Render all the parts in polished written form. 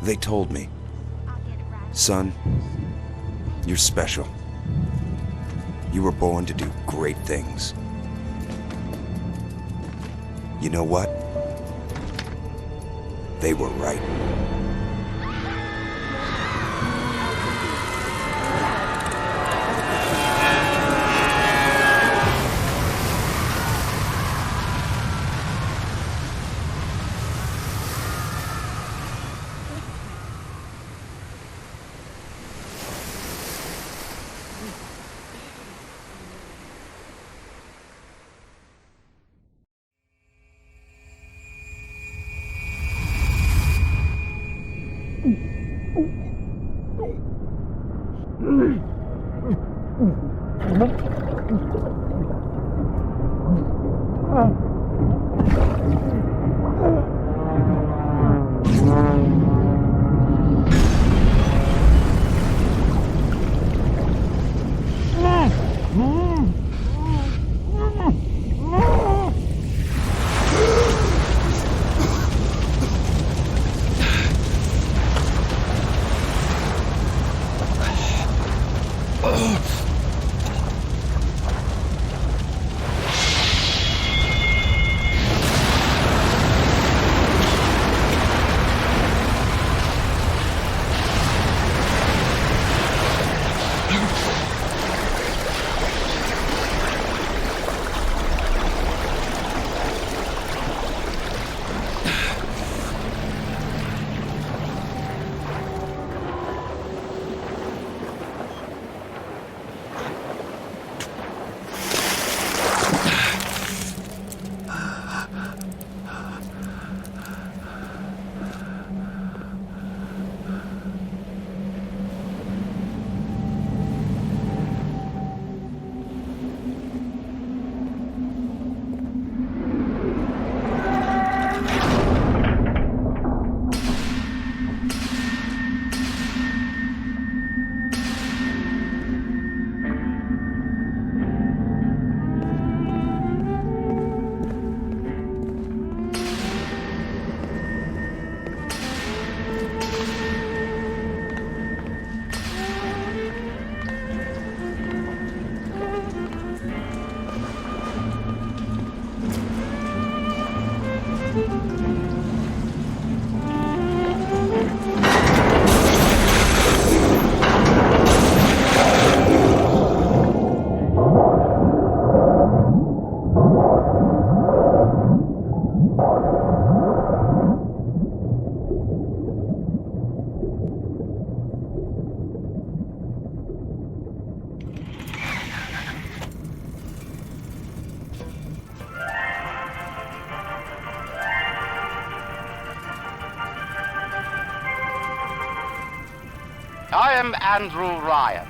They told me. Son, you're special. You were born to do great things. You know what? They were right. I am Andrew Ryan,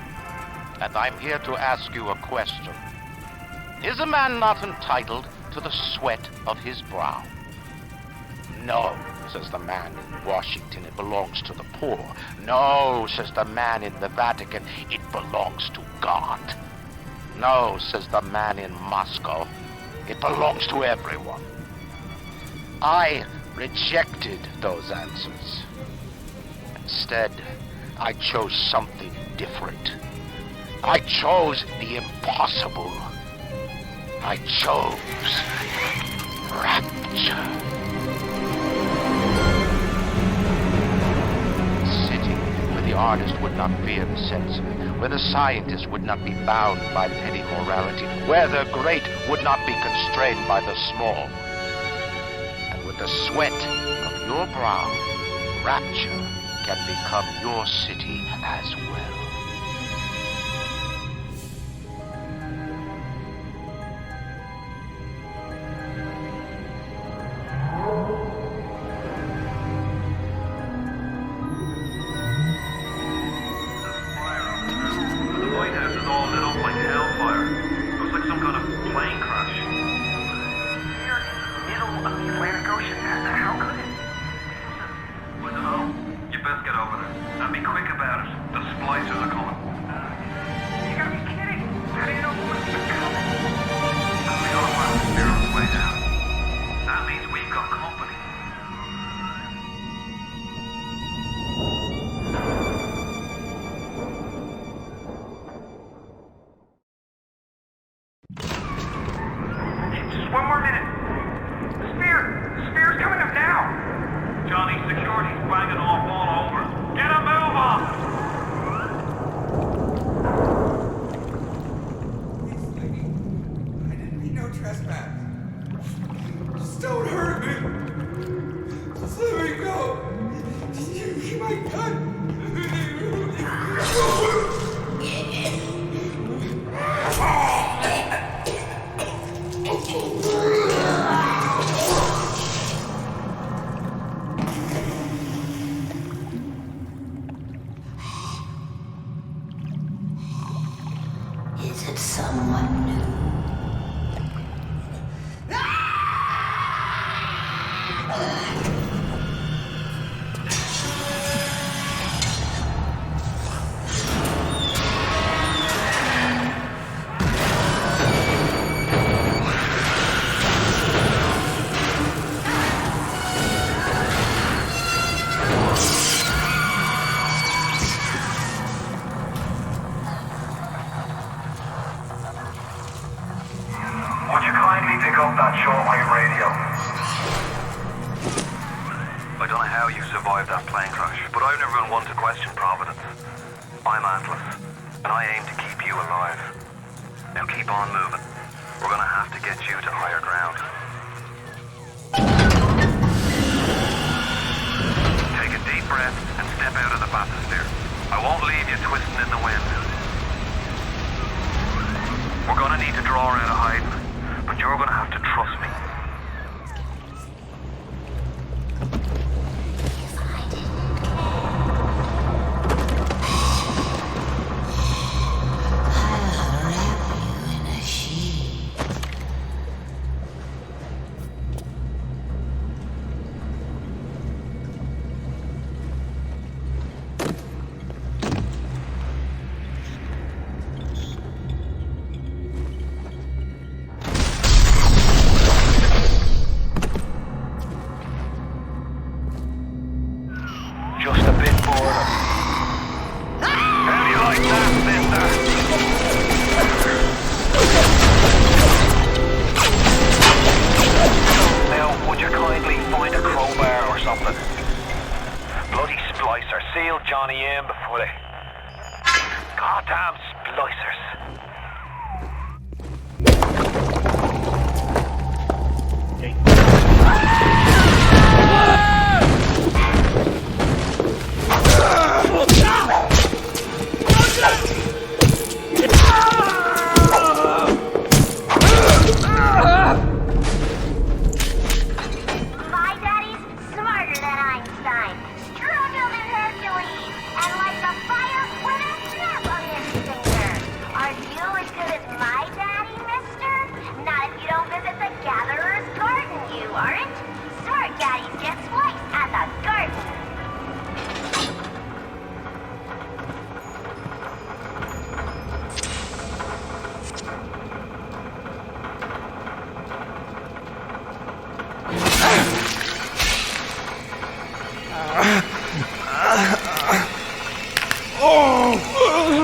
and I'm here to ask you a question. Is a man not entitled to the sweat of his brow? No, says the man in Washington, it belongs to the poor. No, says the man in the Vatican, it belongs to God. No, says the man in Moscow, it belongs to everyone. I rejected those answers. Instead, I chose something different. I chose the impossible. I chose Rapture. Sitting where the artist would not fear the censor, where the scientist would not be bound by petty morality, where the great would not be constrained by the small. And with the sweat of your brow, Rapture can become your city as well. The Lighthouse is all lit up like hellfire. It was like some kind of plane crash. Here in the middle of the Atlantic Ocean. How could it? I don't know. You best get over there. And be quick about it. The splicers are coming. You gotta be kidding. How do you know what's coming? Because we all find the spirit's way down. That means we've got company.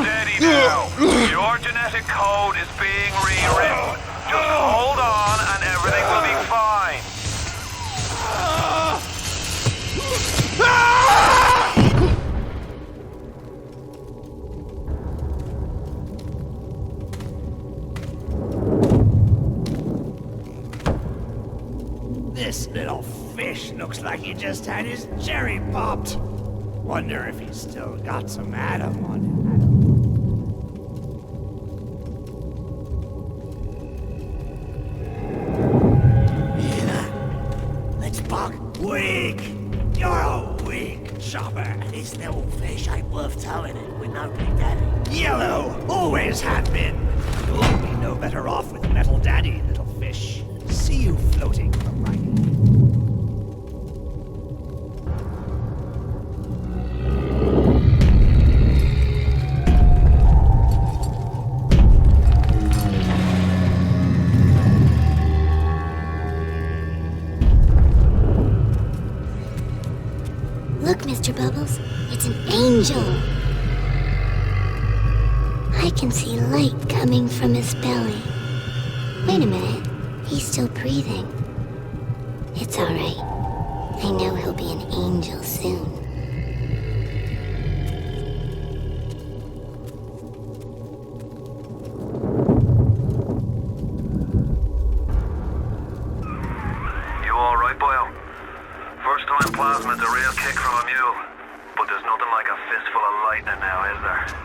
Steady now. Your genetic code is being rewritten. Just hold on and everything will be fine. This little fish looks like he just had his cherry popped. Wonder if he's still got some Adam on him. Let's bug. Weak! You're a weak chopper. This little fish ain't worth towing it with no big daddy. Yellow! Always have been. You'll be no better off with metal daddy, little fish. See you floating from my hand. Look, Mr. Bubbles, it's an angel. I can see light coming from his belly. Wait a minute, he's still breathing. It's all right. I know he'll be an angel soon. You all right, boyo? First time plasmid's a real kick from a mule. But there's nothing like a fistful of lightning now, is there?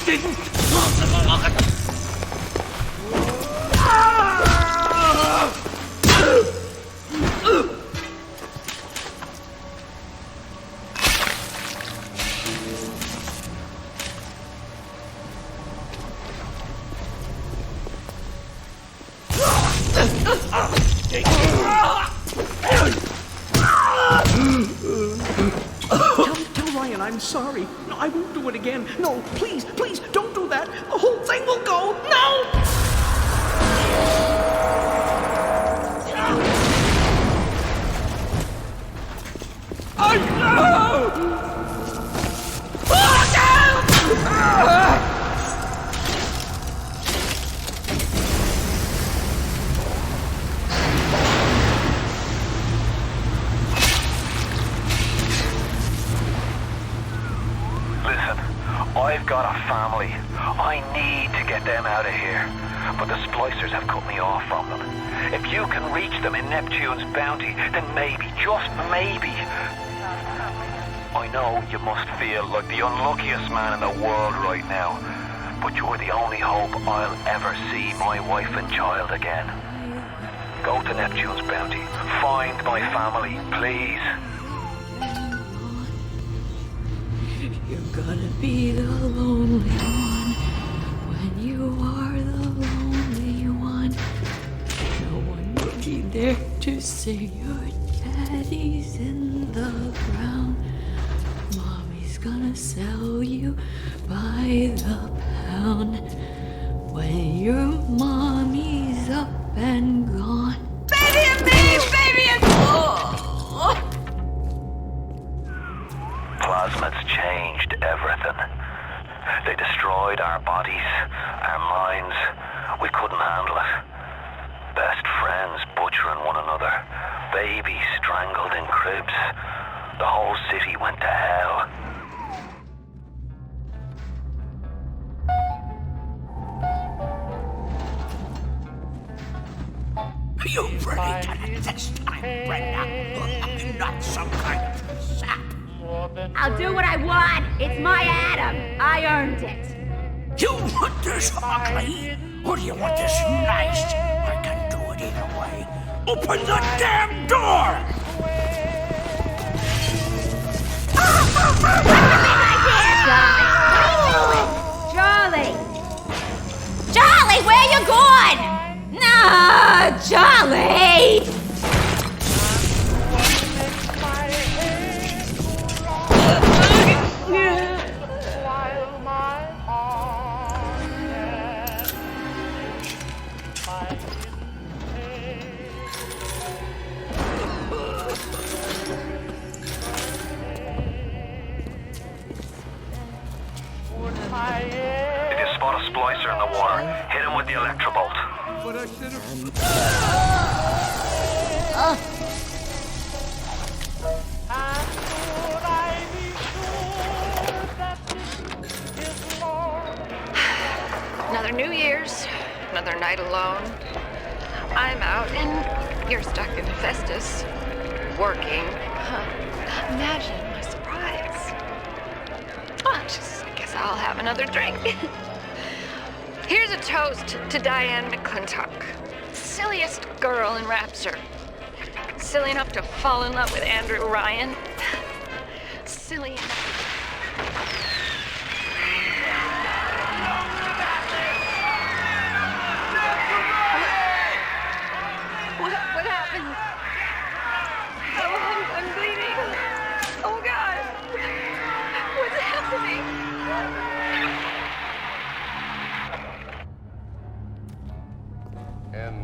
didn't! Tell Ryan I'm sorry. No, I won't do it again. No, please, please, don't do that. The whole thing will go. No! Oh, no! I've got a family. I need to get them out of here. But the splicers have cut me off from them. If you can reach them in Neptune's bounty, then maybe, just maybe... I know you must feel like the unluckiest man in the world right now. But you're the only hope I'll ever see my wife and child again. Go to Neptune's bounty. Find my family, please. You're gonna be the lonely one when you are the lonely one. No one will be there to say your daddy's in the ground. Mommy's gonna sell you by the pound when your mommy's up and gone. Baby and me, baby and Plasmids changed everything. They destroyed our bodies, our minds. We couldn't handle it. Best friends butchering one another. Babies strangled in cribs. The whole city went to hell. Are you ready to let this time, Brenda? You're not some kind of sap. I'll do what I want. It's my atom. I earned it. You want this ugly? Or do you want this nice? I can do it either way. Open the damn door! Charlie! Charlie, where you going? No, Charlie! If you spot a splicer in the water, hit him with the electrobolt. But I should have... Another New Year's, another night alone. I'm out and you're stuck in Hephaestus, working. Imagine my surprise. I guess I'll have another drink. Here's a toast to Diane McClintock, silliest girl in Rapture. Silly enough to fall in love with Andrew Ryan. Silly enough. What happened? Oh, I'm bleeding. Oh, God. What's happening? And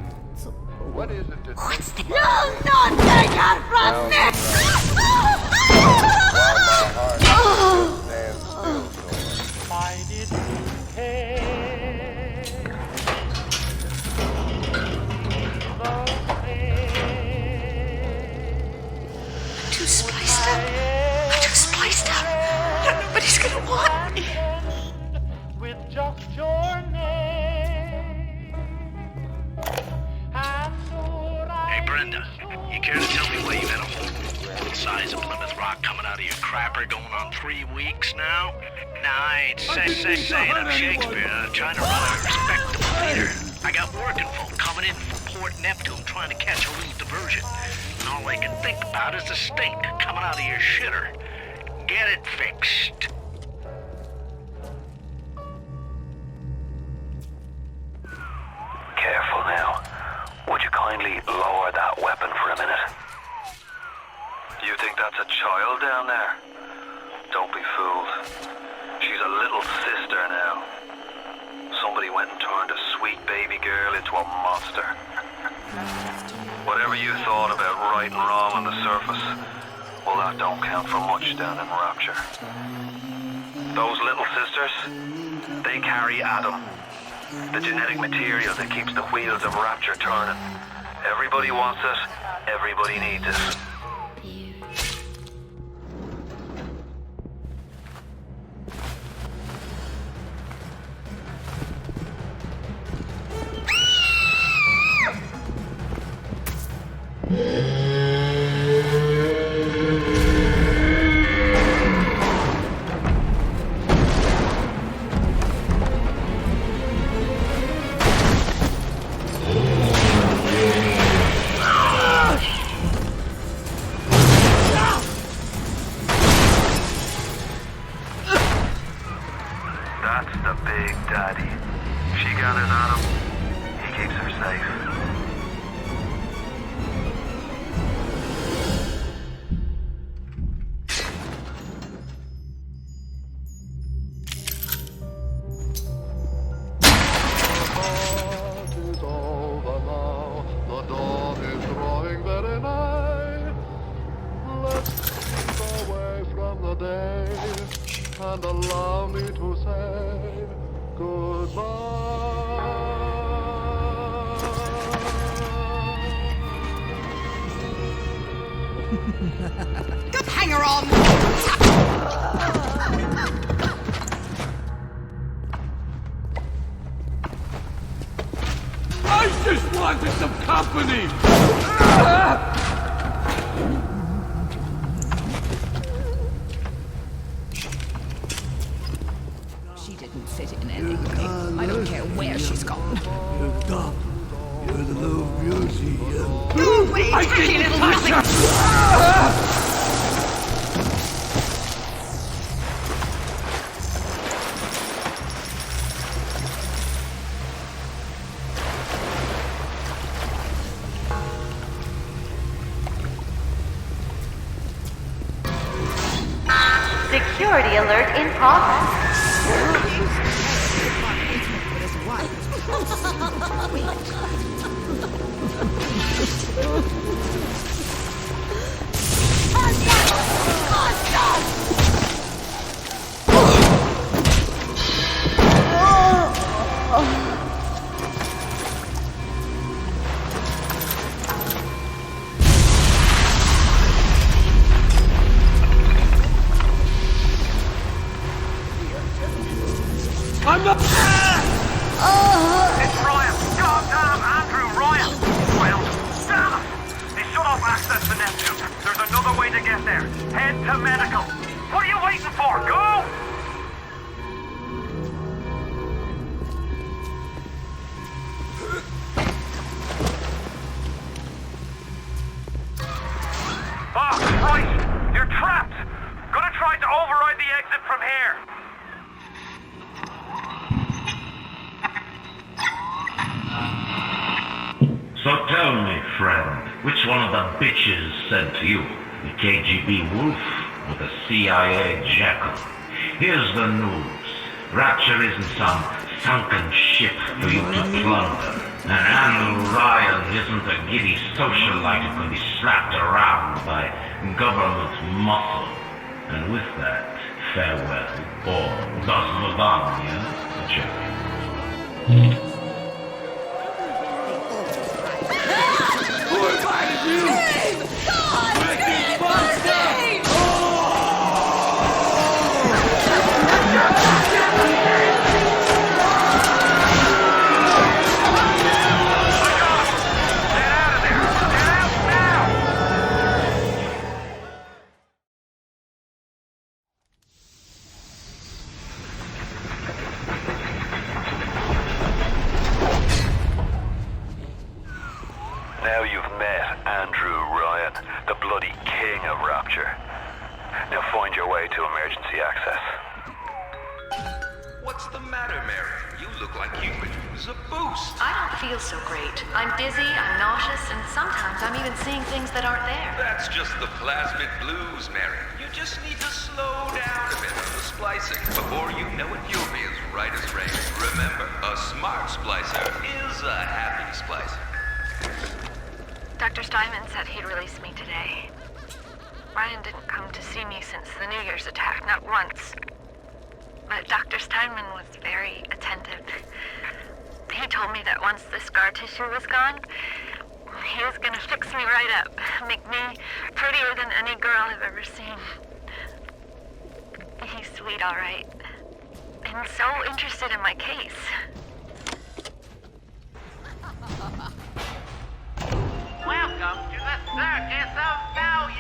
what is it that... What's the... No, take her from me! Why did you care? Too spliced up. Nobody's gonna want me. With just your name. Hey, Brenda, you care to tell me where you had a hole the size of Plymouth Rock coming out of your crapper going on 3 weeks now? Now, I ain't saying I'm Shakespeare, trying to run a respectable theater. I got working folk coming in from Port Neptune trying to catch a little diversion. And all they can think about is the stink coming out of your shitter. Get it fixed. Careful now. Would you kindly lower that weapon for a minute? You think that's a child down there? Don't be fooled. She's a little sister now. Somebody went and turned a sweet baby girl into a monster. Whatever you thought about right and wrong on the surface, well, that don't count for much down in Rapture. Those little sisters, they carry Adam, the genetic material that keeps the wheels of Rapture turning. Everybody wants it, everybody needs it. That's the big daddy. She gathers Adam. He keeps her safe. And allow me to say goodbye. Good hanger on! I just wanted some company! She didn't fit in anyway. I don't care where she's gone. You're the doctor. You're the little museum. Go away, tacky little nothing! Security alert in progress. I'm not... It's Ryan! Goddamn Andrew Ryan! Well, damn it! They shut off access to Neptune. There's another way to get there. Head to medical. What are you waiting for? Go! Oh, Christ! You're trapped! Gonna try to override the exit from here. So tell me, friend, which one of the bitches sent to you? The KGB wolf or the CIA jackal? Here's the news. Rapture isn't some sunken ship for you to plunder. And Andrew Ryan isn't a giddy socialite who can be slapped around by government muscle. And with that, farewell. Or das Vidania, check. Who invited you? Wicked monster! Andrew Ryan, the bloody king of Rapture. Now find your way to emergency access. What's the matter, Mary? You look like you could use a boost. I don't feel so great. I'm dizzy, I'm nauseous, and sometimes I'm even seeing things that aren't there. That's just the plasmid blues, Mary. You just need to slow down a bit on the splicing. Before you know it, you'll be as right as rain. Remember, a smart splicer is a happy splicer. Dr. Steinman said he'd release me today. Ryan didn't come to see me since the New Year's attack, not once. But Dr. Steinman was very attentive. He told me that once the scar tissue was gone, he was gonna fix me right up, make me prettier than any girl I've ever seen. He's sweet, all right. And so interested in my case. Welcome to the Circus of Value!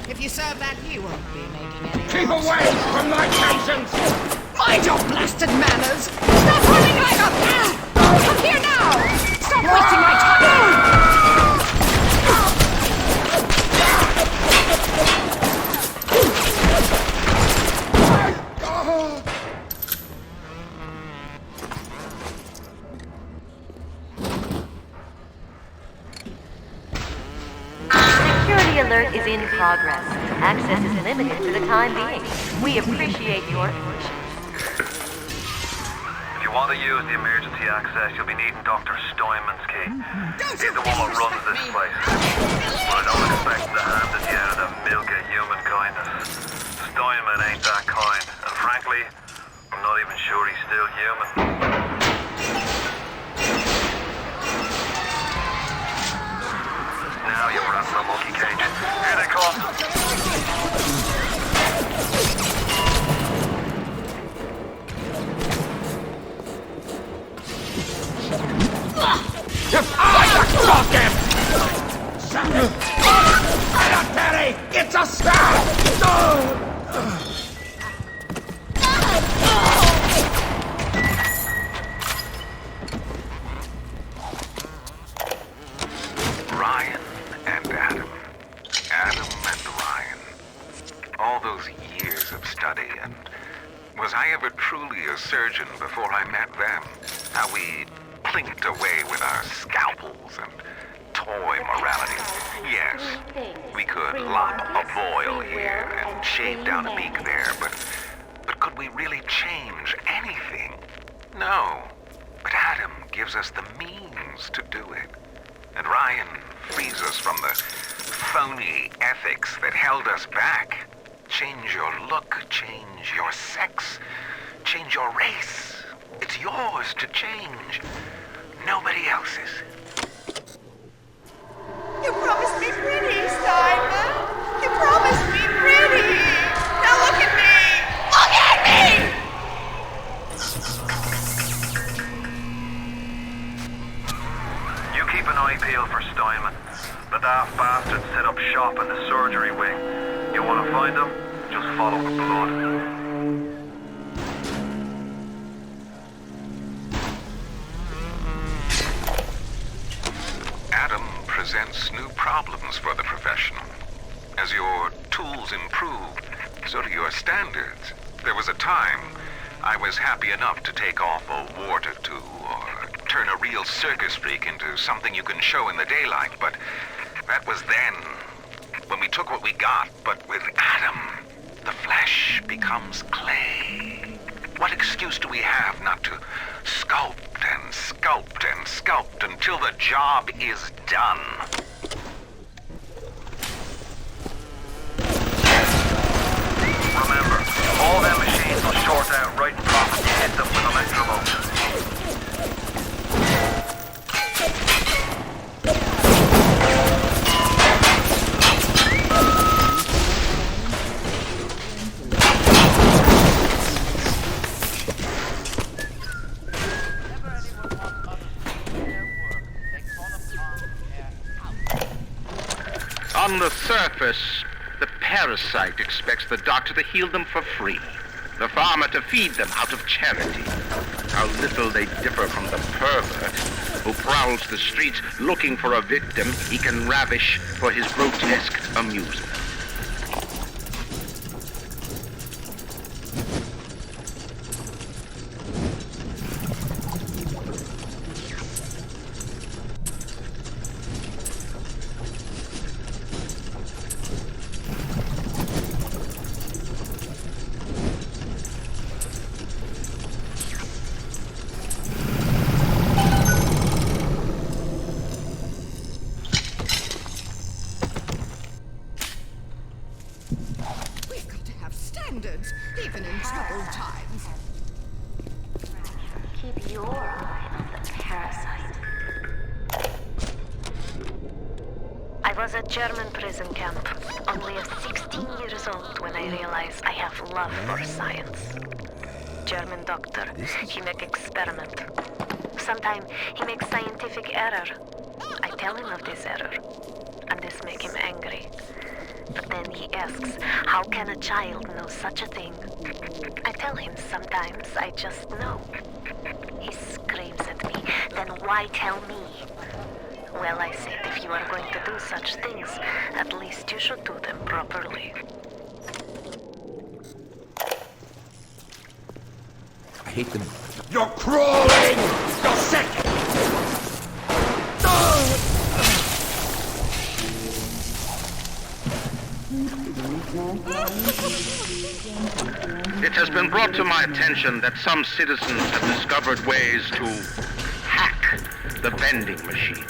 If you serve that, you won't be making any Keep loss. away from my patients! Mind your blasted manners! Stop running like a... Come here now! Stop wasting my time! Security alert is in progress. Access is limited for the time being. We appreciate your patience. If you want to use the emergency access, you'll be needing Dr. Steinman's key. He's the one that runs this place. But I don't expect him to hand it you out of milk of human kindness. Steinman ain't that kind, and frankly, I'm not even sure he's still human. Now you're in the monkey cage. Here they come. Terry! It's a stab! Ryan and Adam. Adam and Ryan. All those years of study, and was I ever truly a surgeon before I met them? How we plinked away with our scalpels and toy morality. Yes, we could lop a boil here and shave down a beak there, but could we really change anything? No. But Adam gives us the means to do it. And Ryan frees us from the phony ethics that held us back. Change your look, change your sex, change your race. It's yours to change. Nobody else's. You promised me pretty, Steinman. You promised me pretty. Now look at me. Look at me! You keep an eye peeled for Steinman. The daft bastard set up shop in the surgery wing. You want to find him? Just follow the blood. Adam presents new problems for the professional. As your tools improve, so do your standards. There was a time I was happy enough to take off a wart or two, or turn a real circus freak into something you can show in the daylight, but that was then, when we took what we got. But with Adam, the flesh becomes clay. What excuse do we have not to sculpt and sculpt and sculpt until the job is done? Remember, all them machines will short out right in front when you hit them with electromotion. the surface, the parasite expects the doctor to heal them for free, the farmer to feed them out of charity. How little they differ from the pervert who prowls the streets looking for a victim he can ravish for his grotesque amusement. Even in troubled times. Keep your eye on the parasite. I was at German prison camp, only 16 years old when I realized I have love for science. German doctor, he make experiment. Sometimes he makes scientific error. I tell him of this error, and this make him angry. But then he asks, how can a child know such a thing? I tell him sometimes I just know. He screams at me, then why tell me? Well, I said, if you are going to do such things, at least you should do them properly. I hate them. You're crawling! You're sick! It has been brought to my attention that some citizens have discovered ways to hack the vending machines.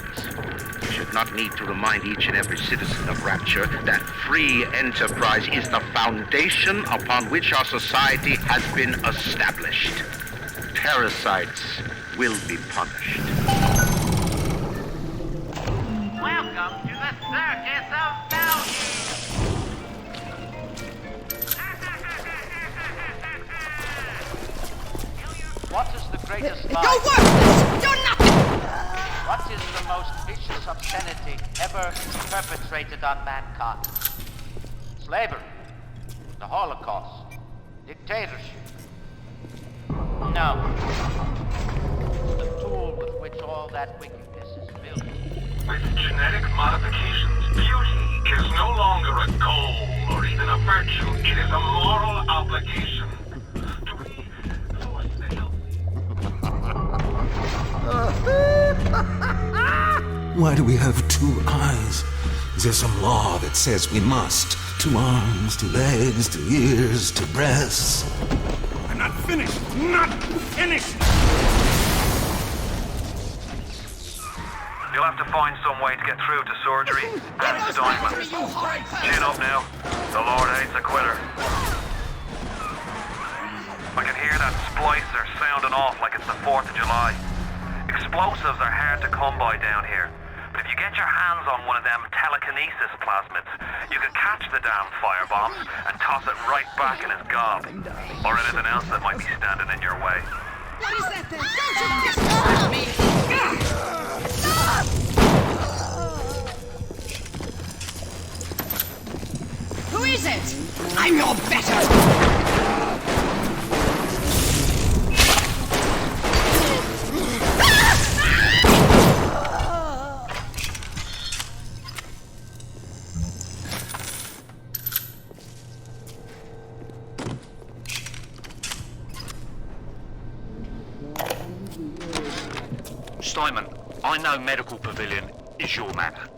You should not need to remind each and every citizen of Rapture that free enterprise is the foundation upon which our society has been established. Parasites will be punished. Welcome to the Circus of Value! What is the greatest lie? You're worthless! You're nothing! What is the most vicious obscenity ever perpetrated on mankind? Slavery, the Holocaust, dictatorship. No. The tool with which all that wickedness is built. With genetic modifications, beauty is no longer a goal or even a virtue. It is a moral obligation. Why do we have two eyes? Is there some law that says we must? 2 arms, 2 legs, 2 ears, 2 breasts. I'm not finished! Not finished! You'll have to find some way to get through to surgery and Steinman. Chin up now. The Lord hates a quitter. I can hear that splicer sounding off like it's the 4th of July. Explosives are hard to come by down here. But if you get your hands on one of them telekinesis plasmids, you can catch the damn firebombs and toss it right back in his gob. Or anything else that might be standing in your way. What is that then? Don't you disturb me! Who is it? I'm your better! Steinman, I know Medical Pavilion is your matter,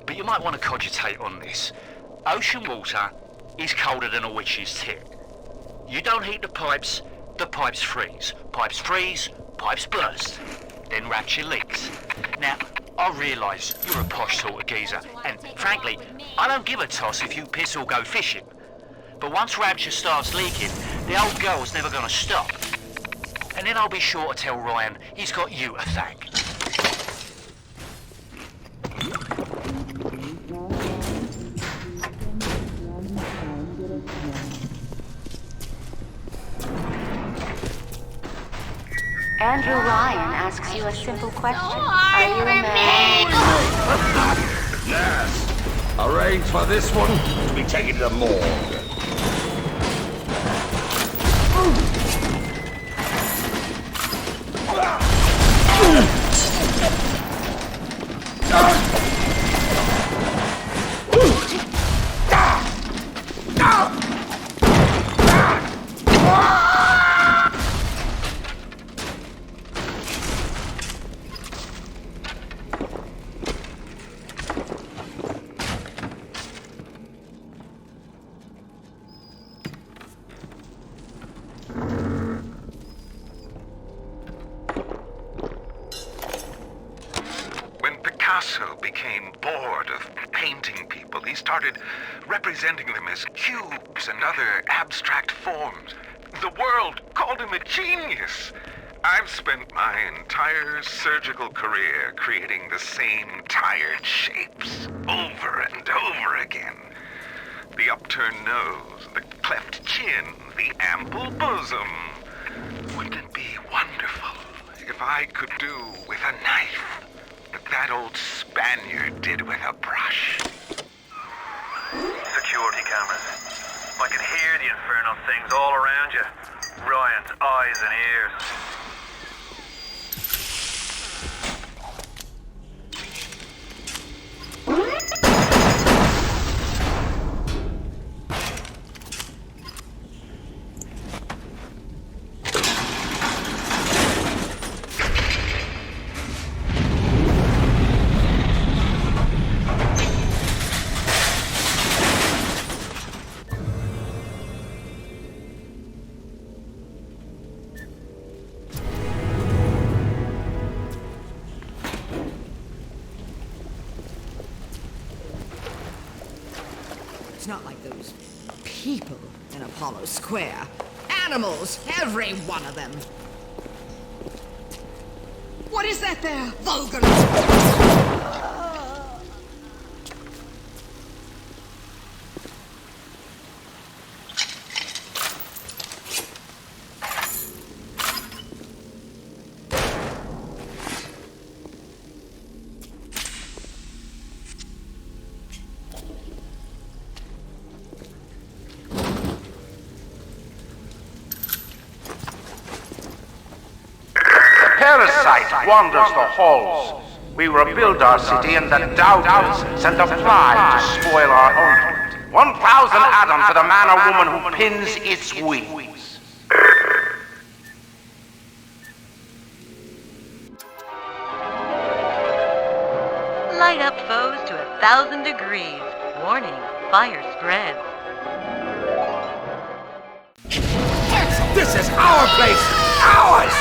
but you might want to cogitate on this. Ocean water is colder than a witch's tit. You don't heat the pipes freeze. Pipes freeze, pipes burst. Then Rapture leaks. Now, I realise you're a posh sort of geezer, and frankly, I don't give a toss if you piss or go fishing. But once Rapture starts leaking, the old girl's never gonna stop. And then I'll be sure to tell Ryan he's got you to thank. Andrew Ryan asks you a simple question. Are you a man? Yes! Arrange for this one to be taken to the morgue. Became bored of painting people. He started representing them as cubes and other abstract forms. The world called him a genius. I've spent my entire surgical career creating the same tired shapes over and over again. The upturned nose, the cleft chin, the ample bosom. Wouldn't it be wonderful if I could do with a knife what that old Spaniard did with a brush? Security cameras. I can hear the infernal things all around you. Ryan's eyes and ears. Not like those people in Apollo Square. Animals, every one of them. What is that there, vulgar? Parasite wanders the halls. We rebuild our city and the doubters send a fly to spoil our ointment. 1,000 Adam to the man or woman who pins its wings. Light up foes to 1,000 degrees. Warning, fire spreads. This is our place! Ours!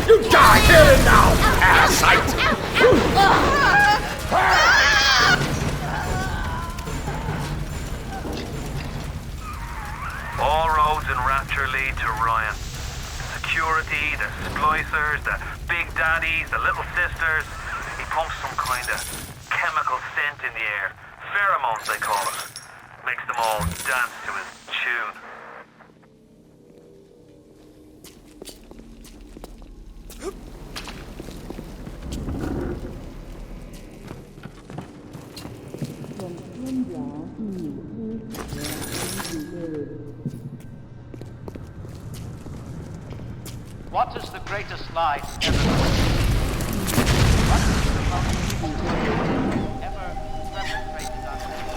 You die here and now, parasite! All roads in Rapture lead to Ryan. Security, the splicers, the big daddies, the little sisters. He pumps some kind of chemical scent in the air. Pheromones, they call it. Makes them all dance to his tune. What is the greatest lie ever told? What is the most evil truth ever perpetrated on earth?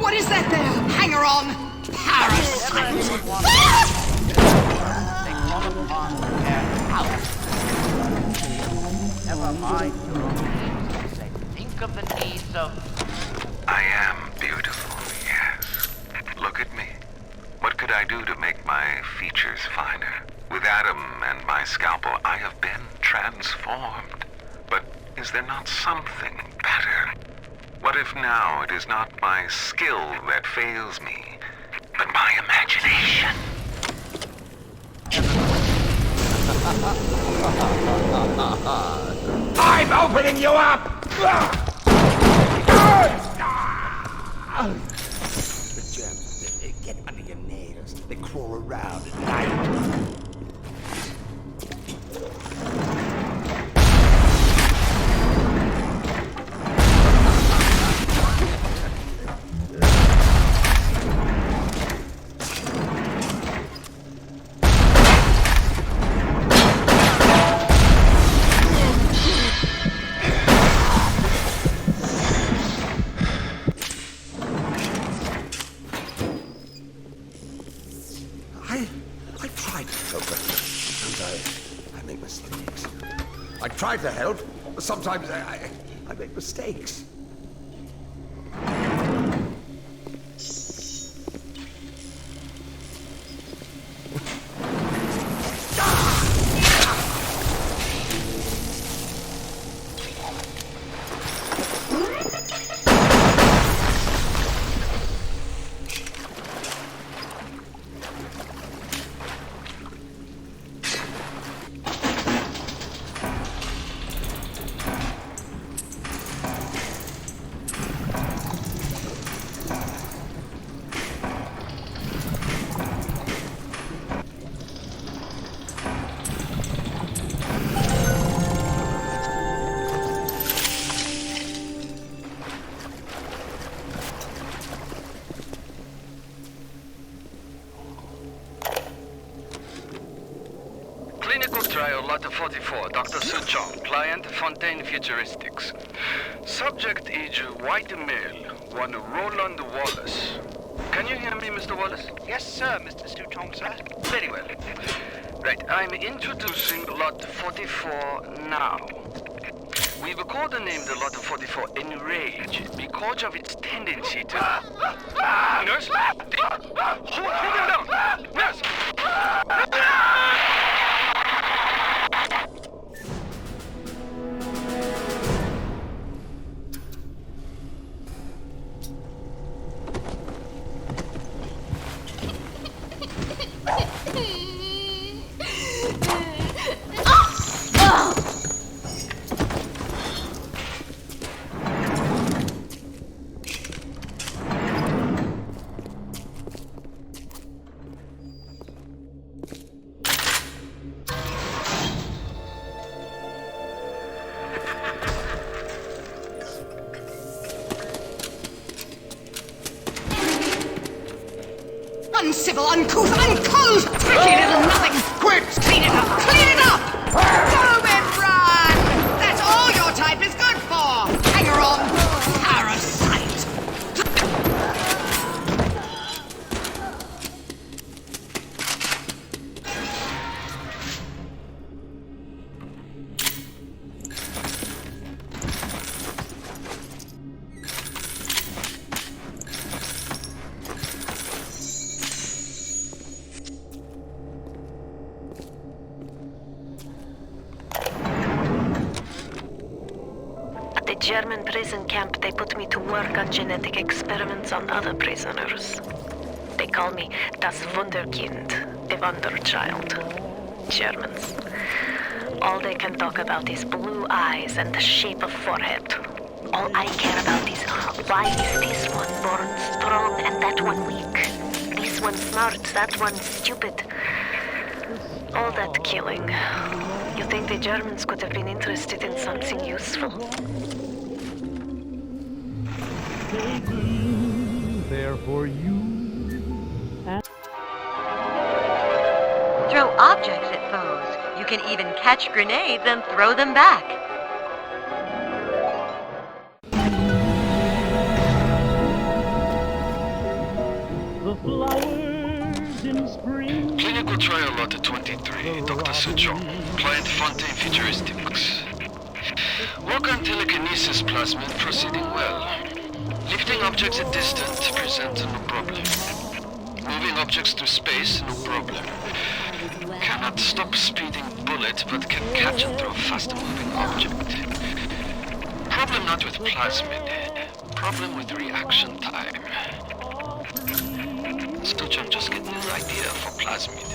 What is that there? Hanger on! Parasite! They call upon their house. Never mind your own needs. They think of the needs of... I am beautiful, yes. Look at me. What could I do to make my features finer? With Adam and my scalpel, I have been transformed. But is there not something better? What if now it is not my skill that fails me, but my imagination? I'm opening you up! The germs, they get under your nails. They crawl around at night. I try to help. Sometimes I make mistakes. Clinical trial lot 44, Dr. Suchong, client Fontaine Futuristics. Subject age white male, one Roland Wallace. Can you hear me, Mr. Wallace? Yes, sir, Mr. Suchong, sir. Very well. Right, I'm introducing lot 44 now. We've codenamed the lot 44 Enrage because of its tendency to... Nurse? Hold him down! Nurse! Uncivil, uncouth, uncouth! Tricky little nothing! Quick! Clean it up! Clean it up! Go and run! That's all your type is good for! Hanger on! Parasite! German prison camp, they put me to work on genetic experiments on other prisoners. They call me das Wunderkind, a wonder child. Germans. All they can talk about is blue eyes and the shape of forehead. All I care about is why is this one born strong and that one weak? This one smart, that one stupid. All that killing. You think the Germans could have been interested in something useful? There for you. Throw objects at foes. You can even catch grenades and throw them back. The flowers in spring. Clinical trial lot 23, Dr. Sejong. Client Fontaine Futuristics. Work on telekinesis plasmid proceeding well. Lifting objects at distance presents no problem. Moving objects through space, no problem. Cannot stop speeding bullet, but can catch and throw faster moving object. Problem not with plasmid. Problem with reaction time. Sejong just get new idea for plasmid.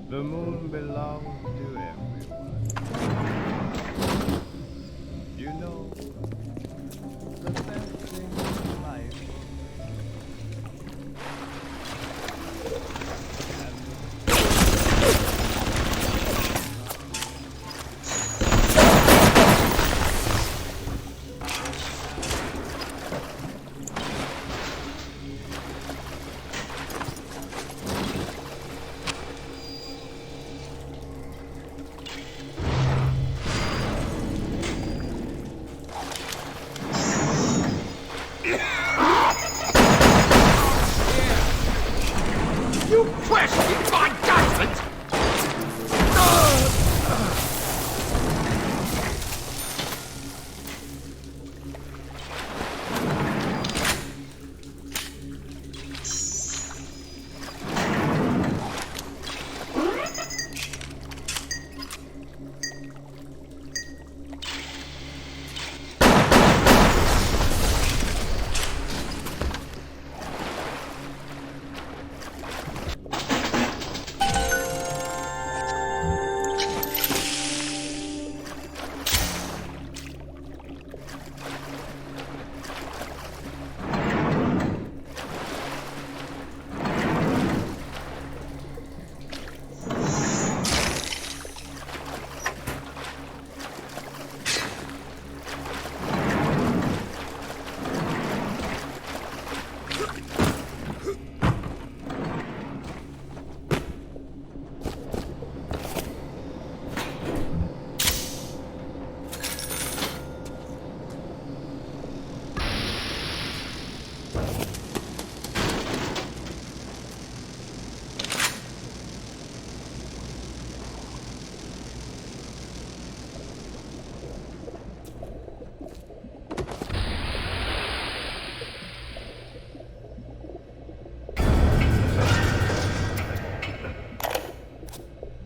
The moon belongs to everyone. You know, the best thing in life.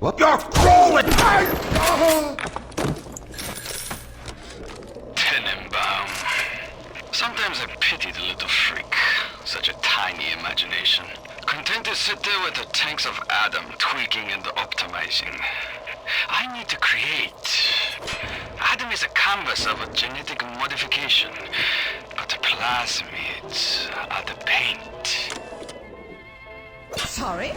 What? You're rolling! Tenenbaum. Sometimes I pity the little freak. Such a tiny imagination. Content to sit there with the tanks of Adam tweaking and optimizing. I need to create. Adam is a canvas of a genetic modification, but the plasmids are the paint. Sorry?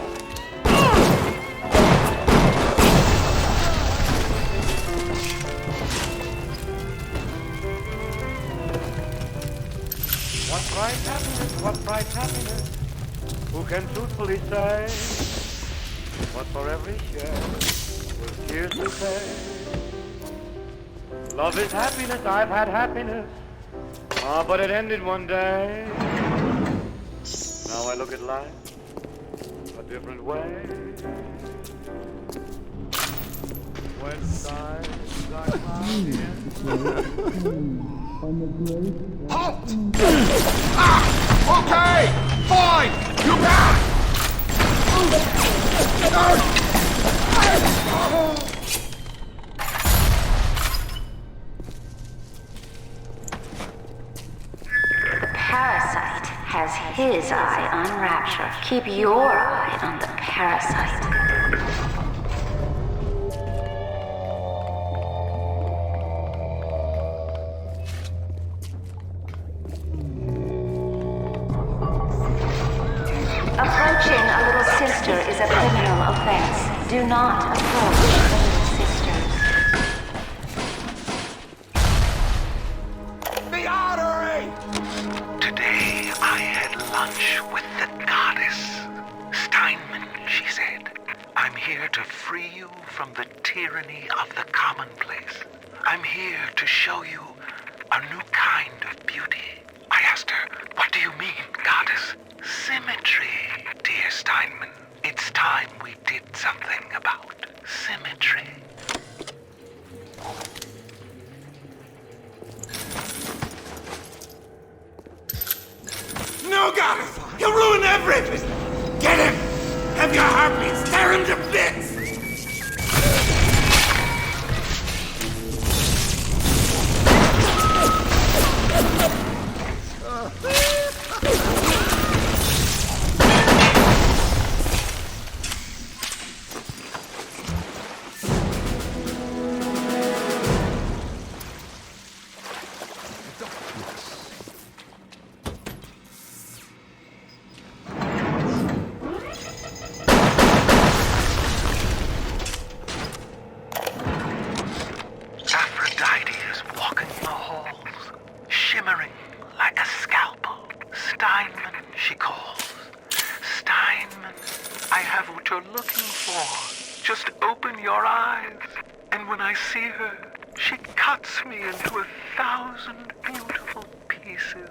What bright happiness, what bright happiness, who can truthfully say, what for every share was tears to pay. Love is happiness, I've had happiness, but it ended one day. Now I look at life a different way. When skies are cloudy Halt! Okay! Fine! You back! Parasite has his eye on Rapture. Keep your eye on the parasite. Approaching a little sister is is a criminal offense. Do not approach the little sisters. The artery! Today I had lunch with the goddess. Steinman, she said. I'm here to free you from the tyranny of the commonplace. I'm here to show you a new kind of beauty. I asked her, what do you mean, goddess? Symmetry, dear Steinman. It's time we did something about symmetry. No, goddess! He'll ruin everything! Get him! Have your heartbeats tear him to bits! She cuts me into 1,000 beautiful pieces.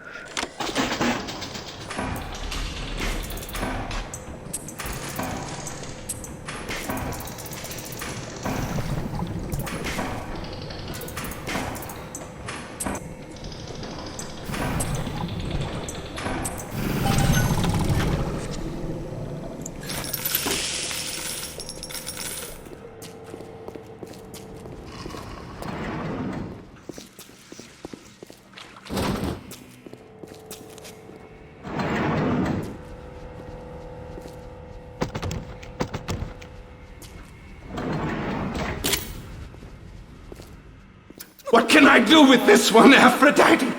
What can I do with this one, Aphrodite?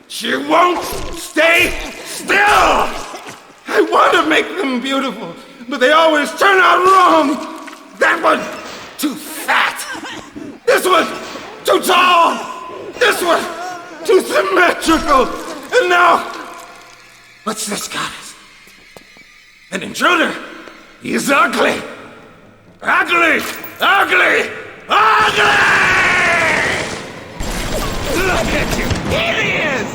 She won't stay still! I want to make them beautiful, but they always turn out wrong! That one, too fat! This one, too tall! This one, too symmetrical! And now, what's this goddess? An intruder! He's ugly! Ugly! Ugly! Ugly! Look at you! Here he is!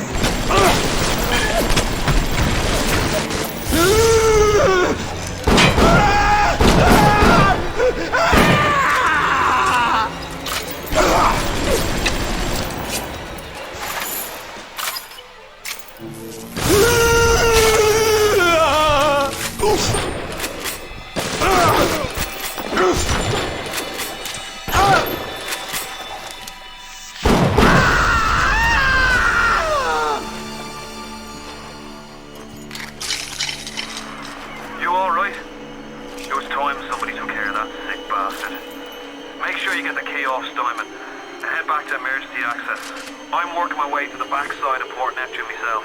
I'm working my way to the backside of Port Neptune myself.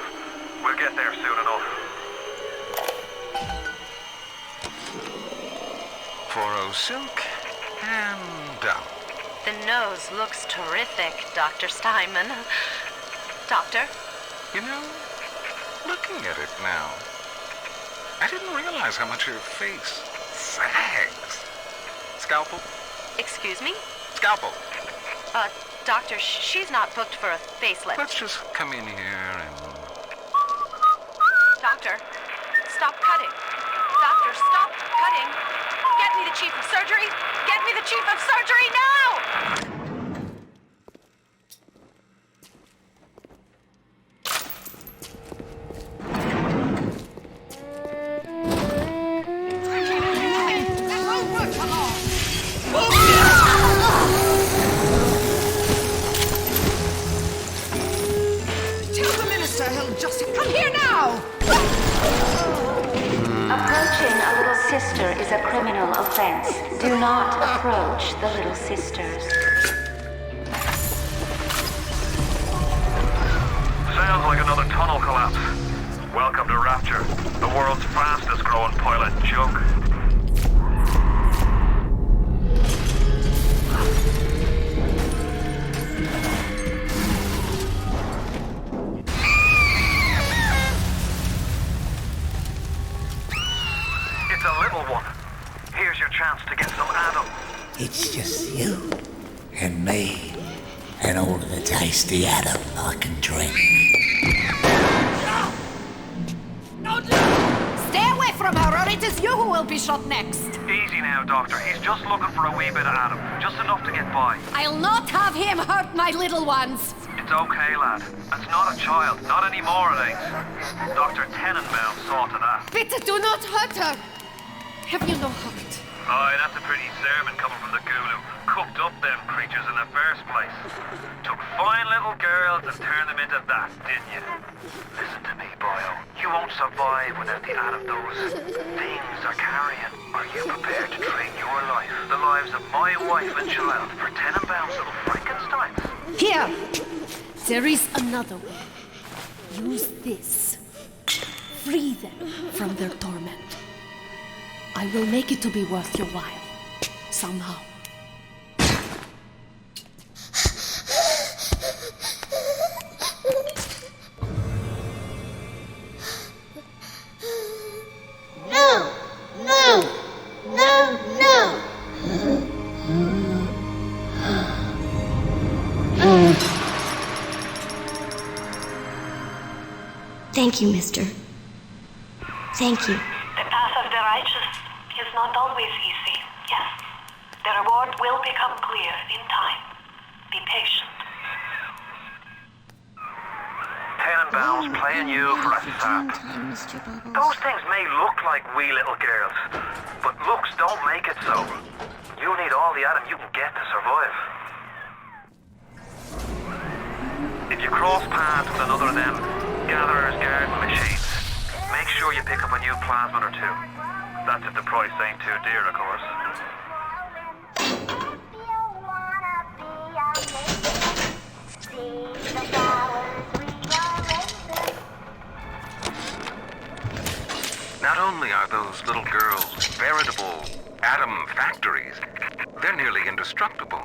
We'll get there soon enough. 4-0 silk and down. The nose looks terrific, Dr. Steinman. Doctor? You know, looking at it now, I didn't realize how much her face sags. Scalpel? Excuse me? Scalpel. Doctor, she's not booked for a facelift. Let's just come in here and... Doctor, stop cutting. Doctor, stop cutting. Get me the chief of surgery. Get me the chief of surgery now! Come here now! Approaching a little sister is a criminal offense. Do not approach the little sisters. Sounds like another tunnel collapse. Welcome to Rapture, the world's fastest growing pilot joke. and me, and all of the tasty Adam I can drink. Stay away from her, or it is you who will be shot next. Easy now, Doctor. He's just looking for a wee bit of Adam. Just enough to get by. I'll not have him hurt my little ones. It's okay, lad. It's not a child. Not anymore, it ain't. Dr. Tenenbaum saw to that. Bitte, do not hurt her. Have you no heart? Aye, that's a pretty sermon coming from the ghoul who cooked up them creatures in the first place. Took fine little girls and turned them into that, didn't you? Listen to me, boyo. You won't survive without the Adam those things are carrying. Are you prepared to trade your life, the lives of my wife and child, for Tenenbaum's little Frankensteins? Here! There is another way. Use this. Free them from their torment. I will make it to be worth your while. Somehow. No! No! No! No! Thank you, mister. Thank you. The path of the righteous is not always easy, yes. The reward will become clear in time. Be patient. Tenenbaum's playing you for a sap. Those things may look like wee little girls, but looks don't make it so. You need all the Adam you can get to survive. If you cross paths with another of them gatherers garden machines, make sure you pick up a new plasmid or two. That's if the price ain't too dear, of course. Not only are those little girls veritable Adam factories, they're nearly indestructible.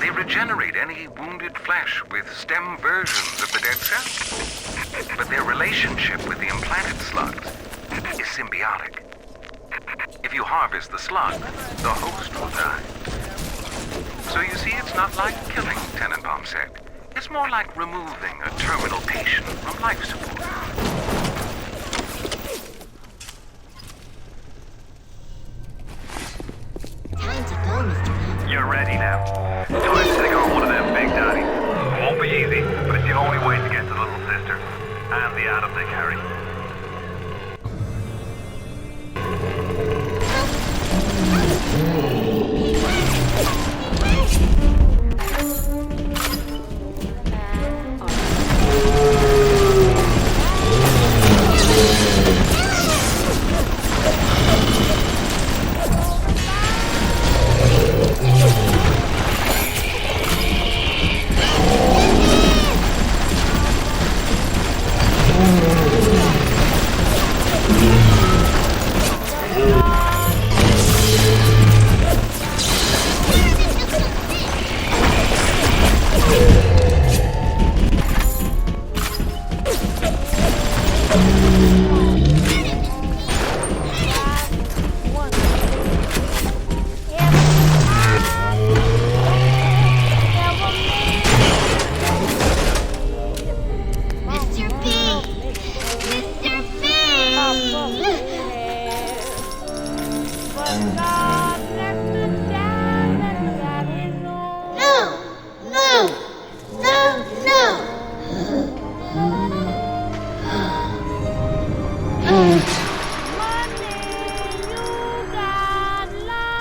They regenerate any wounded flesh with stem versions of the dead cell. But their relationship with the implanted slugs is symbiotic. If you harvest the slug, the host will die. So you see, it's not like killing, Tenenbaum said. It's more like removing a terminal patient from life support. You're ready now. Time to take on one of them big daddies. It won't be easy, but it's the only way to get to the little sisters and the Adam they carry.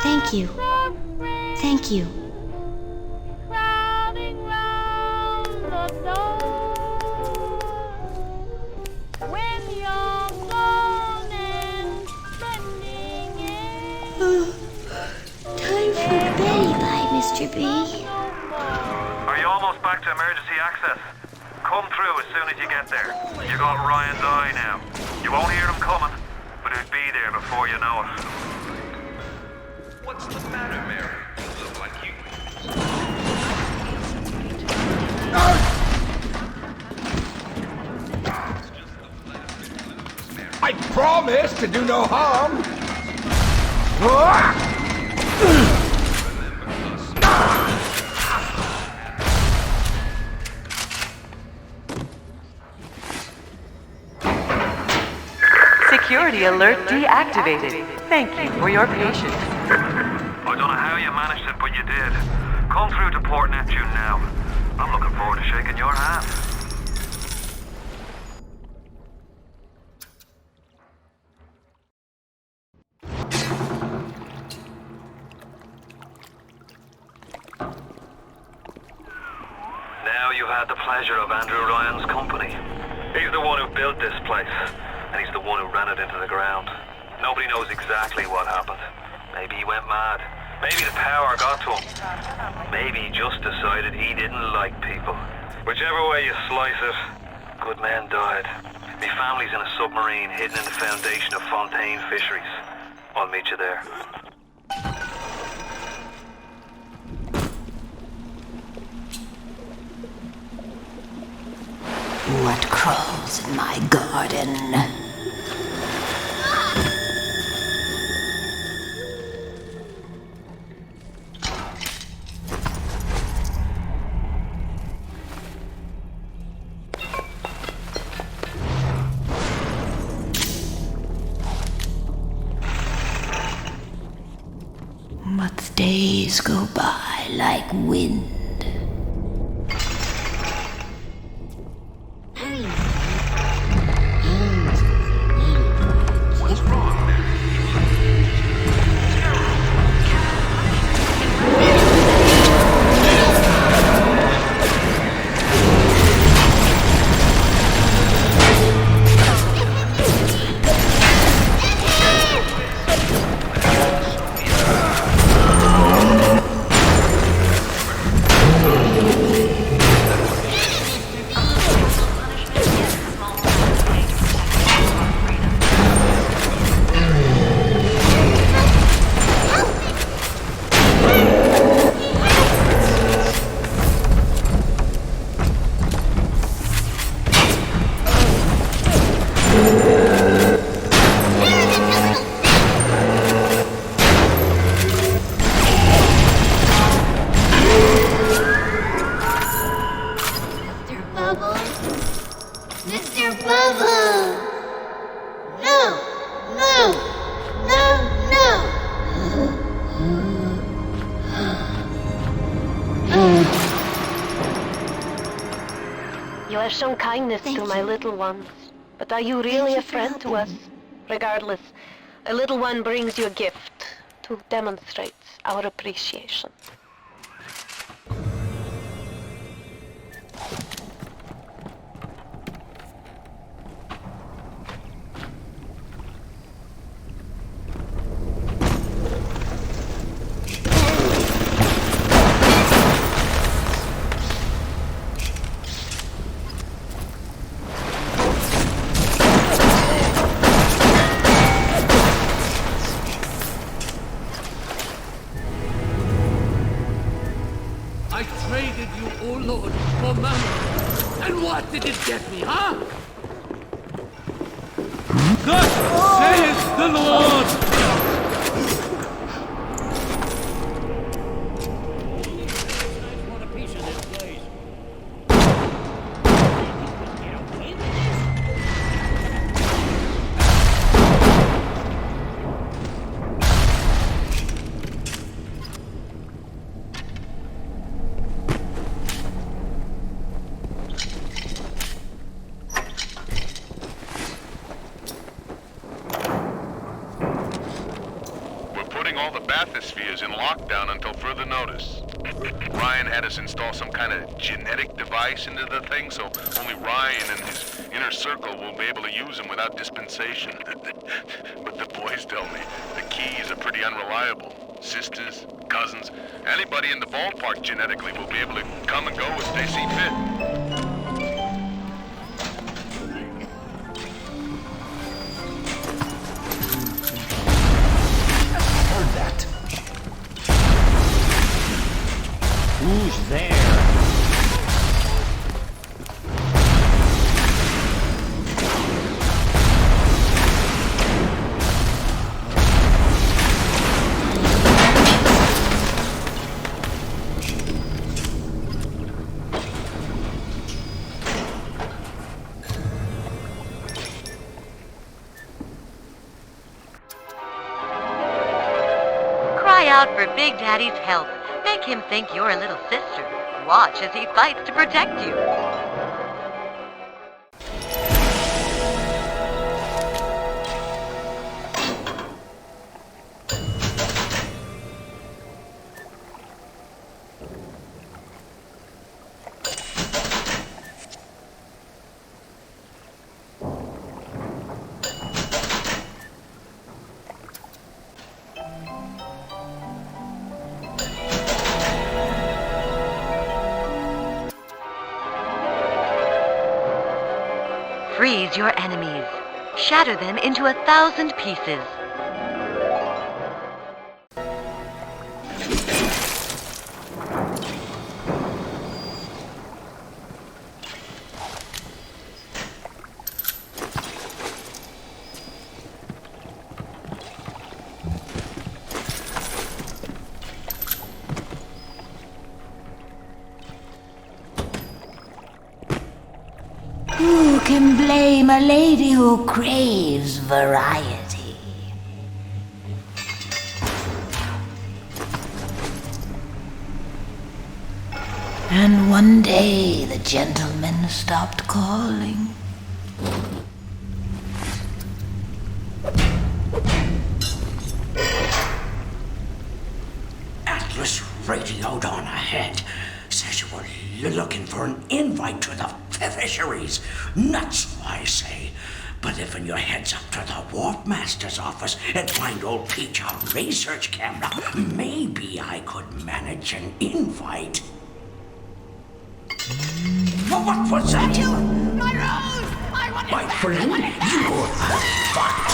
Thank you. Thank you. Time for bed-bye, Mr. B. Are you almost back to emergency access? Come through as soon as you get there. You got Ryan's eye now. You won't hear him coming, but he'll be there before you know it. What's the matter, Mary? You look like you. I promise to do no harm. Security alert deactivated. Thank you for your patience. I don't know how you managed it, but you did. Come through to Port Neptune now. I'm looking forward to shaking your hand. Now you had the pleasure of Andrew Ryan's company. He's the one who built this place, and he's the one who ran it into the ground. Nobody knows exactly what happened. Maybe he went mad. Maybe the power got to him. Maybe he just decided he didn't like people. Whichever way you slice it, good men died. My family's in a submarine hidden in the foundation of Fontaine fisheries. I'll meet you there. What crawls in my garden? But the days go by like wind. You have shown kindness to my little ones, but are you really a friend to us? Regardless, a little one brings you a gift to demonstrate our appreciation. Did it get me, huh? Thus saith the Lord! In lockdown until further notice. Ryan had us install some kind of genetic device into the thing, so only Ryan and his inner circle will be able to use them without dispensation. But the boys tell me the keys are pretty unreliable. Sisters, cousins, anybody in the ballpark genetically will be able to come and go as they see fit. Who's there? out for Big Daddy's help. Make him think you're a little sister. Watch as he fights to protect you. Freeze your enemies. Shatter them into 1,000 pieces. Who can blame a lady who craves variety? And one day the gentleman stopped calling. Atlas radioed on ahead. Says you were looking for an invite to the fisheries. Nuts, I say. But if your head's up to the Warp Master's office and find old Peach a research camera, maybe I could manage an invite. What was that? My rose! I want My friend, you're fucked.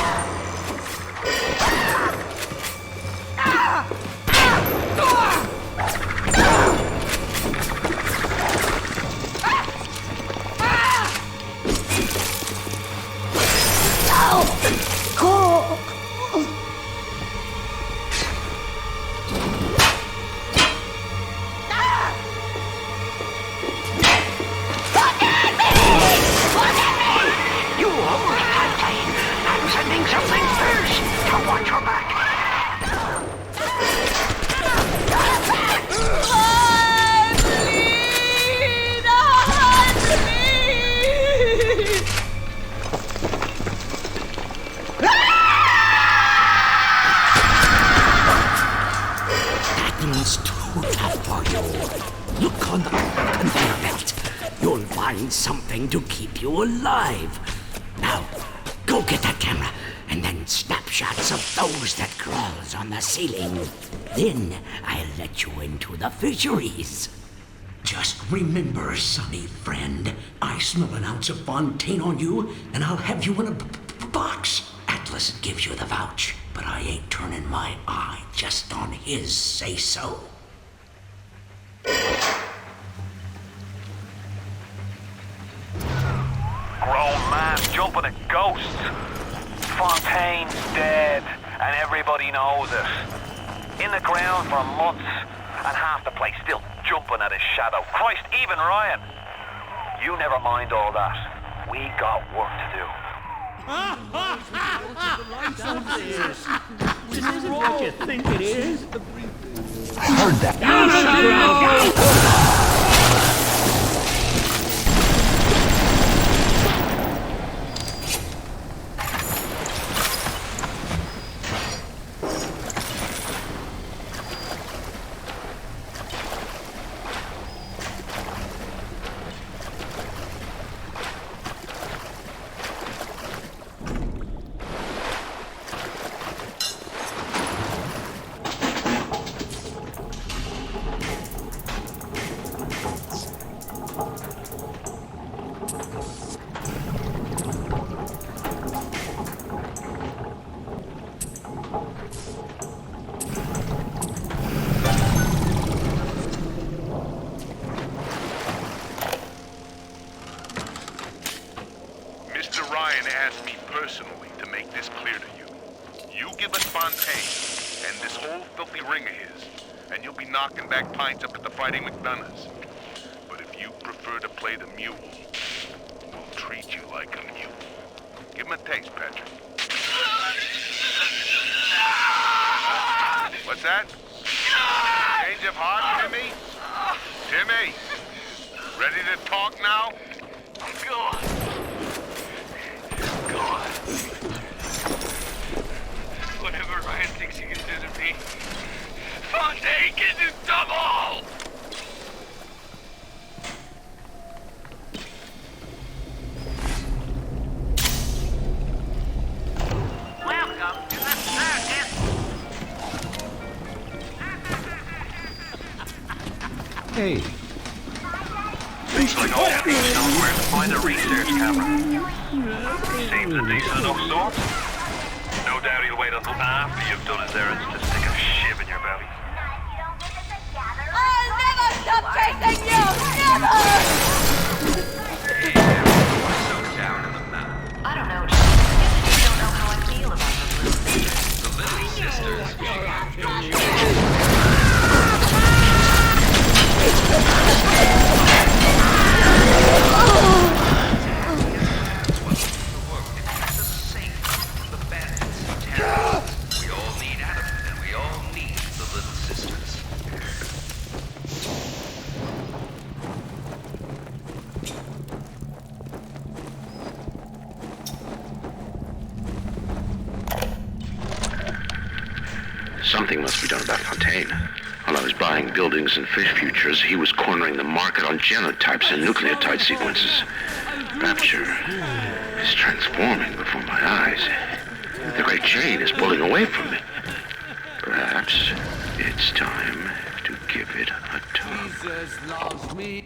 Something to keep you alive. Now, go get that camera, and then snapshots of those that crawls on the ceiling. Then I'll let you into the fisheries. Just remember, sonny friend, I smell an ounce of Fontaine on you, and I'll have you in a box. Atlas gives you the vouch, but I ain't turning my eye just on his say-so. Grown man jumping at ghosts. Fontaine's dead, and everybody knows it. In the ground for months, and half the place still jumping at his shadow. Christ, even Ryan. You never mind all that. We got work to do. This isn't what you think it is. I heard that. Ryan asked me personally to make this clear to you. You give us Fontaine and this whole filthy ring of his, and you'll be knocking back pints up at the Fighting McDonough's. But if you prefer to play the mule, we'll treat you like a mule. Give him a taste, Patrick. What's that? Change of heart, Timmy? Timmy? Ready to talk now? Go on. Go on. Whatever Ryan thinks he can do to me, Fontaine can do double! Welcome to the circus! Hey. Seems like all Neptune knows where to find a research camera. Seems a decent enough source. No doubt he'll wait until after you've done his errands to stick a shiv in your belly. I'll never stop chasing you! Never! I don't know, John. You don't know how I feel about the Little Sisters. We all need Adam, and we all need the Little Sisters. Something must be done about Fontaine. While I was buying buildings and fish futures, he was cornering the market on genotypes and nucleotide sequences. Rapture is transforming before my eyes. The great chain is pulling away from me. Perhaps it's time to give it a tug. Jesus loves me.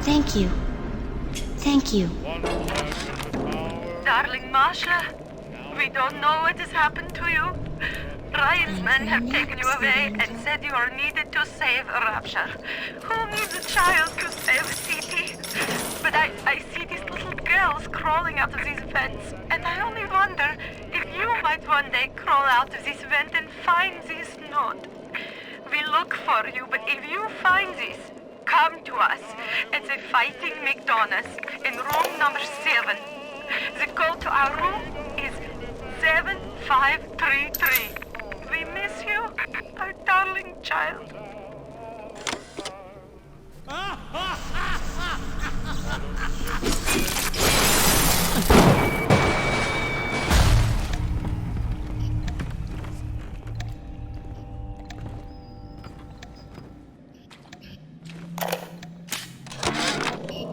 Thank you. Thank you. Darling Masha, we don't know what has happened to you. Ryan's men have taken you away and said you are needed to save Rapture. Who needs a child to save a city? But I see these little girls crawling out of these vents, and I only wonder if you might one day crawl out of this vent and find this note. We look for you, but if you find this, come to us at the Fighting McDonald's in room number 7. The code to our room is 7533. We miss you, our darling child.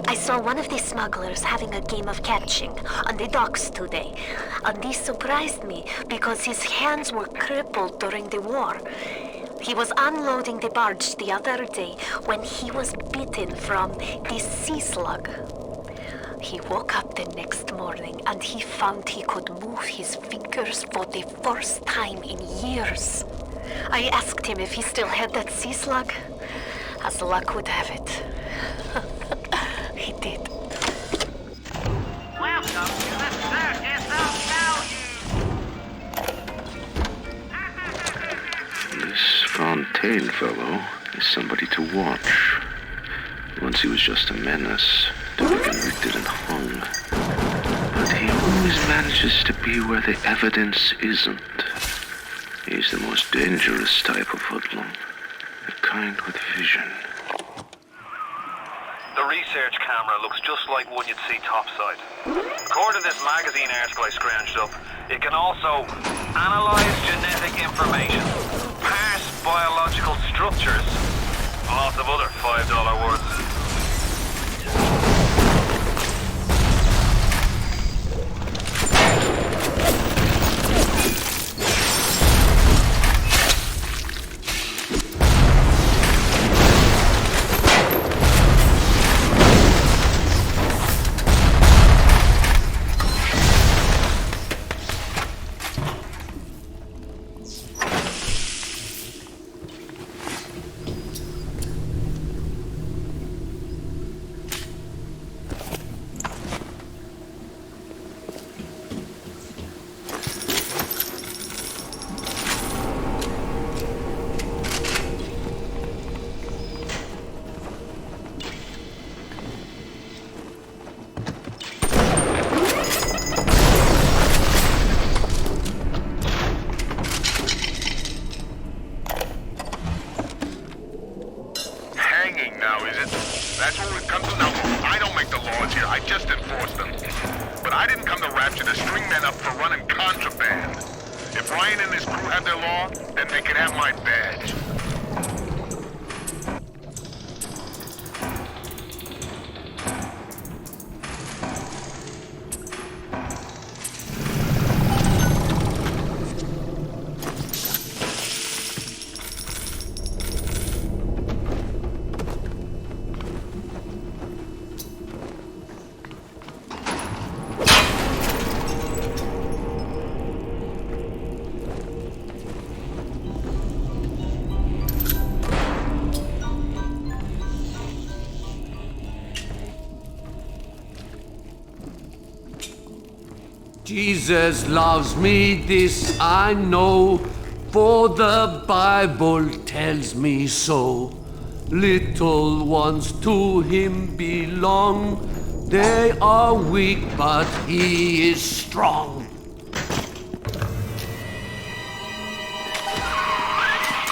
I saw saw one of the smugglers having a game of catching on the docks today. And this surprised me because his hands were crippled during the war. He was unloading the barge the other day when he was bitten from the sea slug. He woke up the next morning and he found he could move his fingers for the first time in years. I asked him if he still had that sea slug. As luck would have it, he did. Welcome to the Circus of Value! This Fontaine fellow is somebody to watch. Once he was just a menace, to be convicted and hung. But he always manages to be where the evidence isn't. He's the most dangerous type of hoodlum. The kind with vision. The research camera looks just like one you'd see topside. According to this magazine article I scrounged up, it can also analyze genetic information, parse biological structures, lots of other $5 words. That's what we've come to know. I don't make the laws here, I just enforce them. But I didn't come to Rapture to string men up for running contraband. If Ryan and his crew have their law, then they can have my badge. Jesus loves me, this I know, for the Bible tells me so. Little ones to him belong, they are weak, but he is strong.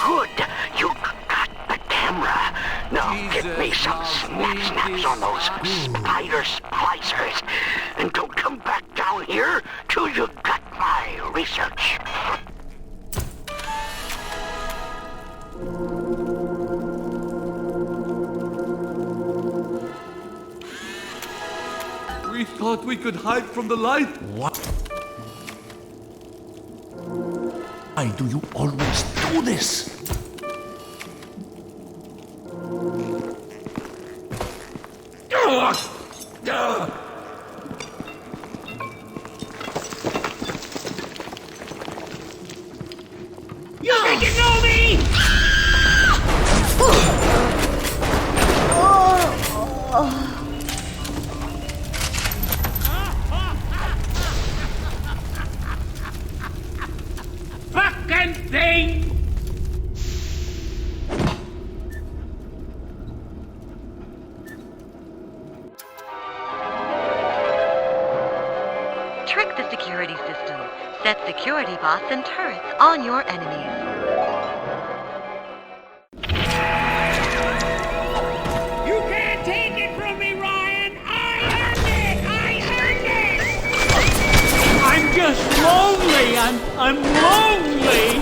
Good, you got the camera. Now give me some snaps on those spider splicers, and don't come back down here till you got my research. We thought we could hide from the light. What? Why do you always do this? You think you know me? Fucking thing! Trick the security system. Set security bots and turrets on your enemies. You can't take it from me, Ryan! I earned it! I earned it! I'm just lonely! I'm lonely!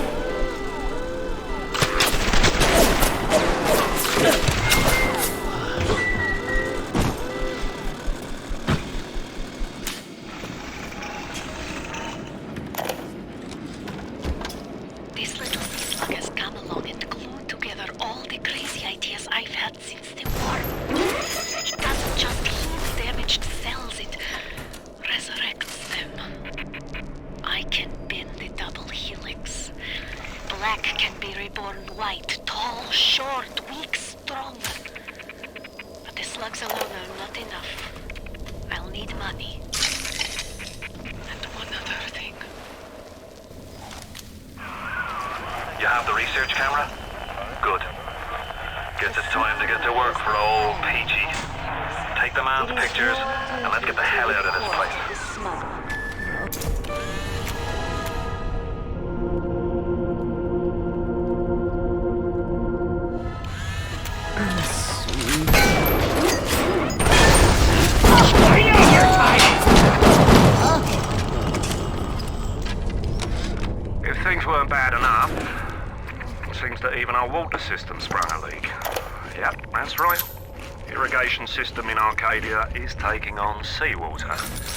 black can be reborn white, tall, short, weak, strong. But the slugs alone are not enough. I'll need money. And one other thing. You have the research camera? Good. Guess it's time to get to work for old Peachy. Take the man's pictures, and let's get the hell out of this place. If things weren't bad enough, it seems that even our water system sprung a leak. Yep, that's right. Irrigation system in Arcadia is taking on seawater.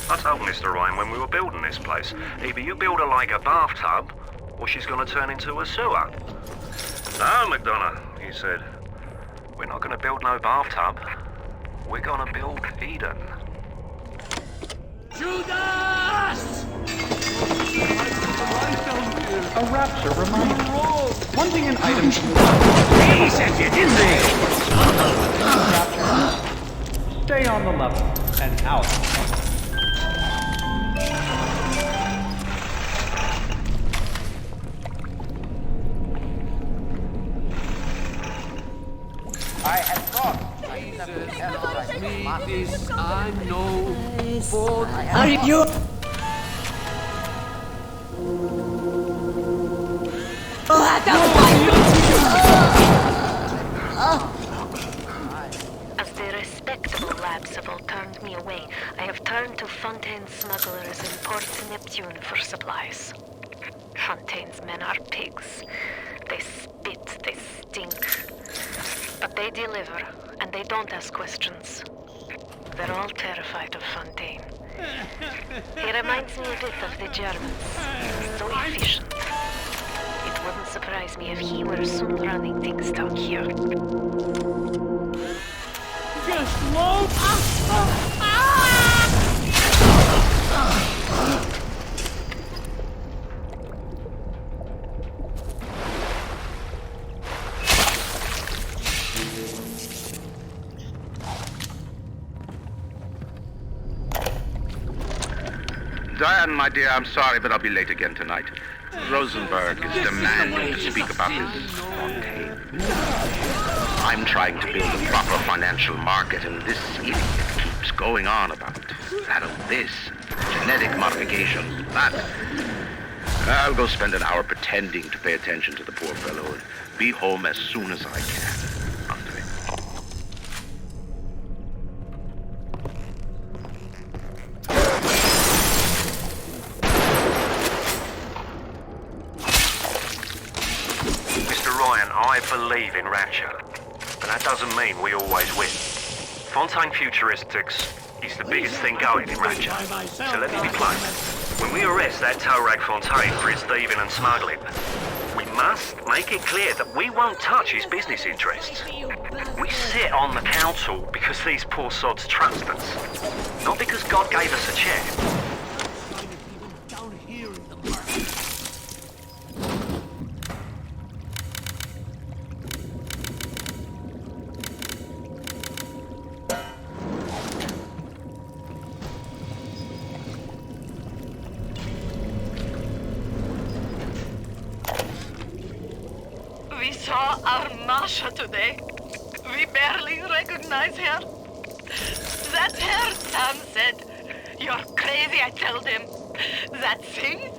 I told Mr. Ryan when we were building this place, either you build her like a bathtub, or she's gonna turn into a sewer. No, McDonough, he said. We're not gonna build no bathtub. We're gonna build Eden. Judas! A Rapture reminder. Wanting an item from the He sent it, didn't they? Rapture. Stay on the level and out. I had thought. Me this I know for Are you? As the respectable labs have all turned me away, I have turned to Fontaine's smugglers in Port Neptune for supplies. Fontaine's men are pigs. They spit, they stink. But they deliver, and they don't ask questions. They're all terrified of Fontaine. He reminds me a bit of the Germans. So efficient. It wouldn't surprise me if he were soon running things down here. Just load. Diane, my dear, I'm sorry, but I'll be late again tonight. Rosenberg is demanding to speak about his Fontaine. I'm trying to build a proper financial market, and this idiot keeps going on about that of this, genetic modification, that. I'll go spend an hour pretending to pay attention to the poor fellow and be home as soon as I can. I believe in Rapture, but that doesn't mean we always win. Fontaine Futuristics is the biggest thing going in Rapture, so let me be plain. When we arrest that toe-rag Fontaine for his thieving and smuggling, we must make it clear that we won't touch his business interests. We sit on the council because these poor sods trust us, not because God gave us a check. We saw our Masha today. We barely recognize her. That's her, Sam said. You're crazy, I told him. That thing?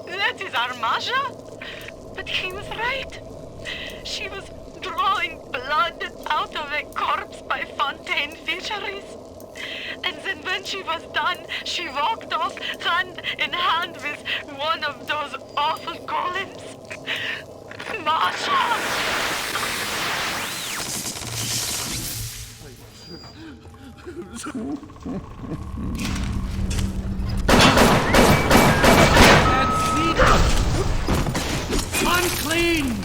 That is our Masha? But he was right. She was drawing blood out of a corpse by Fontaine Fisheries. And then when she was done, she walked off hand in hand with one of those awful golems. Masha! Unclean!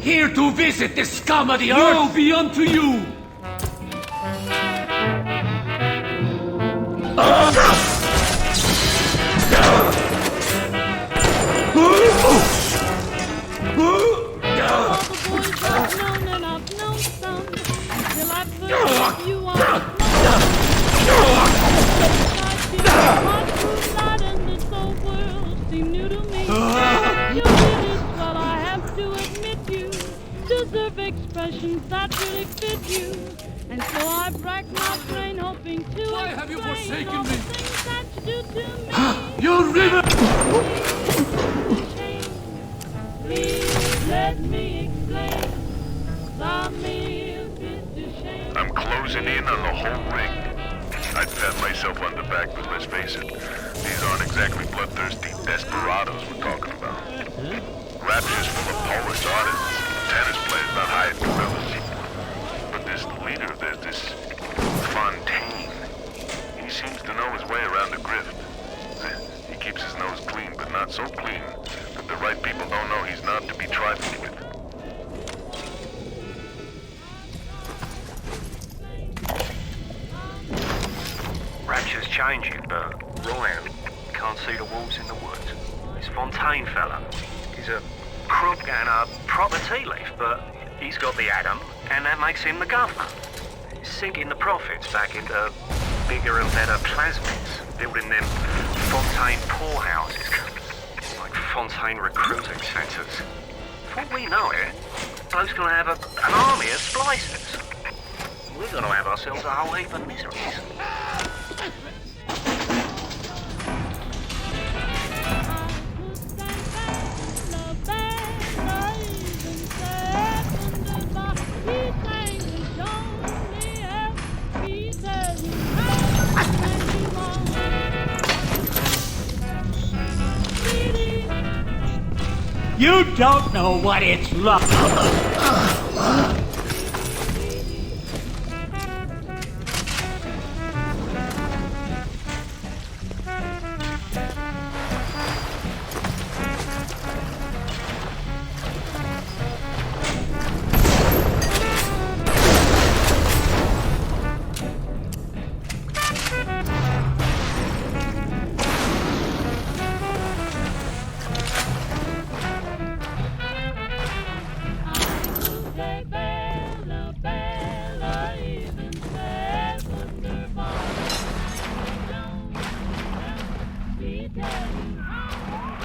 here to visit the scum of the earth. Woe be unto you! Expressions that really fit you, and so I rack my brain hoping to Why have you forsaken me? That you do to me. You river! Please let me explain. I'm closing in on the whole ring. I'd pat myself on the back, but let's face it, these aren't exactly bloodthirsty desperados we're talking about. Rapture's full of Polish artists. Tennis players not hired gorillas. But this leader of theirs, this Fontaine, he seems to know his way around the grift. He keeps his nose clean, but not so clean that the right people don't know he's not to be trifled with. Rapture's changing, but Ryan can't see the wolves in the woods. This Fontaine fella, he's a crook and a proper tea leaf, but he's got the atom, and that makes him the governor. He's sinking the profits back into bigger and better plasmids, building them Fontaine poorhouses, like Fontaine recruiting centres. Before we know it, bloke's gonna have an army of splicers. We're gonna have ourselves a whole heap of miseries. You don't know what it's like.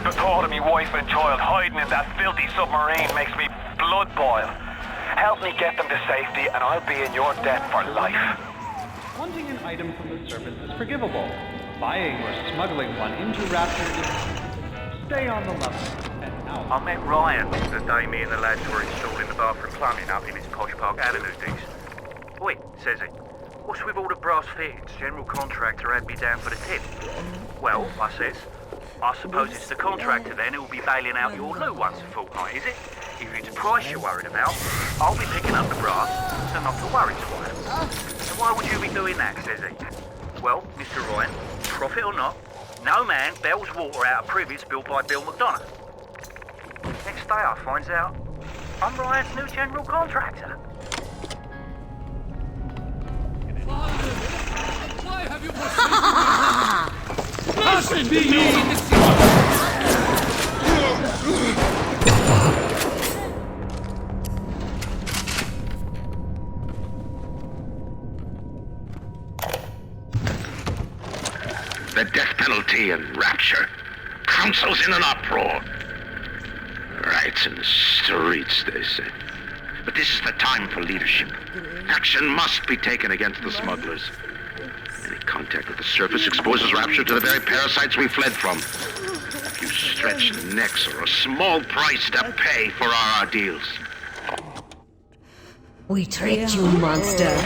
The thought of me wife and child hiding in that filthy submarine makes me blood boil. Help me get them to safety and I'll be in your debt for life. Wanting an item from the surface is forgivable. Buying or smuggling one into Rapture is... Stay on the level. And out. I met Ryan the day me and the lads were installing the bathroom plumbing up in his Posh Park Avenue digs. Oi, says he. What's with all the brass fittings? General contractor had me down for the tip. Well, I says, I suppose it's the contractor then who'll be bailing out your loo once a fortnight, is it? If it's price you're worried about, I'll be picking up the brass, so not to worry, Squire. So why would you be doing that, says he? Well, Mr. Ryan, profit or not, no man bails water out of privies built by Bill McDonough. Next day I finds out I'm Ryan's new general contractor. Why have you forsaken me? Listen to you! The death penalty and Rapture. Council's in an uproar. Riots in the streets, they say. But this is the time for leadership. Action must be taken against the smugglers. Any contact with the surface exposes Rapture to the very parasites we fled from. A few stretched necks or a small price to pay for our deals. We tricked you, monster.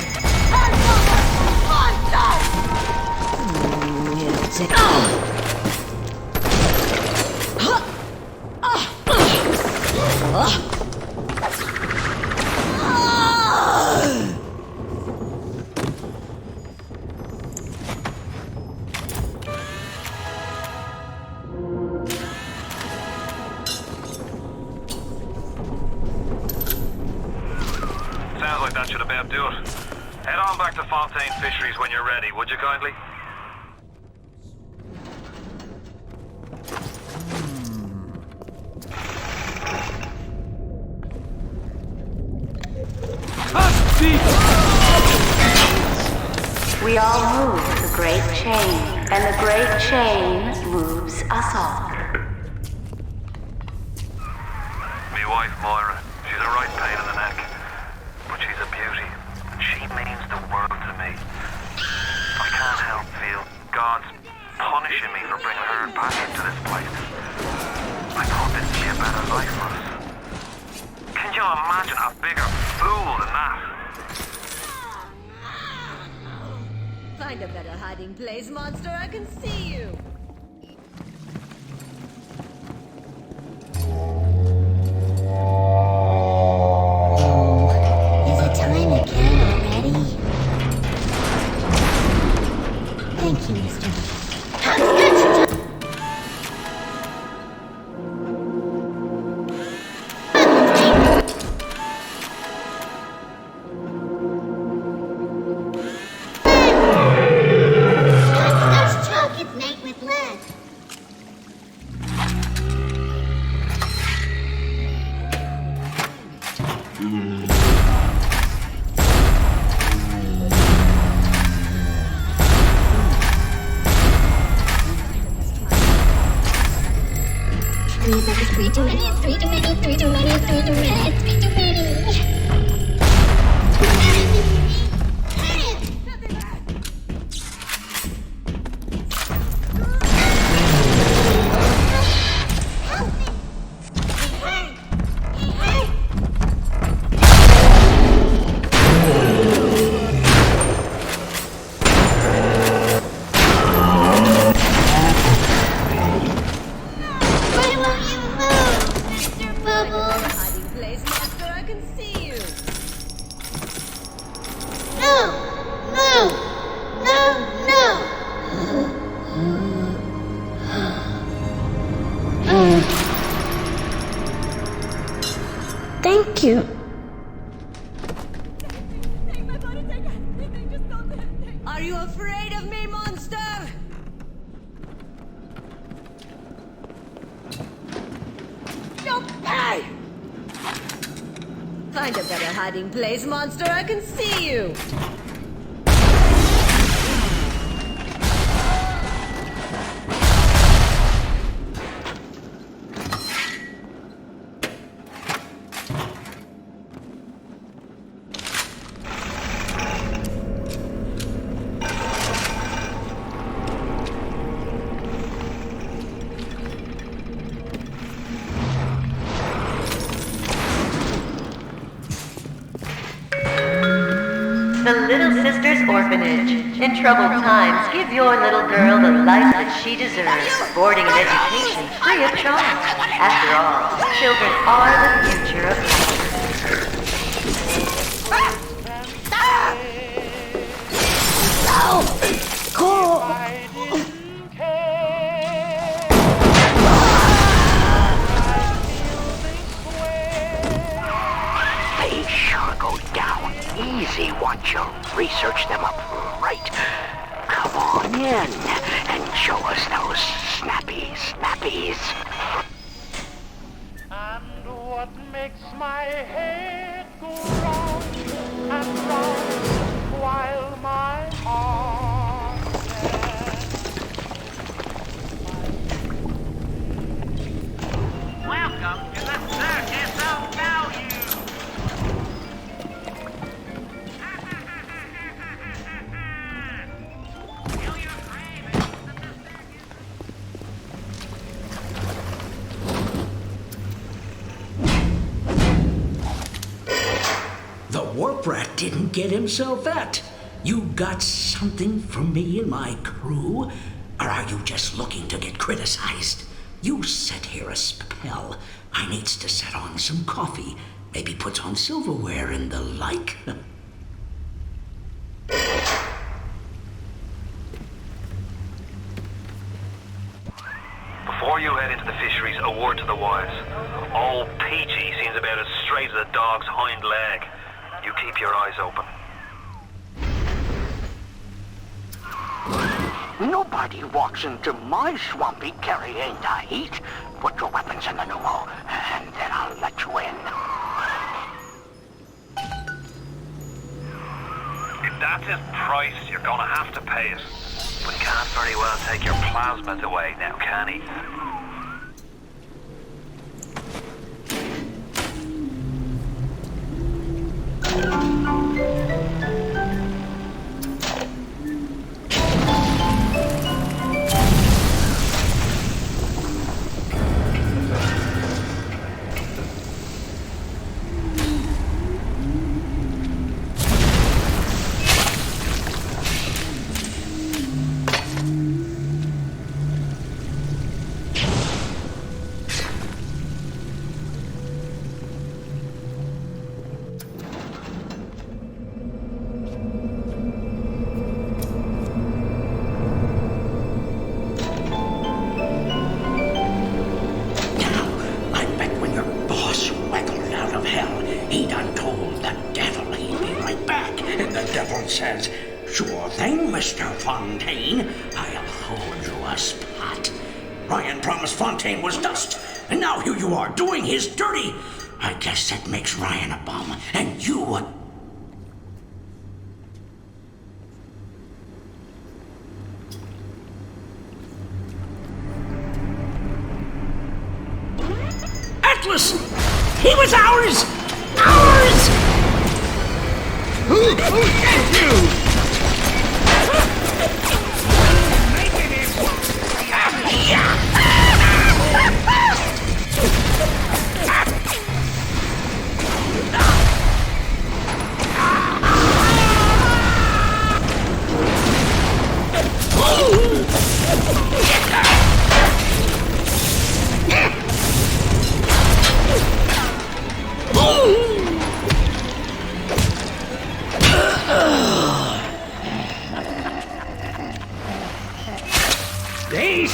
about do it. Head on back to Fontaine Fisheries when you're ready, would you kindly? We all move the great chain, and the great chain moves us all. Me wife, Moira. She's a right pain in the neck. But she's a beauty. And she means the world to me. I can't help feel God's punishing me for bringing her back into this place. I thought this would be a better life for us. Can you imagine a bigger fool than that? Find a better hiding place, monster. I can see you. Is it time again already? Thank you, Mr. Thank you. Are you afraid of me, monster? No! Hey! Find a better hiding place, monster. I can see you. The Little Sisters Orphanage. In troubled times, give your little girl the life that she deserves. Boarding and education free of charge. After all, children are the future of They sure go down easy once you research them up right. Come on in and show us those snappies. And what makes my head go round and round while my heart Welcome to the circus of value. The warp rat didn't get himself at. You got something from me and my crew? Or are you just looking to get criticized? You set here a spell. I needs to set on some coffee, maybe put on silverware and the like. Before you head into the fisheries, a word to the wise. Old Peachy seems about as straight as a dog's hind leg. You keep your eyes open. Nobody walks into my swampy carrying the heat. Put your weapons in the pneumo, and then I'll let you in. If that's his price, you're gonna have to pay it. But he can't very well take your plasmids away now, can he? Says, sure thing, Mr. Fontaine. I'll hold you a spot. Ryan promised Fontaine was dust, and now here you are doing his dirty. I guess that makes Ryan a bum, and you a... Atlas! He was ours! Ours! Who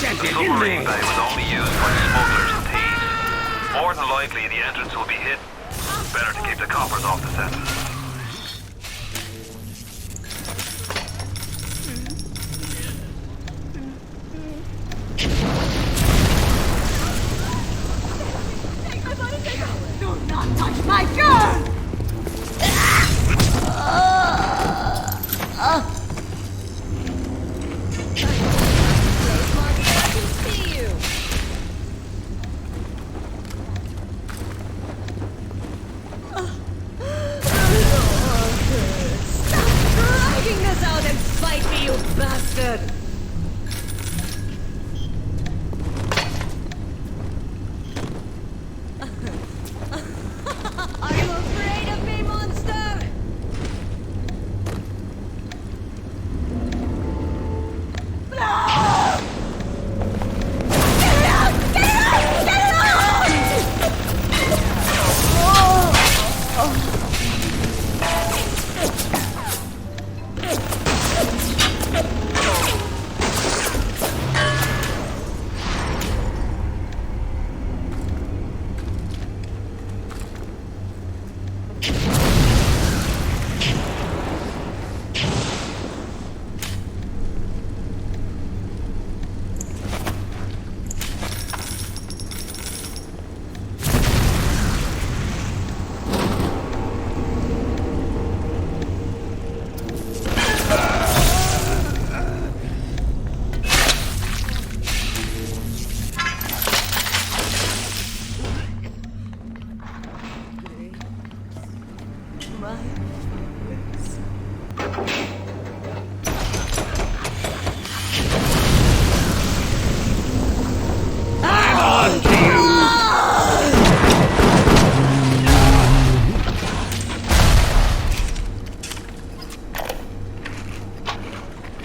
sent you? The submarine bay was only used by smugglers and thieves. More than likely, the entrance will be hidden. Better to keep the coppers off the set. Do not touch my girl! Bastard! Are you afraid of me, monster? No! Get it out! Get it out! Get it out! Oh.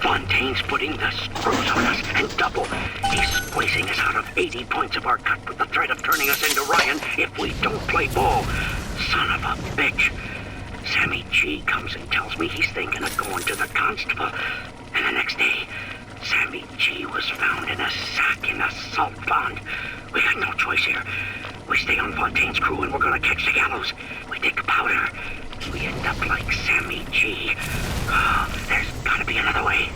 Fontaine's putting the screws on us and double. He's squeezing us out of 80 points of our cut with the threat of turning us into Ryan if we don't play ball. Son of a bitch. Sammy G comes and tells me he's thinking of going to the constable. And the next day, Sammy G was found in a sack in a salt pond. We got no choice here. We stay on Fontaine's crew and we're gonna catch the gallows. We take the powder. we end up like Sammy G. Oh, there's gotta be another way.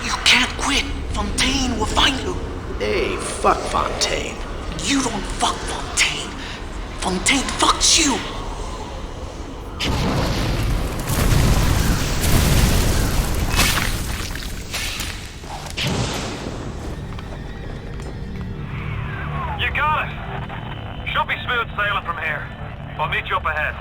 You can't quit. Fontaine will find you. Hey, fuck Fontaine. You don't fuck Fontaine. Fontaine fucks you. You got it! Should be smooth sailing from here. I'll meet you up ahead.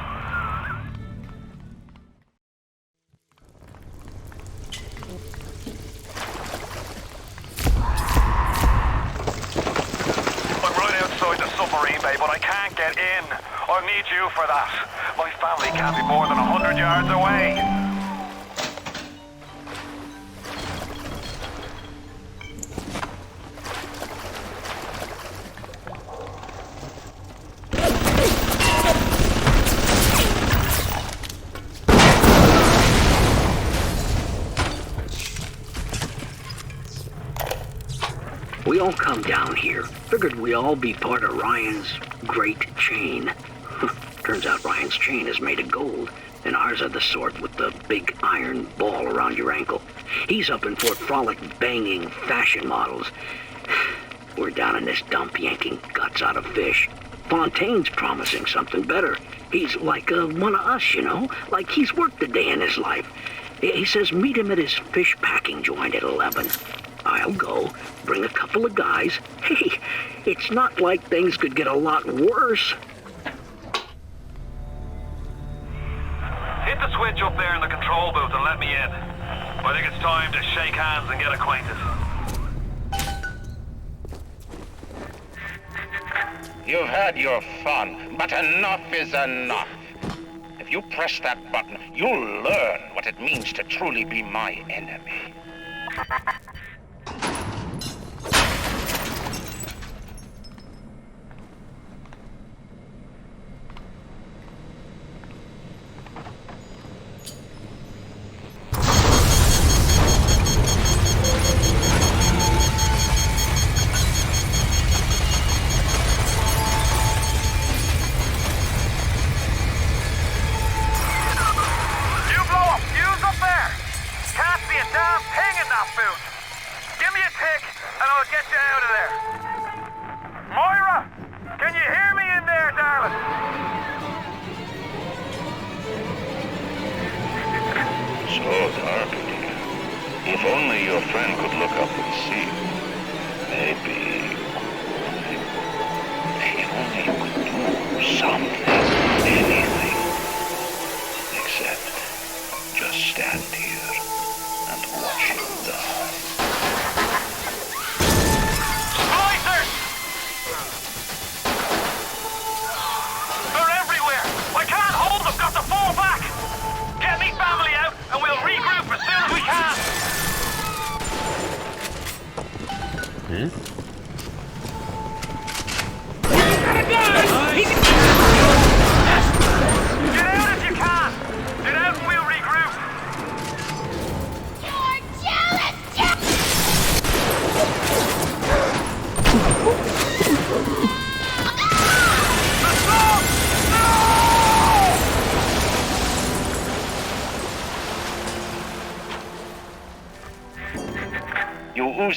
I'm right outside the submarine bay, but I can't get in. I'll need you for that. My family can't be more than 100 yards away. We all come down here. Figured we all be part of Ryan's great chain. Turns out Ryan's chain is made of gold, and ours are the sort with the big iron ball around your ankle. He's up in Fort Frolic banging fashion models. We're down in this dump yanking guts out of fish. Fontaine's promising something better. He's like one of us, you know? Like he's worked a day in his life. He says meet him at his fish packing joint at 11. I'll go, bring a couple of guys. Hey, it's not like things could get a lot worse. Hit the switch up there in the control booth and let me in. I think it's time to shake hands and get acquainted. You've had your fun, but enough is enough. If you press that button, you'll learn what it means to truly be my enemy.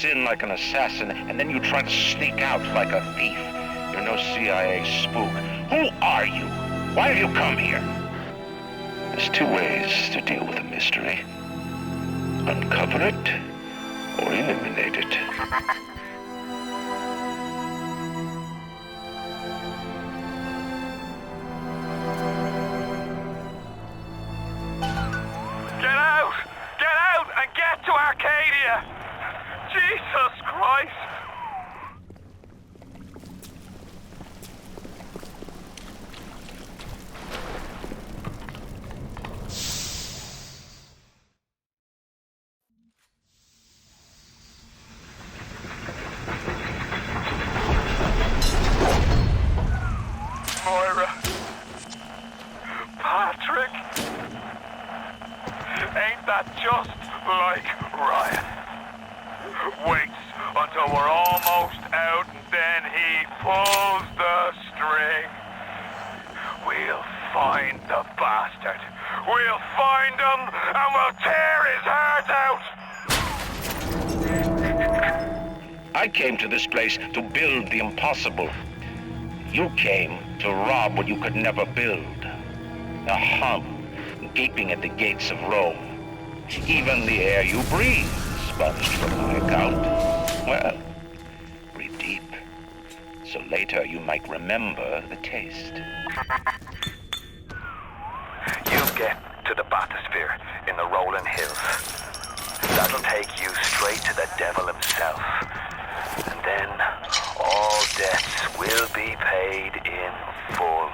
In like an assassin, and then you try to sneak out like a thief. You're no CIA spook. Who are you? Why have you come here? There's two ways to deal with a mystery. Uncover it, or eliminate it. Get out! Get out and get to Arcadia! Jesus Christ! Moira. Patrick. Ain't that just like Ryan? Waits until we're almost out and then he pulls the find the bastard. We'll find him, and we'll tear his heart out! I came to this place to build the impossible. You came to rob what you could never build. A hum gaping at the gates of Rome. Even the air you breathe is sponged from my account. Well, breathe deep, so later you might remember the taste. You'll get to the bathysphere in the rolling hills. That'll take you straight to the devil himself. And then all debts will be paid in full.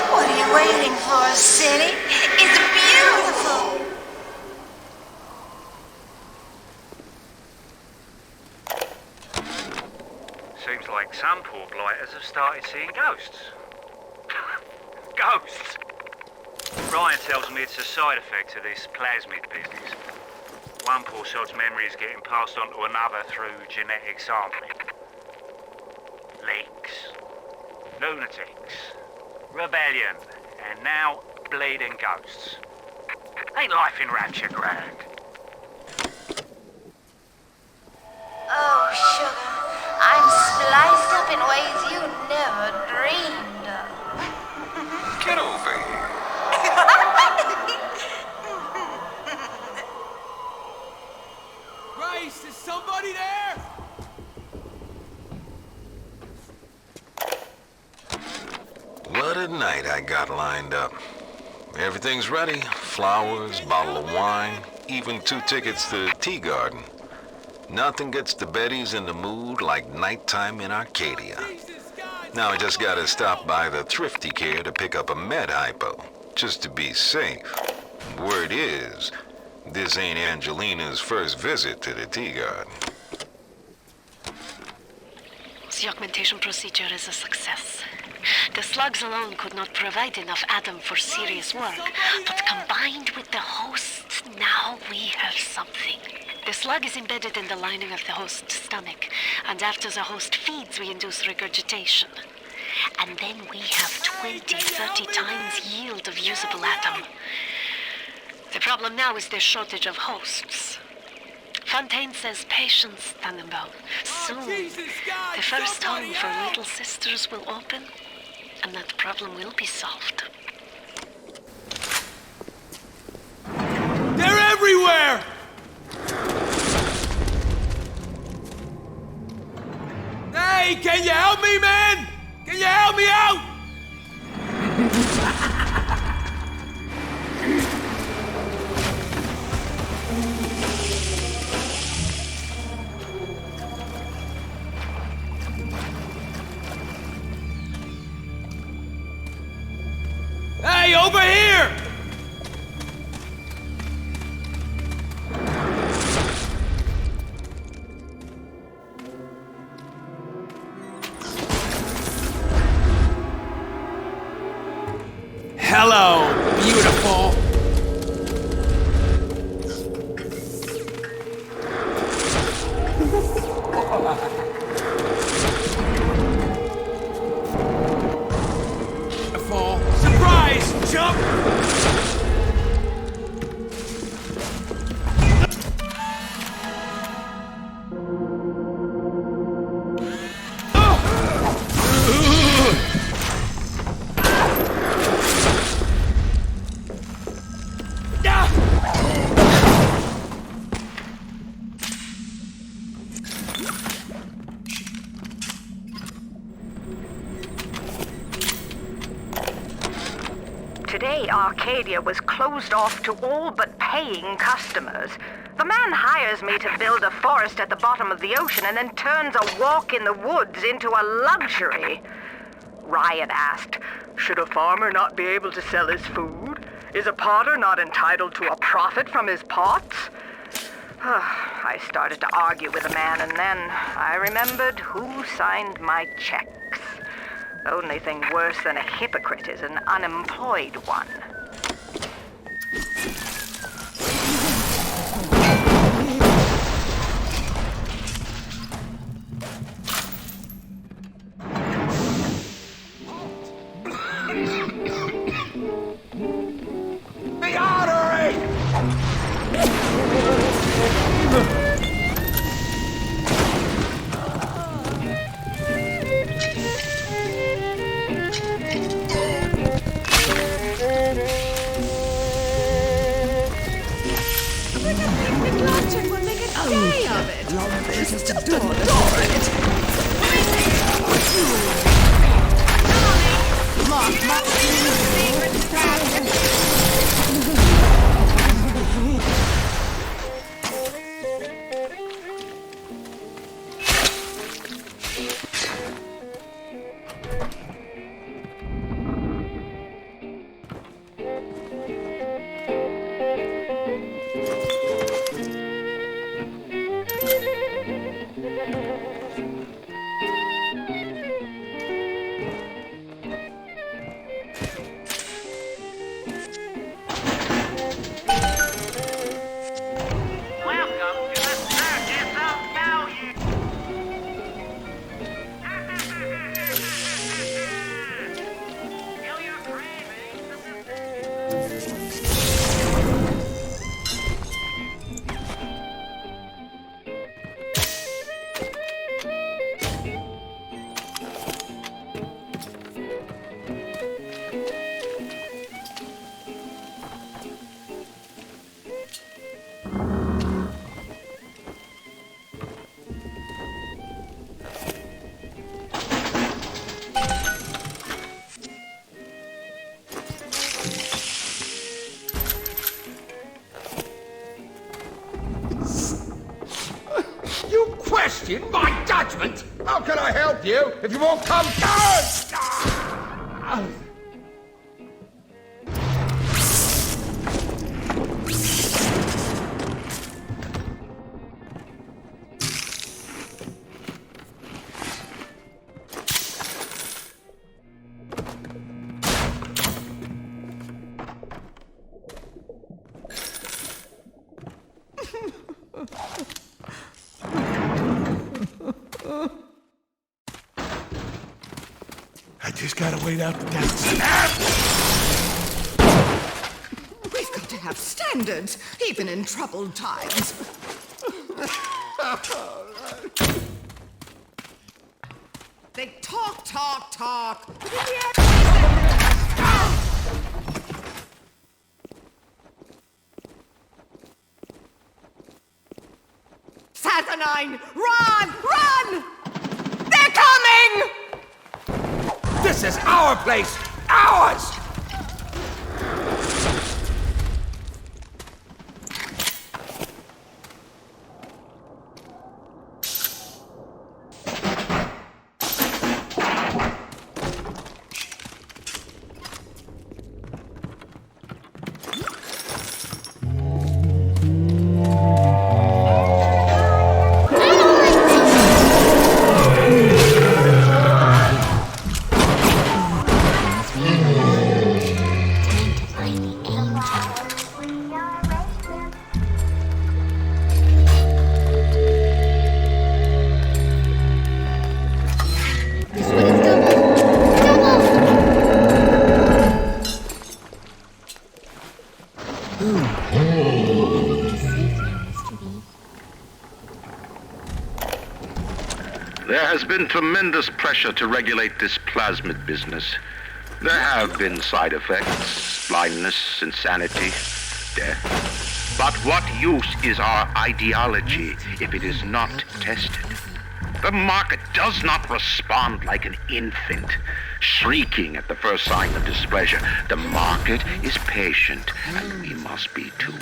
What are you waiting for, city? It's beautiful! Seems like some poor blighters have started seeing ghosts. Ghosts? Ryan tells me it's a side effect of this plasmid business. One poor sod's memory is getting passed on to another through genetic sampling. Leaks, lunatics, rebellion, and now bleeding ghosts. Ain't life in Rapture grand? Oh, sugar, I'm spliced up in ways you never dreamed of. Get over here. Christ, is somebody there? What a night I got lined up. Everything's ready. Flowers, bottle of wine, even 2 tickets to the tea garden. Nothing gets the Bettys in the mood like nighttime in Arcadia. Now I just gotta stop by the Thrifty Care to pick up a med hypo, just to be safe. Word is, this ain't Angelina's first visit to the tea garden. The augmentation procedure is a success. The slugs alone could not provide enough Adam for serious work, but combined with the host, now we have something. The slug is embedded in the lining of the host's stomach, and after the host feeds, we induce regurgitation. And then we have 20, 30 times yield of usable Adam. The problem now is the shortage of hosts. Fontaine says patience, Tannenbaum. Soon, the first home for little sisters will open, and that problem will be solved. They're everywhere! Hey, can you help me, man? Can you help me out? Hey, over here! Hello, beautiful. Surprise! Jump! Today, Arcadia was closed off to all but paying customers. The man hires me to build a forest at the bottom of the ocean and then turns a walk in the woods into a luxury. Ryan asked, should a farmer not be able to sell his food? Is a potter not entitled to a profit from his pots? I started to argue with the man, and then I remembered who signed my checks. Only thing worse than a hypocrite is an unemployed one. The artery! Logic would make a day of it. Longplays has to door it. Lock, secret Question my judgment? How can I help you if you won't come down? I just gotta wait out the downside. We've got to have standards, even in troubled times. They talk. But in the end, Saturnine! Run! They're coming! This is our place! Ours! There has been tremendous pressure to regulate this plasmid business. There have been side effects, blindness, insanity, death. But what use is our ideology if it is not tested? The market does not respond like an infant, shrieking at the first sign of displeasure. The market is patient, and we must be too.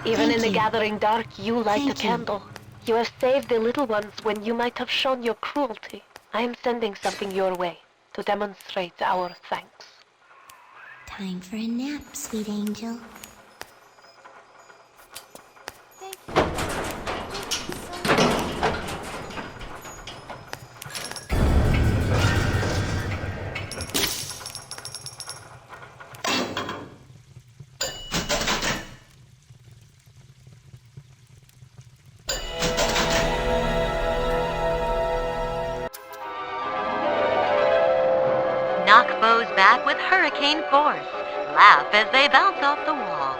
Even Thank in the you. gathering dark, you light Thank the you. candle. You have saved the little ones when you might have shown your cruelty. I am sending something your way to demonstrate our thanks. Time for a nap, sweet angel. Knock foes back with hurricane force. Laugh as they bounce off the walls.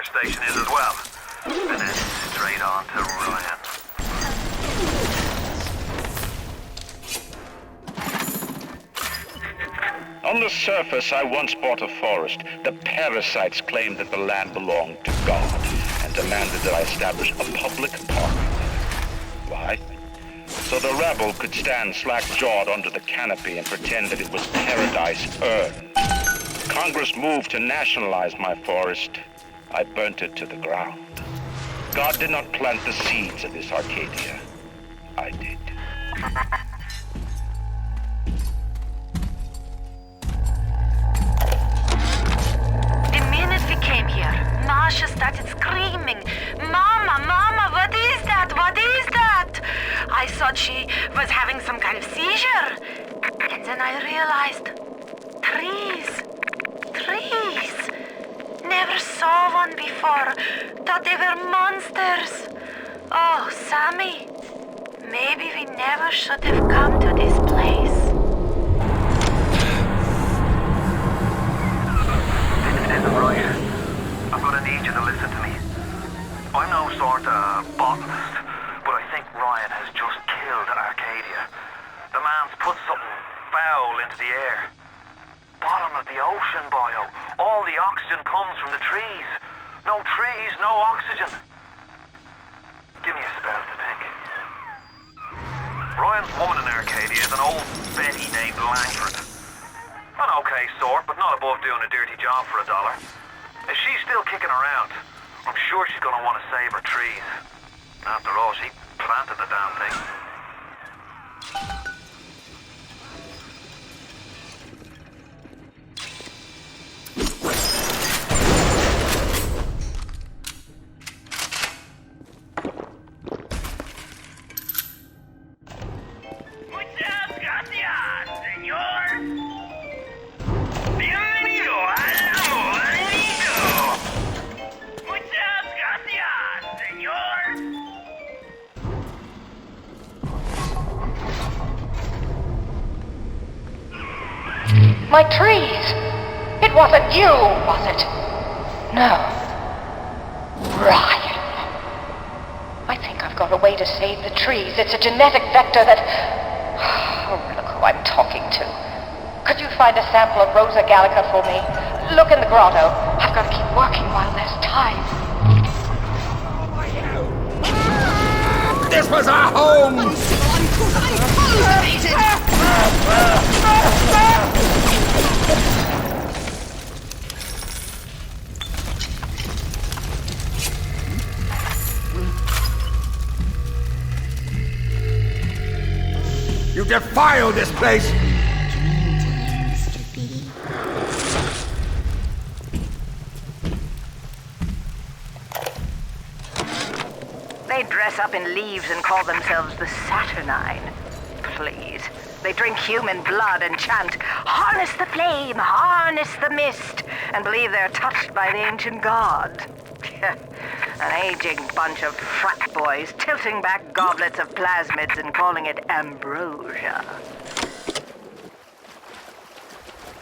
Station is as well. And then straight on to Ryan. On the surface, I once bought a forest. The parasites claimed that the land belonged to God and demanded that I establish a public park. Why? So the rebel could stand slack-jawed under the canopy and pretend that it was paradise earned. Congress moved to nationalize my forest. I burnt it to the ground. God did not plant the seeds of this Arcadia. I did. The minute we came here, Masha started screaming, "Mama, Mama, what is that? What is that?" I thought she was having some kind of seizure. And then I realized, trees. Never saw one before. Thought they were monsters. Oh, Sammy. Maybe we never should have come to this place. This isn't right. I'm gonna need you to listen to me. I'm no sort of botanist, but I think Ryan has just killed Arcadia. The man's put something foul into the air. Bottom of the ocean, Bio. All the oxygen comes from the trees. No trees, no oxygen. Give me a spell to think. Ryan's woman in Arcadia is an old Betty named Langford. An okay sort, but not above doing a dirty job for $1. If she's still kicking around, I'm sure she's gonna want to save her trees. After all, she planted the damn thing. My trees! It wasn't you, was it? No. Ryan. I think I've got a way to save the trees. It's a genetic vector that... Oh, look who I'm talking to. Could you find a sample of Rosa Gallica for me? Look in the grotto. I've got to keep working while there's time. This was our home! You defile this place! They dress up in leaves and call themselves the Saturnine. Please. They drink human blood and chant, "Harness the flame, harness the mist," and believe they're touched by the ancient god. An aging bunch of frat boys tilting back goblets of plasmids and calling it ambrosia.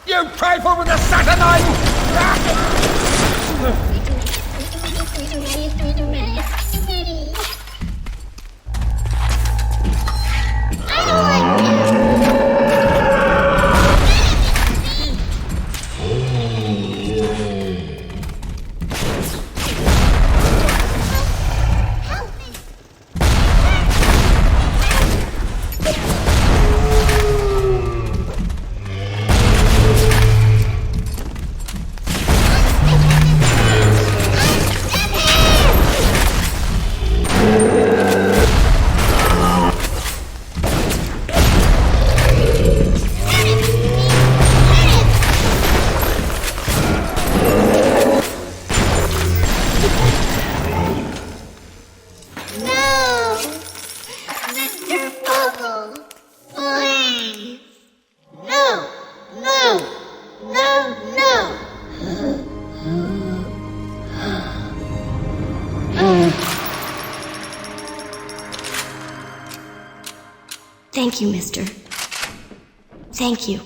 You trifle with the saturnine! Thank you, mister. Thank you.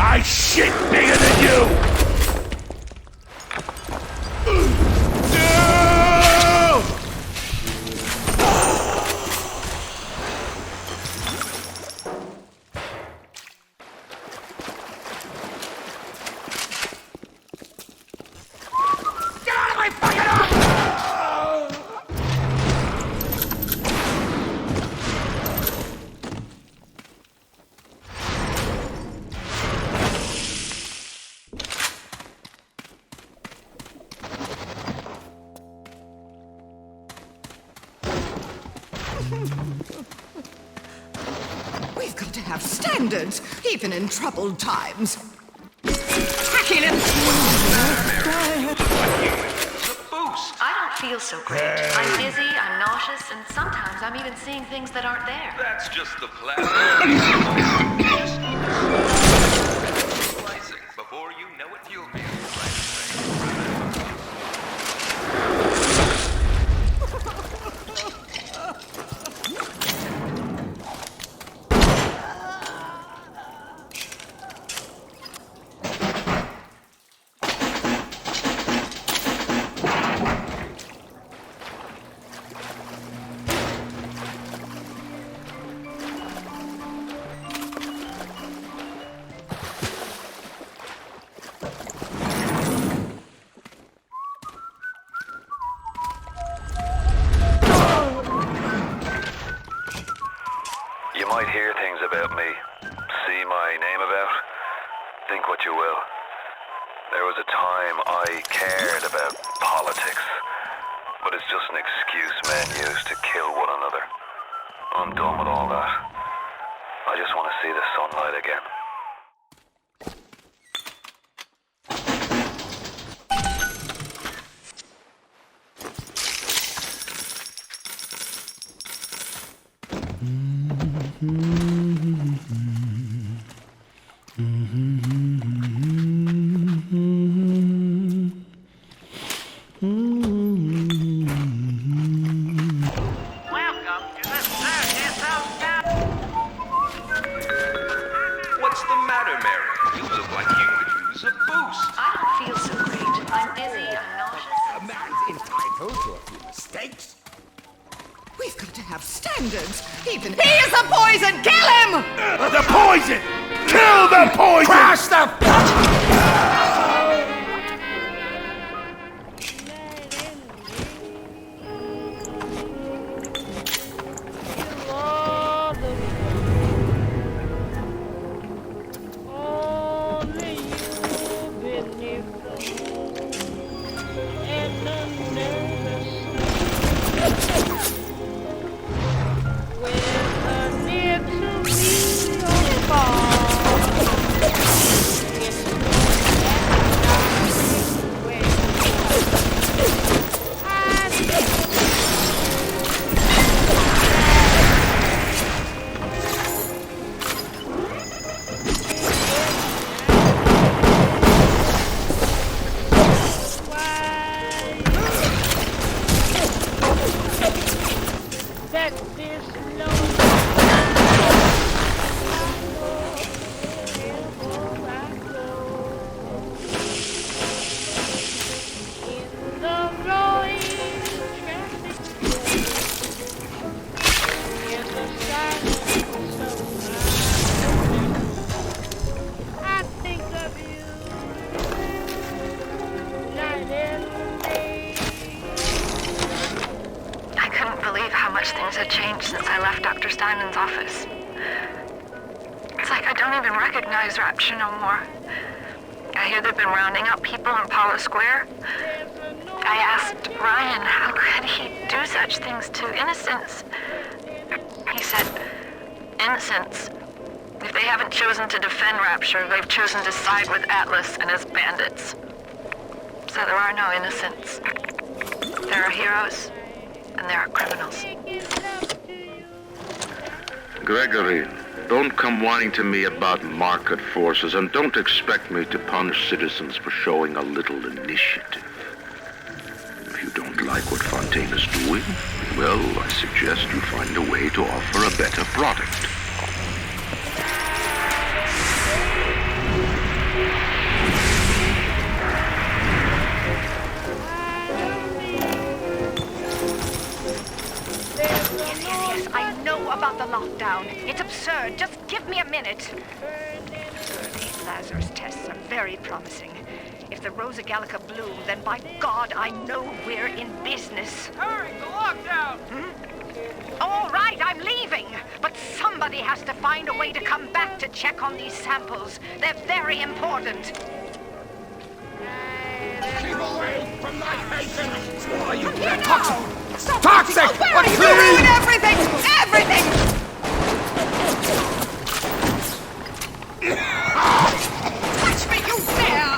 I shit bigger than you! We've got to have standards, even in troubled times. Tackle him! I don't feel so great. I'm dizzy, I'm nauseous, and sometimes I'm even seeing things that aren't there. That's just the plasma. Slicing. Before you know it, you'll be You might hear things about me, see my name about, think what you will. There was a time I cared about politics, but it's just an excuse men use to kill one another. I'm done with all that. I just want to see the sunlight again. What's the matter, Mary? You look like you could use a boost. I don't feel so great. I'm dizzy, I'm nauseous. A man's entitled to a few mistakes. We've got to have standards, even— He is a poison! Kill him! The poison! Kill the poison! Crash the— much things had changed since I left Dr. Steinman's office. It's like I don't even recognize Rapture no more. I hear they've been rounding up people in Paula Square. I asked Ryan how could he do such things to innocents. He said, innocents. If they haven't chosen to defend Rapture, they've chosen to side with Atlas and his bandits. So there are no innocents. There are heroes, and there are criminals. Gregory, don't come whining to me about market forces, and don't expect me to punish citizens for showing a little initiative. If you don't like what Fontaine is doing, well, I suggest you find a way to offer a better product. Yes, I know about the lockdown. It's absurd. Just give me a minute. These Lazarus tests are very promising. If the Rosa Gallica bloom, then by God, I know we're in business. Hurry, the lockdown! All right, I'm leaving. But somebody has to find a way to come back to check on these samples. They're very important. Keep away from my patients! Oh, you Toxic! Stop toxic! What Please! you ruin everything! Everything! Touch me, you dare!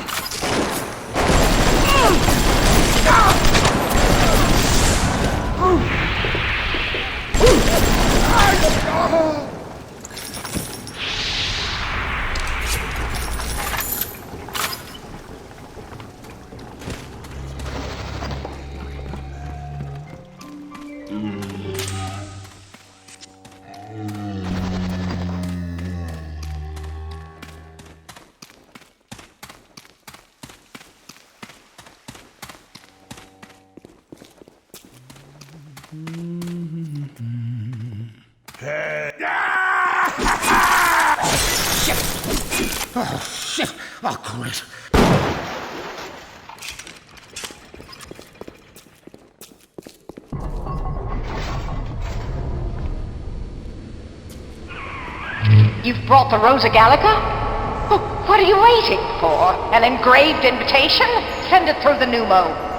Oh, shit! Oh, great. You've brought the Rosa Gallica? What are you waiting for? An engraved invitation? Send it through the pneumo.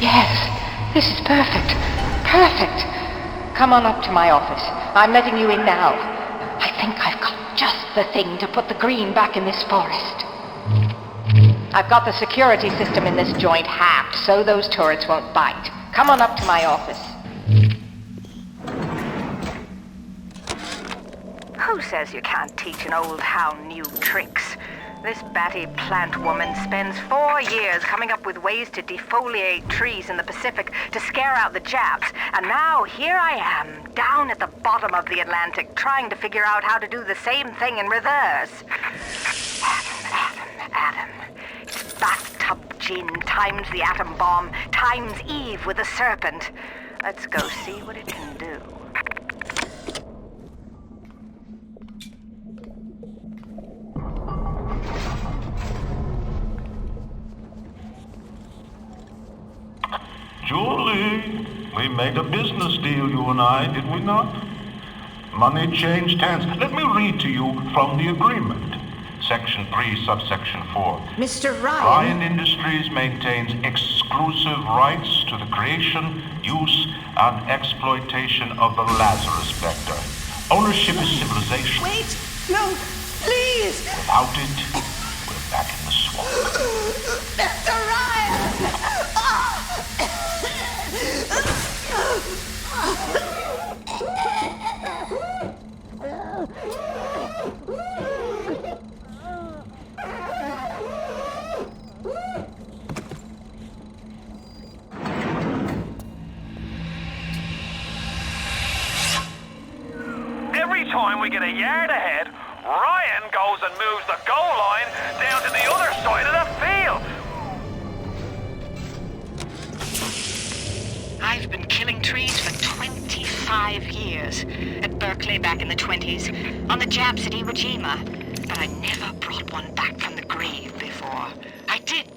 Yes, this is perfect. Perfect. Come on up to my office. I'm letting you in now. I think I've got just the thing to put the green back in this forest. I've got the security system in this joint hacked, so those turrets won't bite. Come on up to my office. Who says you can't teach an old hound new tricks? This batty plant woman spends 4 years coming up with ways to defoliate trees in the Pacific to scare out the Japs, and now here I am, down at the bottom of the Atlantic, trying to figure out how to do the same thing in reverse. Adam. It's bathtub gin times the atom bomb times Eve with a serpent. Let's go see what it can do. Julie, we made a business deal, you and I, did we not? Money changed hands. Let me read to you from the agreement. Section 3, subsection 4. Mr. Ryan. Ryan Industries maintains exclusive rights to the creation, use, and exploitation of the Lazarus vector. Ownership is civilization. Wait! No! Please! Without it, we're back in the swamp. Mr. Ryan! Every time we get a yard ahead, Ryan goes and moves the goal line down to the other side of the field. I've been killing trees for 25 years. At Berkeley back in the 20s, on the Japs at Iwo Jima. But I never brought one back from the grave before. I did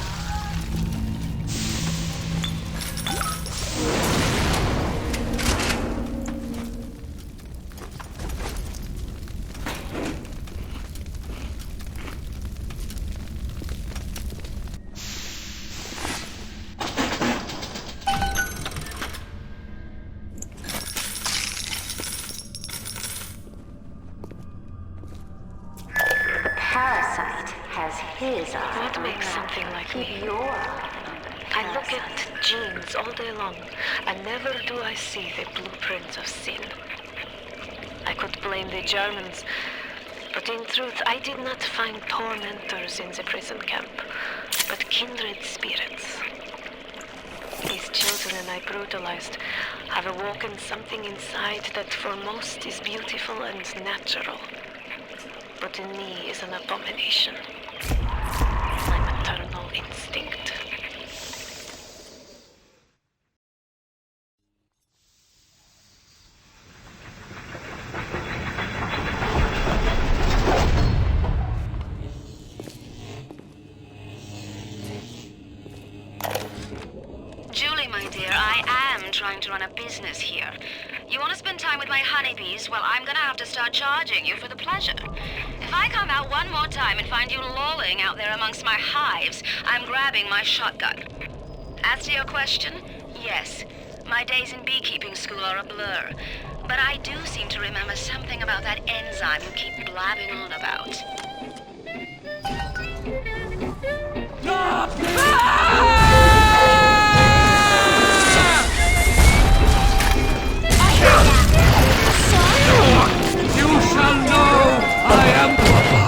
parasite has his eye. What makes something like me? Keep your eye. I look at genes all day long, and never do I see the blueprints of sin. I could blame the Germans, but in truth I did not find tormentors in the prison camp, but kindred spirits. These children I brutalized have awoken something inside that for most is beautiful and natural, but in me is an abomination. My maternal instinct. Trying to run a business here. You want to spend time with my honeybees? Well, I'm gonna have to start charging you for the pleasure. If I come out one more time and find you lolling out there amongst my hives, I'm grabbing my shotgun. As to your question, yes, my days in beekeeping school are a blur. But I do seem to remember something about that enzyme you keep blabbing on about. You shall know I am Papa.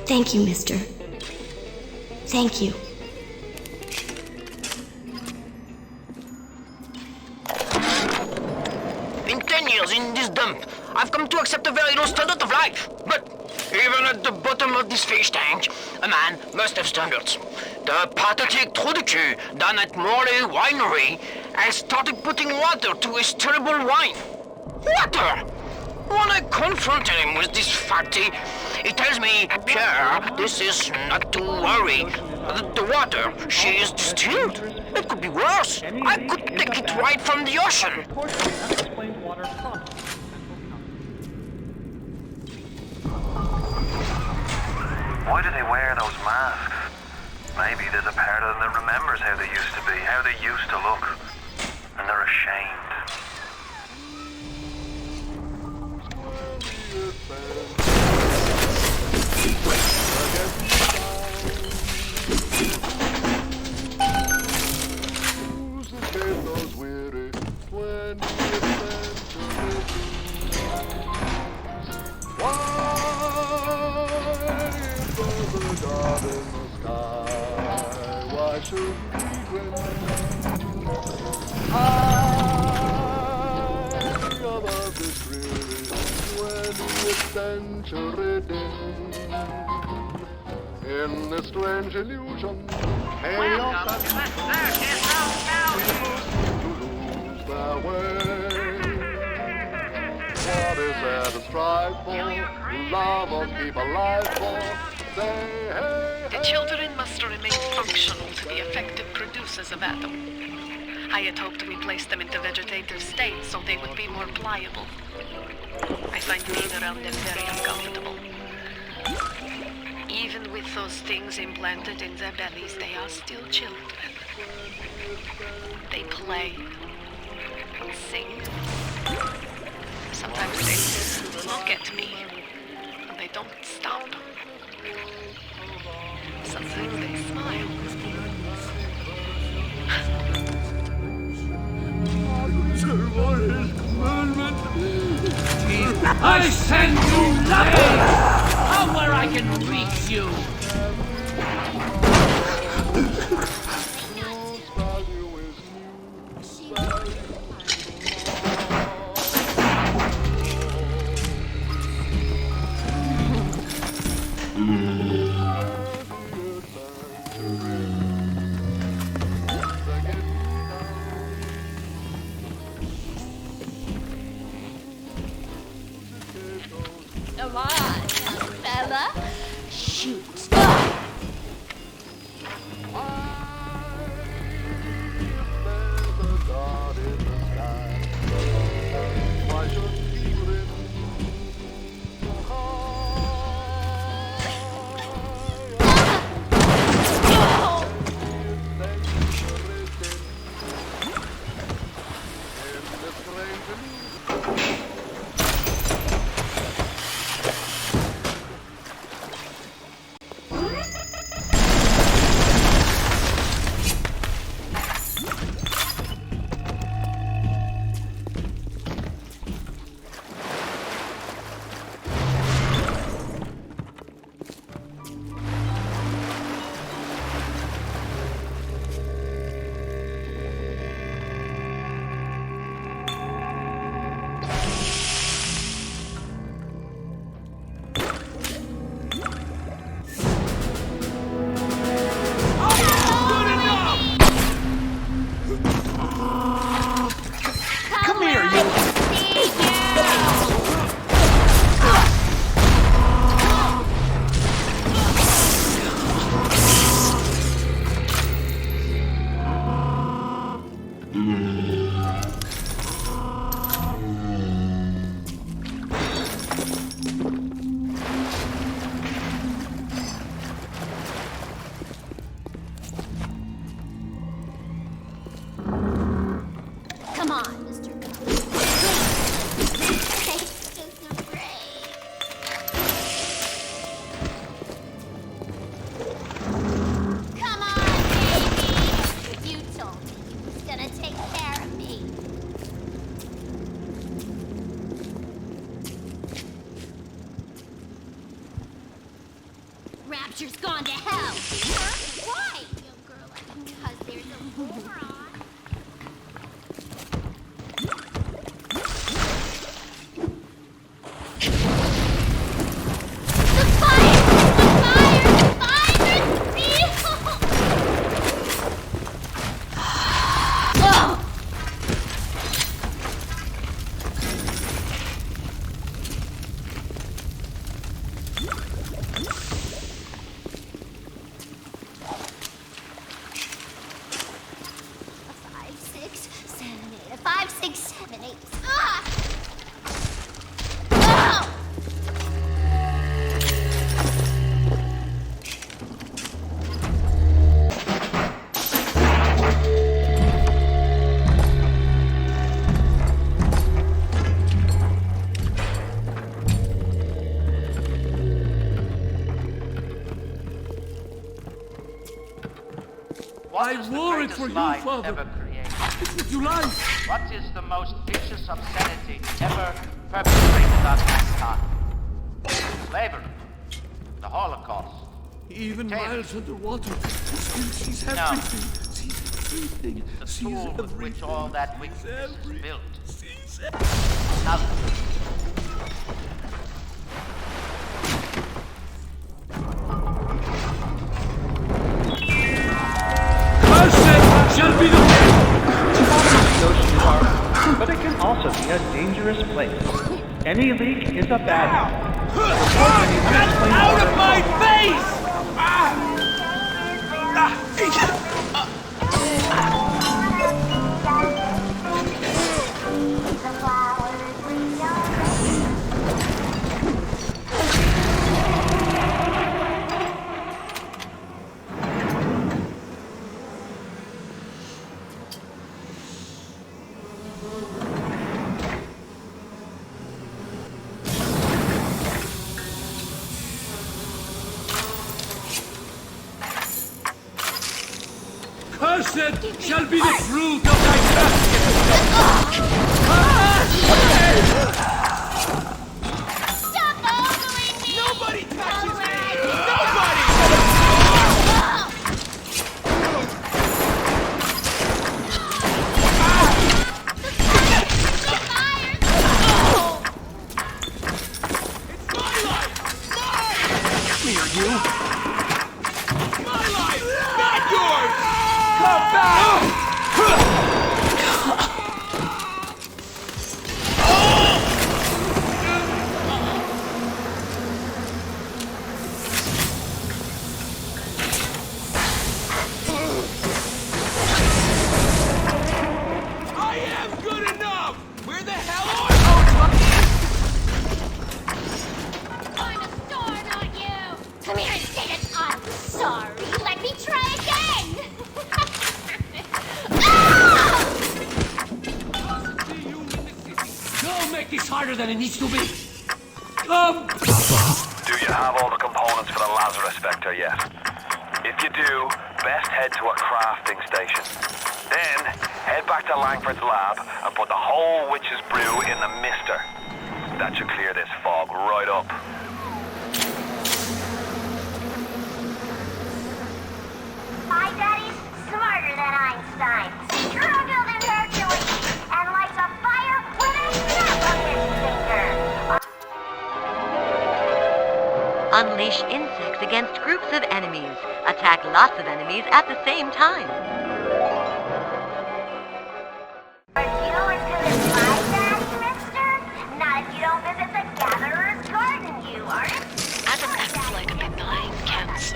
Thank you, mister. Thank you. In 10 years in this dump, I've come to accept a very low standard of life. But even at the bottom of this fish tank, a man must have standards. The pathetic trou de cul down at Morley Winery has started putting water to his terrible wine. Water! When I confronted him with this fatty, he tells me, Pierre, this is not to worry. The water, she is distilled. It could be worse. I could take it right from the ocean. Why do they wear those masks? Maybe there's a part of them that remembers how they used to be, how they used to look. And they're ashamed. In this strange illusion, chaos to lose their way. What is there to strive for? Love or keep alive for? The children must remain functional to be effective producers of Atom. I had hoped we placed them into vegetative state so they would be more pliable. I find being around them very uncomfortable. Even with those things implanted in their bellies, they are still children. They play, sing. Sometimes they look at me, and they don't stop. Sometimes they smile. I send you nothing! Somewhere I can reach you! Come on, young fella. Shoot. Rapture's gone to hell! Huh? Why? Young girl, because there's a moron. I wore it for you, Father. Ever created? It's what you like. What is the most vicious obscenity ever perpetrated on mankind? Slavery. The Holocaust. Even miles underwater, she still sees No. everything. Sees everything. The Sees tool with everything. which all that wickedness is built. Sees Now, shall be the ocean are, but it can also be a dangerous place. Any leak is a bad one. Get out of my face! Cursed shall be the fruit of thy Stop ogling me! Nobody touches me! Nobody! Come here, you! My life, not yours! Come back! I am good enough! Where the hell are you? I'm a star, not you! Come here and say that I'm sorry. Let me try again! Don't make this harder than it needs to be! Do you have all the components for the Lazarus Vector yet? If you do, best head to a crafting station. Then, head back to Langford's lab and put the whole witch's brew in the mister. That should clear this fog right up. My daddy's smarter than Einstein. Stronger than Hercules. And lights a fire with a snap of his finger. Unleash insects against groups of enemies. Attack lots of enemies at the same time. Are you as good as my daddy, mister? Not if you don't visit the Gatherer's Garden, you aren't. Adam acts like a benign cancer,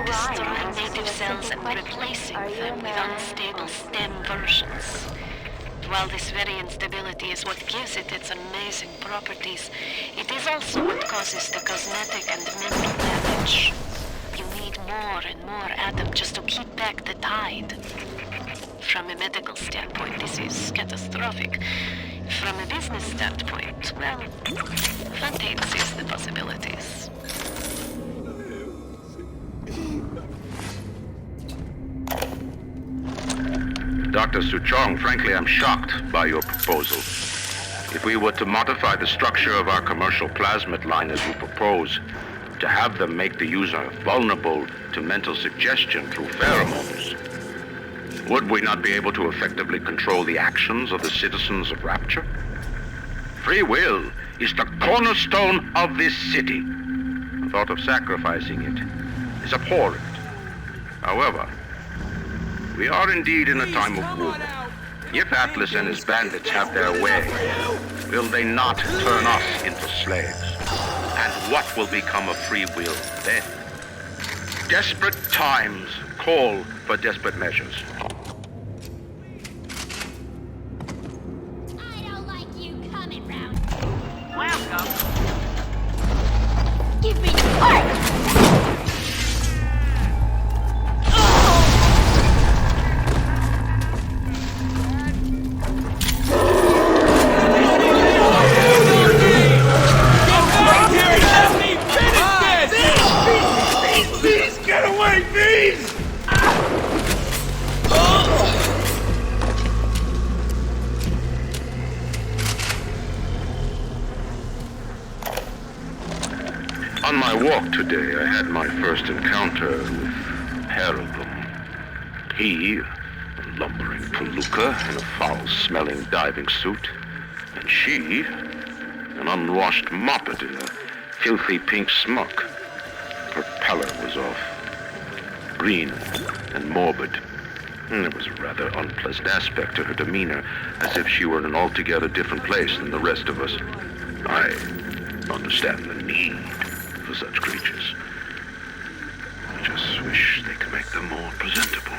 destroying native cells and replacing them with unstable stem versions. While this very instability is what gives it its amazing properties, it is also what causes the cosmetic and mental damage. You need more and more Adam just to keep back the tide. From a medical standpoint, this is catastrophic. From a business standpoint, well, Fontaine sees the possibilities. Dr. Suchong, frankly, I'm shocked by your proposal. If we were to modify the structure of our commercial plasmid line as you propose, to have them make the user vulnerable to mental suggestion through pheromones, would we not be able to effectively control the actions of the citizens of Rapture? Free will is the cornerstone of this city. The thought of sacrificing it is abhorrent. However, we are indeed in a time of war. If Atlas and his bandits have their way, will they not turn us into slaves? And what will become of free will then? Desperate times call for desperate measures. I don't like you coming round. Welcome. Give me the heart! On my walk today, I had my first encounter with Harold. He, a lumbering palooka in a foul-smelling diving suit, and she, an unwashed moppet in a filthy pink smock. Her pallor was off, green and morbid. And there was a rather unpleasant aspect to her demeanor, as if she were in an altogether different place than the rest of us. I understand the need for such creatures. just wish they could make them more presentable.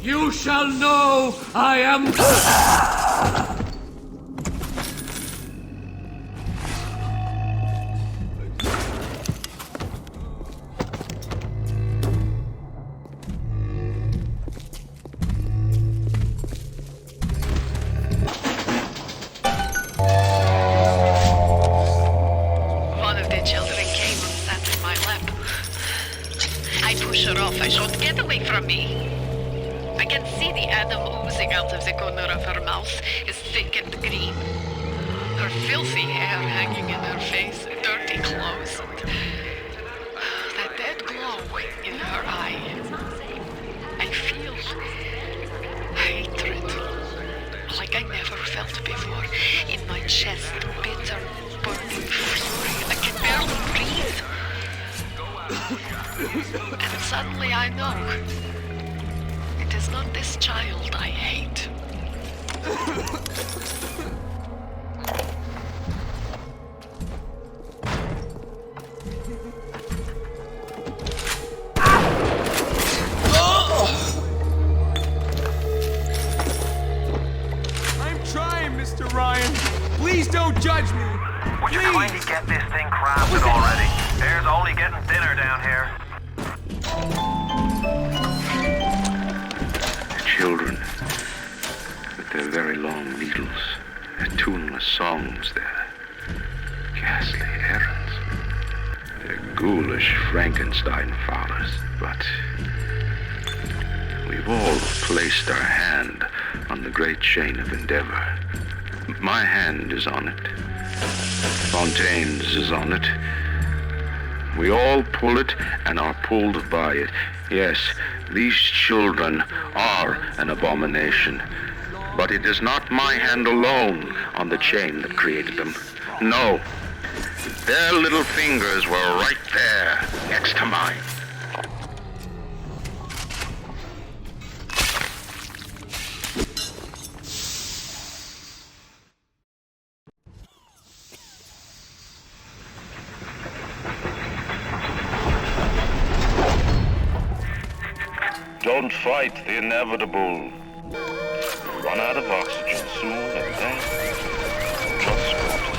You shall know I am... One of the children came and sat in my lap. I push her off. I shout, "Get away from me!" I can see the Adam oozing out of the corner of her mouth is thick and green. Her filthy hair hanging in her face, dirty clothes, and that dead glow in her eye. I feel hatred, like I never felt before, in my chest, bitter, burning fury. I can barely breathe. And suddenly I know. It is not this child I hate. I'm trying, Mr. Ryan. Please don't judge me. Would you kindly get this thing crafted already? Air's only getting thinner down here. Children, with their very long needles, their tuneless songs, their ghastly errands, their ghoulish Frankenstein fathers. But we've all placed our hand on the great chain of endeavor. My hand is on it. Fontaine's is on it. We all pull it and are pulled by it. Yes, these children are an abomination. But it is not my hand alone on the chain that created them. No. Their little fingers were right there, next to mine. Don't fight the inevitable. You'll run out of oxygen soon, and then just go to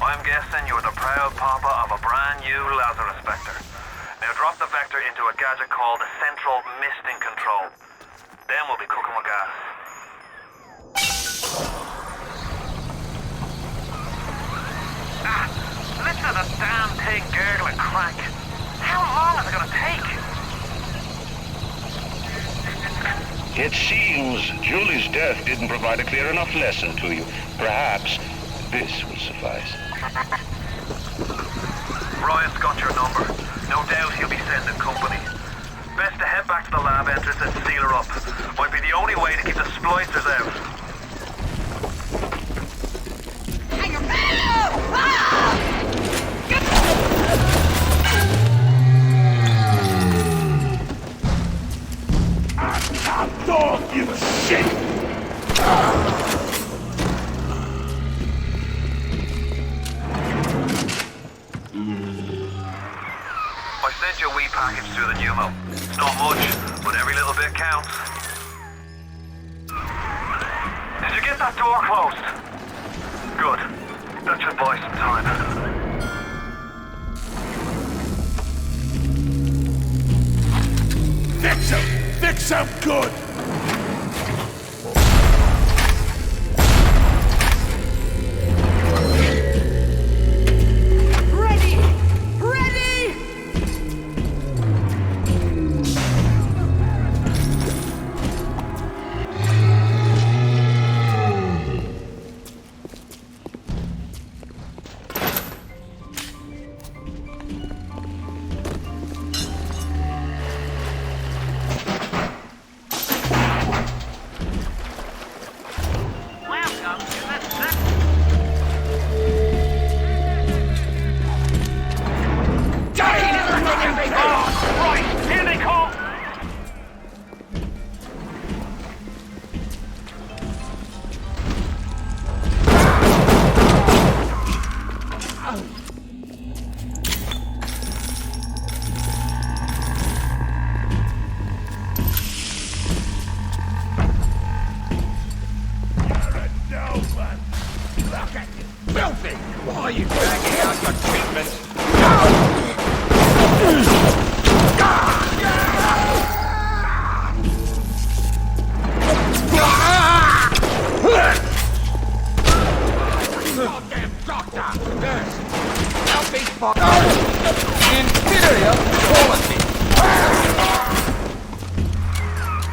I'm guessing you're the proud papa of a brand new Lazarus Spectre. Now Now drop the vector into a gadget called the Central Misting Control. Then we'll be cooking with gas. Listen to the damn thing gurgling crank. How long is it gonna take? It seems Julie's death didn't provide a clear enough lesson to you. Perhaps this will suffice. Brian's got your number. No doubt he'll be sending company. Best to head back to the lab entrance and seal her up. Might be the only way to keep the splicers out. Dog, you shit! I sent you a wee package through the pneumo. It's not much, but every little bit counts. Did you get that door closed? Good. That should buy some time. Fix him! Fix him good! Ready! Ready!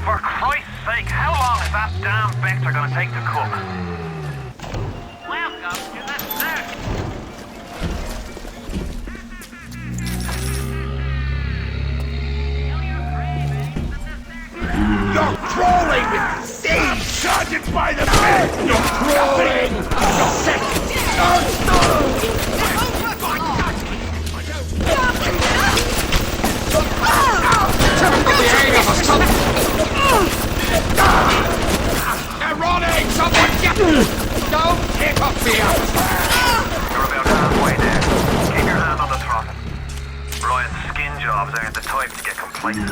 For Christ's sake, how long is that damn vector gonna take to cook? Welcome to the circus. You're crawling with seeds! Sergeant by the bed! You're crawling! You're sick! They're running! Someone get them! Don't hit up here! You're about halfway there. Keep your hand on the throttle. Brian's skin jobs aren't the type to get complacent.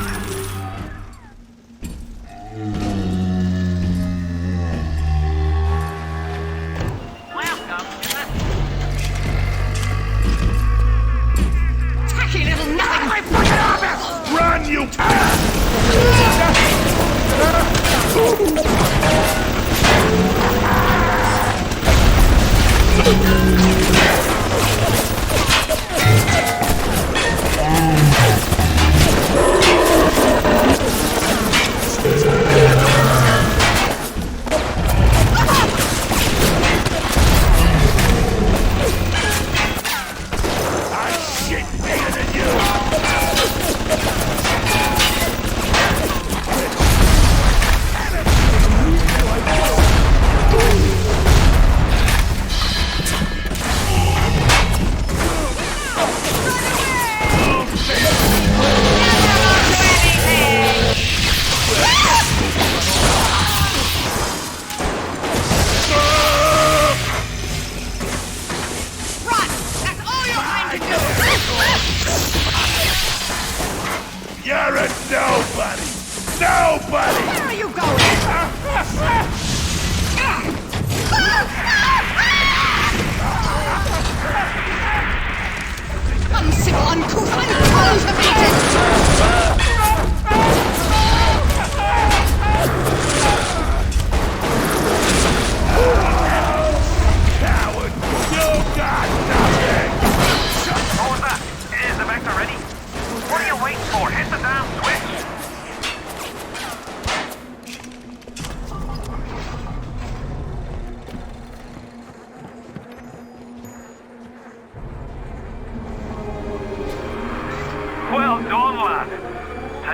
Tacky little nothing! My fucking office! Run, you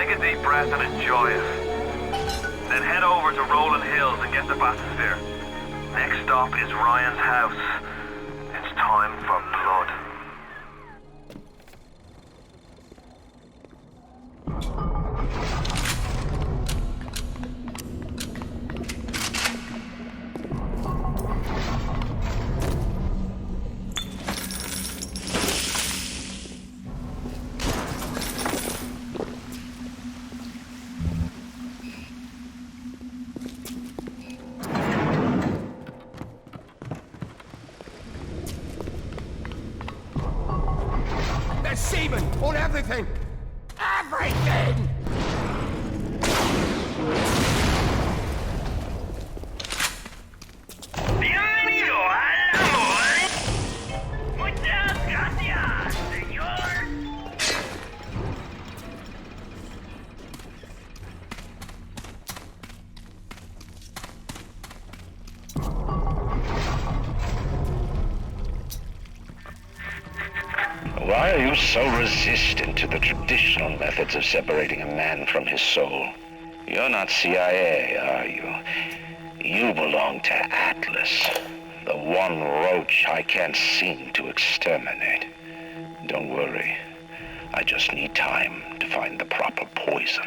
Take a deep breath and enjoy it. Then head over to Rolling Hills and get the bathysphere. Next stop is Ryan's house. It's time for blood. There's semen on everything! Everything! Bienvenido al amor. Muchas gracias, señor. Why are you so resistant to the traditional methods of separating a man from his soul? You're not CIA, are you? You belong to Atlas, the one roach I can't seem to exterminate. Don't worry. I just need time to find the proper poison.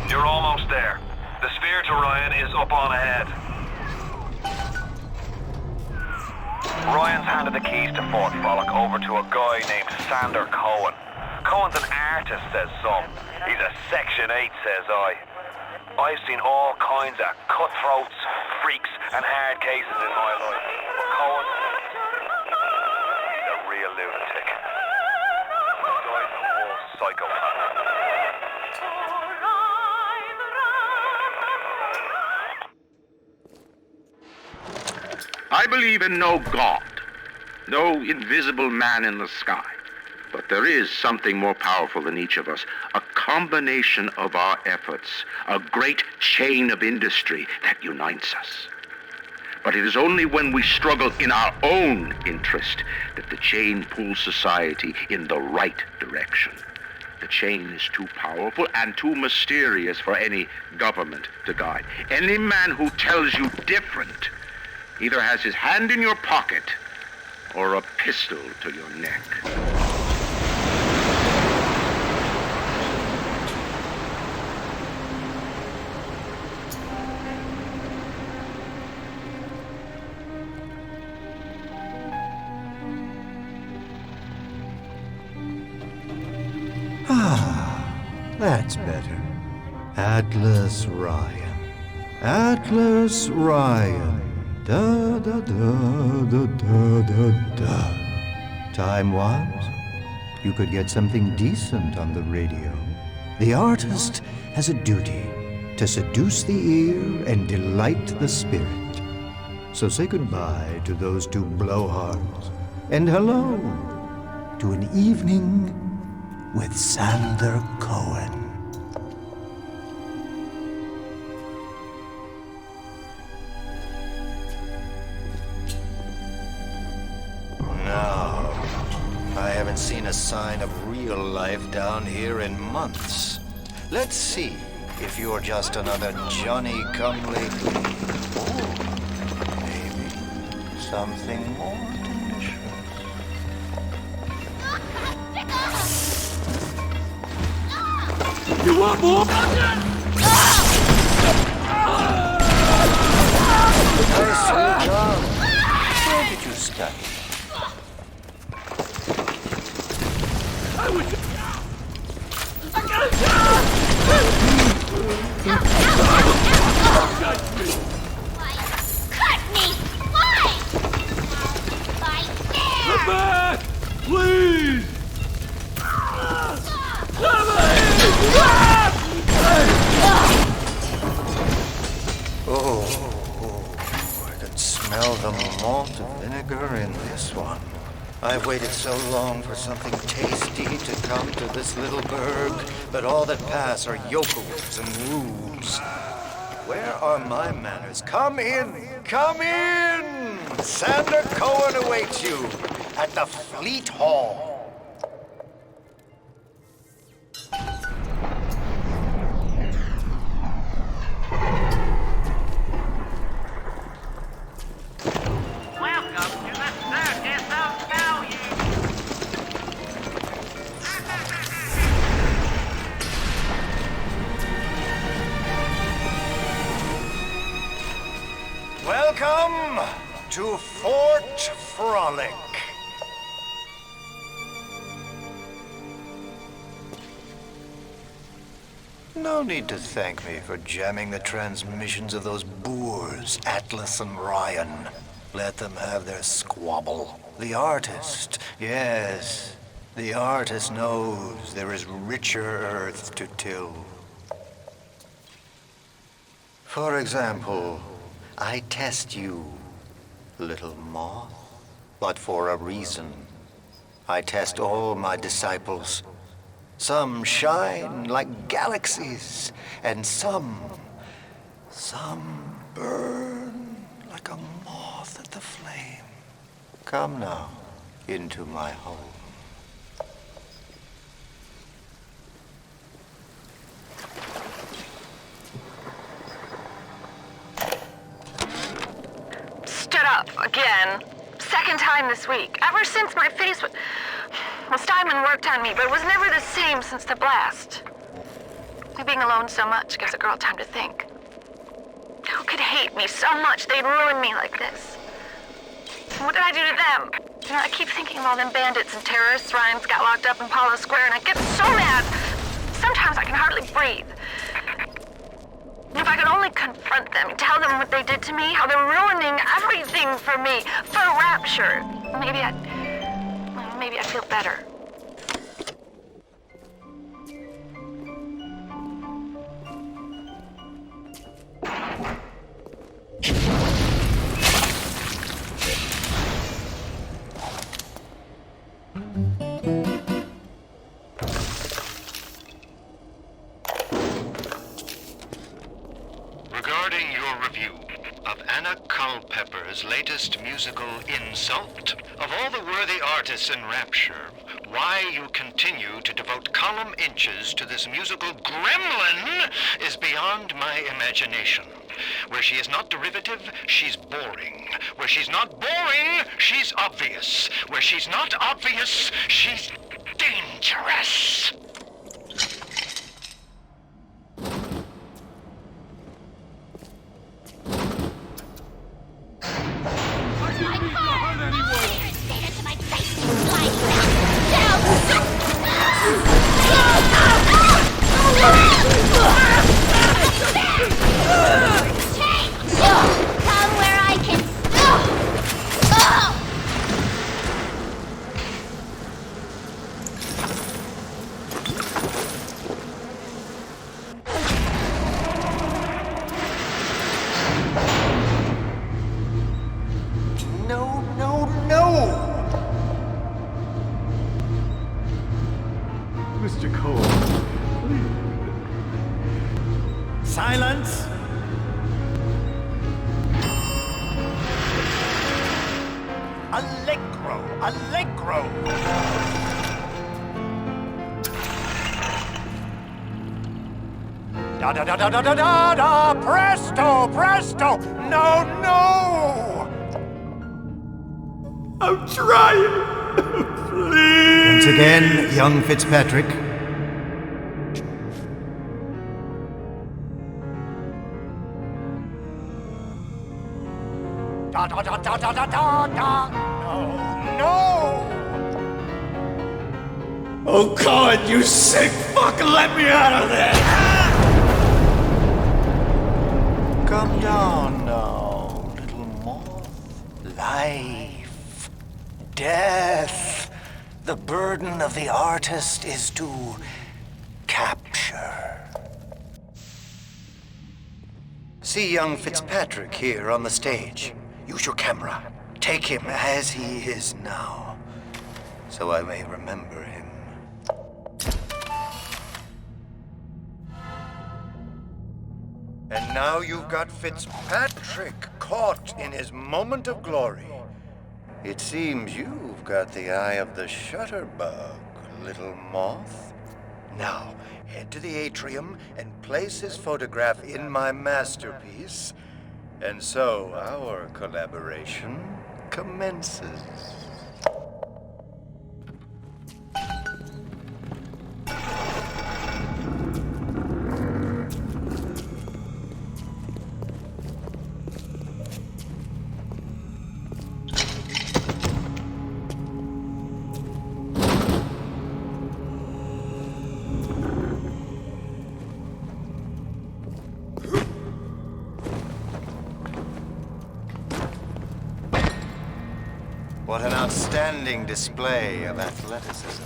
You're almost there. The sphere to Ryan is up on ahead. Ryan's handed the keys to Fort Frolic over to a guy named Sander Cohen. Cohen's an artist, says some. He's a Section 8, says I. I've seen all kinds of cutthroats, freaks, and hard cases in my life. But Cohen, he's a real lunatic. The guy's a whole psychopath. I believe in no God, no invisible man in the sky. But there is something more powerful than each of us, a combination of our efforts, a great chain of industry that unites us. But it is only when we struggle in our own interest that the chain pulls society in the right direction. The chain is too powerful and too mysterious for any government to guide. Any man who tells you different either has his hand in your pocket or a pistol to your neck. That's better. Atlas Ryan. Atlas Ryan. Da da da da da da da. Time was, you could get something decent on the radio. The artist has a duty to seduce the ear and delight the spirit. So say goodbye to those two blowhards, and hello to an evening with Sander Cohen. No, I haven't seen a sign of real life down here in months. Let's see if you're just another Johnny-come-lately, or maybe something more delicious. You want more? Nicely done. Where did you study? I would. I got Cut me! Why? Right there! Come back! Please! Oh, I can smell the malt vinegar in this one. I've waited so long for something tasty to come to this little burg, but all that pass are yokels and rubes. Where are my manners? Come in! Come in! Sander Cohen awaits you at the Fleet Hall. Welcome to the Circus of Value! Welcome to Fort Frolic. No need to thank me for jamming the transmissions of those boors, Atlas and Ryan. Let them have their squabble. The artist, yes, the artist knows there is richer earth to till. For example, I test you, little moth, but for a reason. I test all my disciples. Some shine like galaxies, and some burn like a moth at the flame. Come now, into my home. Stood up again. Second time this week. Ever since my face was... Well, Steinman worked on me, but it was never the same since the blast. Being alone so much gives a girl time to think. Who could hate me so much they'd ruin me like this? What did I do to them? You know, I keep thinking of all them bandits and terrorists Ryan's got locked up in Palo Square, and I get so mad. Sometimes I can hardly breathe. If I could only confront them, tell them what they did to me, how they're ruining everything for me, for Rapture, maybe I'd feel better. Regarding your review of Anna Culpepper's latest musical Insult, of all the worthy artists in Rapture, why you continue to devote column inches to this musical gremlin is beyond my imagination. Where she is not derivative, she's boring. Where she's not boring, she's obvious. Where she's not obvious, she's dangerous. Come where I can. No! Mr. Cole, please. Silence! Allegro! Da! Presto! No! I'm trying! Please! Once again, young Fitzpatrick. Da! No! Oh God, you sick fuck, let me out of there! Come down now, little moth. Life, death. The burden of the artist is to capture. See young Fitzpatrick here on the stage. Use your camera. Take him as he is now. so I may remember him. And now you've got Fitzpatrick caught in his moment of glory. It seems you've got the eye of the shutterbug, little moth. Now, head to the atrium and place his photograph in my masterpiece, and so our collaboration commences. What an outstanding display of athleticism.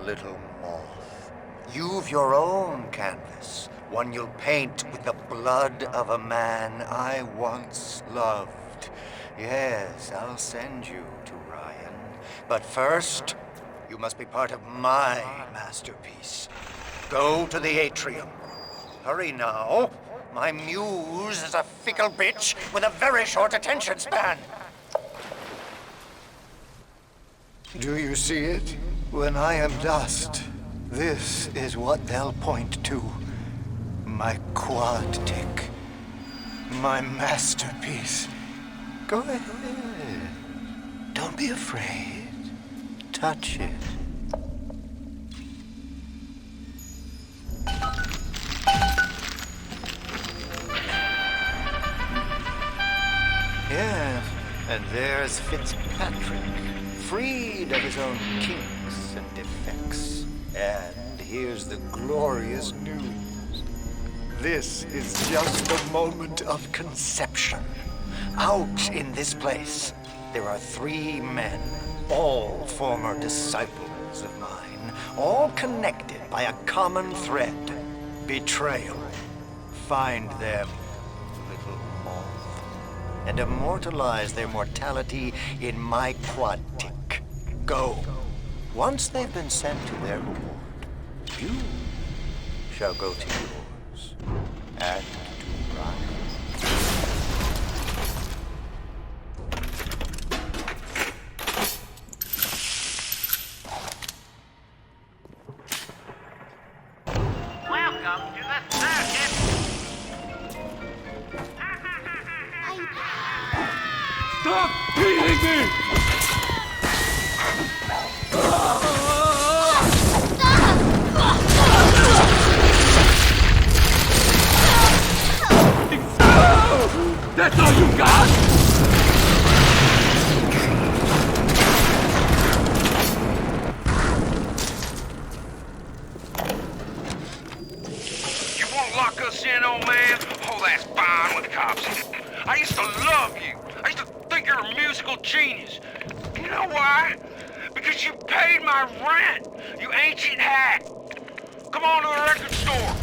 Little moth. You've your own canvas, one you'll paint with the blood of a man I once loved. Yes, I'll send you to Ryan. But first, you must be part of my masterpiece. Go to the atrium. Hurry now. My muse is a fickle bitch with a very short attention span. Do you see it? When I am dust, this is what they'll point to. My quad tick. My masterpiece. Go ahead. Don't be afraid. Touch it. Yes, and there's Fitzpatrick, freed of his own kinks and defects. And here's the glorious news. This is just a moment of conception. Out in this place, there are 3 men, all former disciples of mine, all connected by a common thread: betrayal. Find them, little moth, and immortalize their mortality in my quad tick. Go. Once they've been sent to their reward, you shall go to yours and to Ryan. Welcome to the circus! Stop beating me! That's all you got? saying, old man? Oh, that's fine with cops. I used to love you. I used to think you're a musical genius. You know why? Because you paid my rent, you ancient hack. Come on to the record store.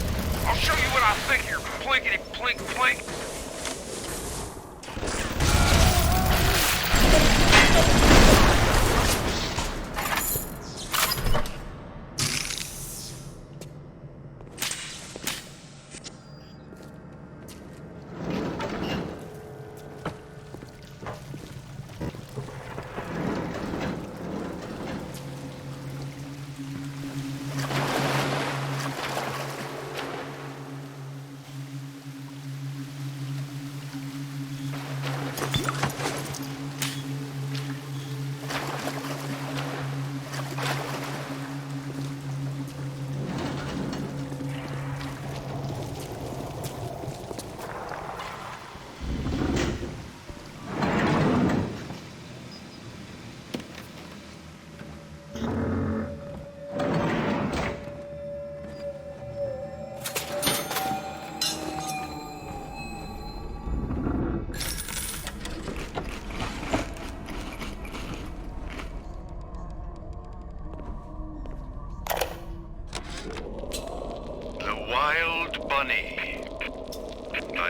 I'll show you what I think you're plinkety plink plink.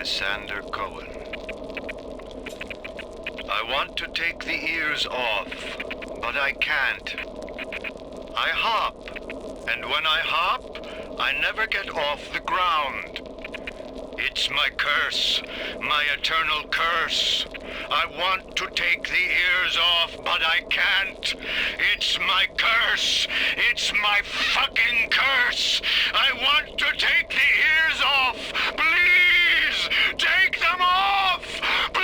Sander Cohen. I want to take the ears off, but I can't. I hop, and when I hop, I never get off the ground. It's my curse, my eternal curse. I want to take the ears off, but I can't. It's my curse. It's my fucking curse. I want to take the ears off. Please, take them off. Please.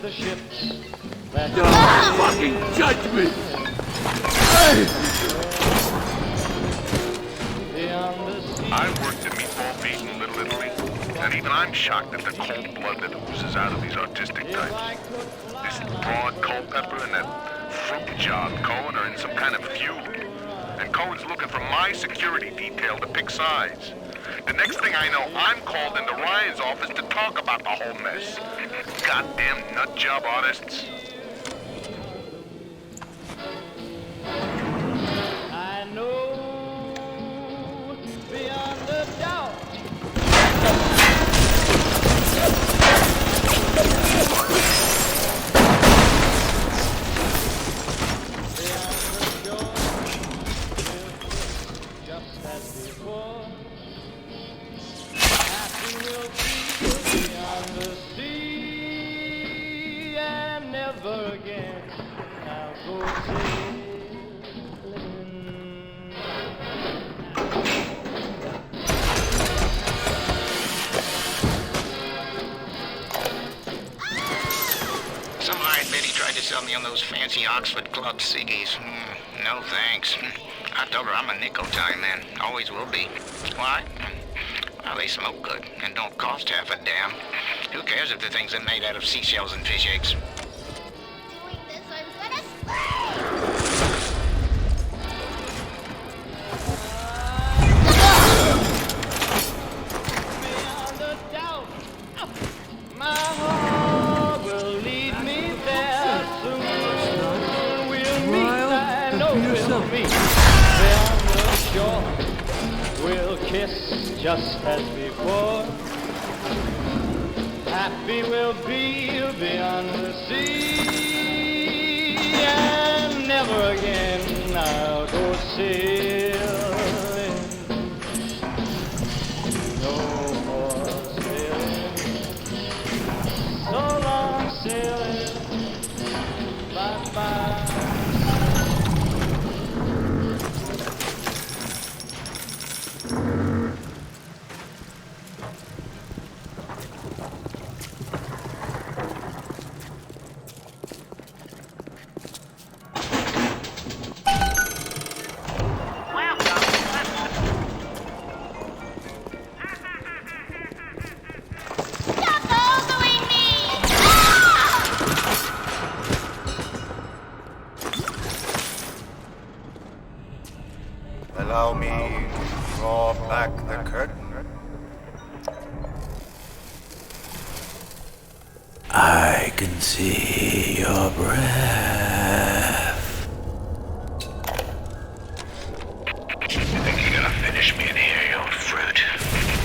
The ships that fucking judge me! I worked in meatball beat in Little Italy, and even I'm shocked at the cold blood that oozes out of these artistic types. This broad Culpepper and that fruit job Cohen are in some kind of feud, and Cohen's looking for my security detail to pick sides. The next thing I know, I'm called into Ryan's office to talk about the whole mess. Goddamn nut job artists. I know beyond a doubt. Just as before. Happy will be beyond the sea, and never again I'll go sailing. Some hired Betty tried to sell me on those fancy Oxford Club ciggies. No thanks. I told her I'm a nickel-time man. Always will be. Why? Well, they smoke good and don't cost half a damn. Who cares if the things are made out of seashells and fish eggs? Doing this, I'm gonna Beyond a doubt, my heart will lead me there soon. We'll meet, I know we'll meet. Beyond the shore, we'll kiss just as before. Happy we'll be beyond the sea, and never again I'll go sailing. No more sailing. So long sailing. Bye-bye. Allow me to draw back the curtain. I can see your breath. You think you're gonna finish me in here, you old fruit?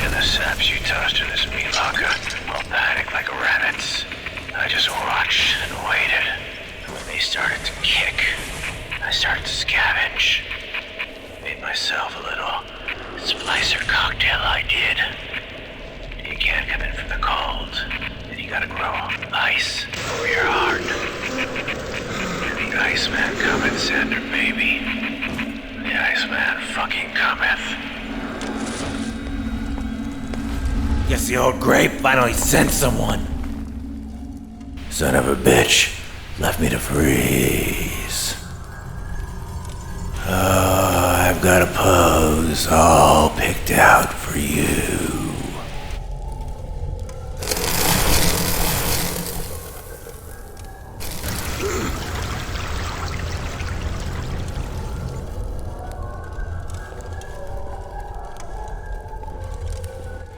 And the saps you tossed in this meat locker, all panicked like rabbits. I just watched and waited. And when they started to kick, I started to scavenge. Made myself a little splicer cocktail, I did. You can't come in from the cold, and you gotta grow ice over your heart. The Iceman cometh, Sander, baby. The Iceman fucking cometh. Guess the old grape finally sent someone. Son of a bitch left me to freeze. I've got a pose all picked out for you.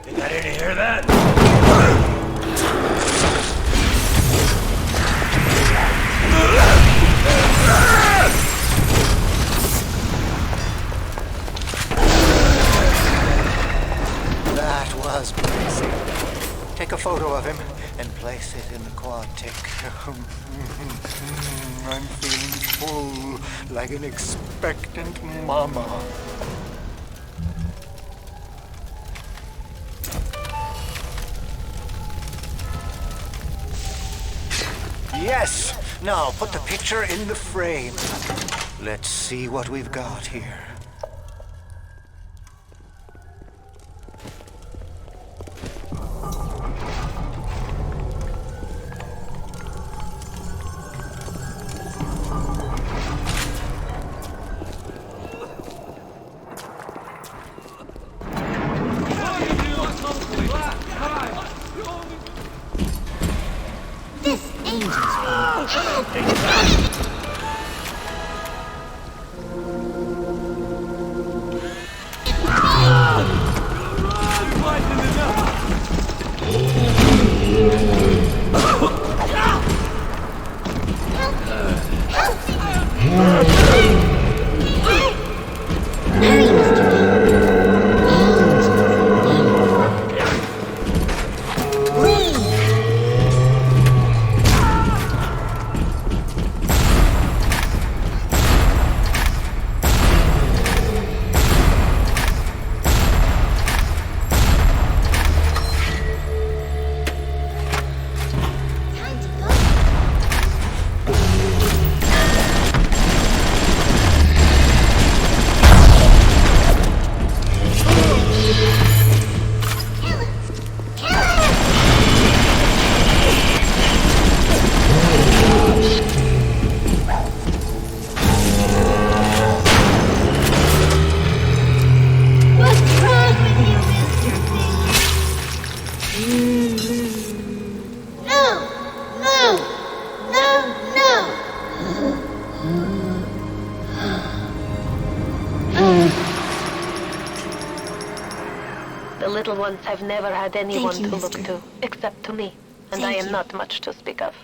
Think I didn't hear that? That was blazing. Take a photo of him and place it in the quad tick. I'm feeling full, like an expectant mama. Yes! Now put the picture in the frame. Let's see what we've got here. The little ones have never had anyone Thank you, to look mister. to, except to me, and Thank I am you. not much to speak of.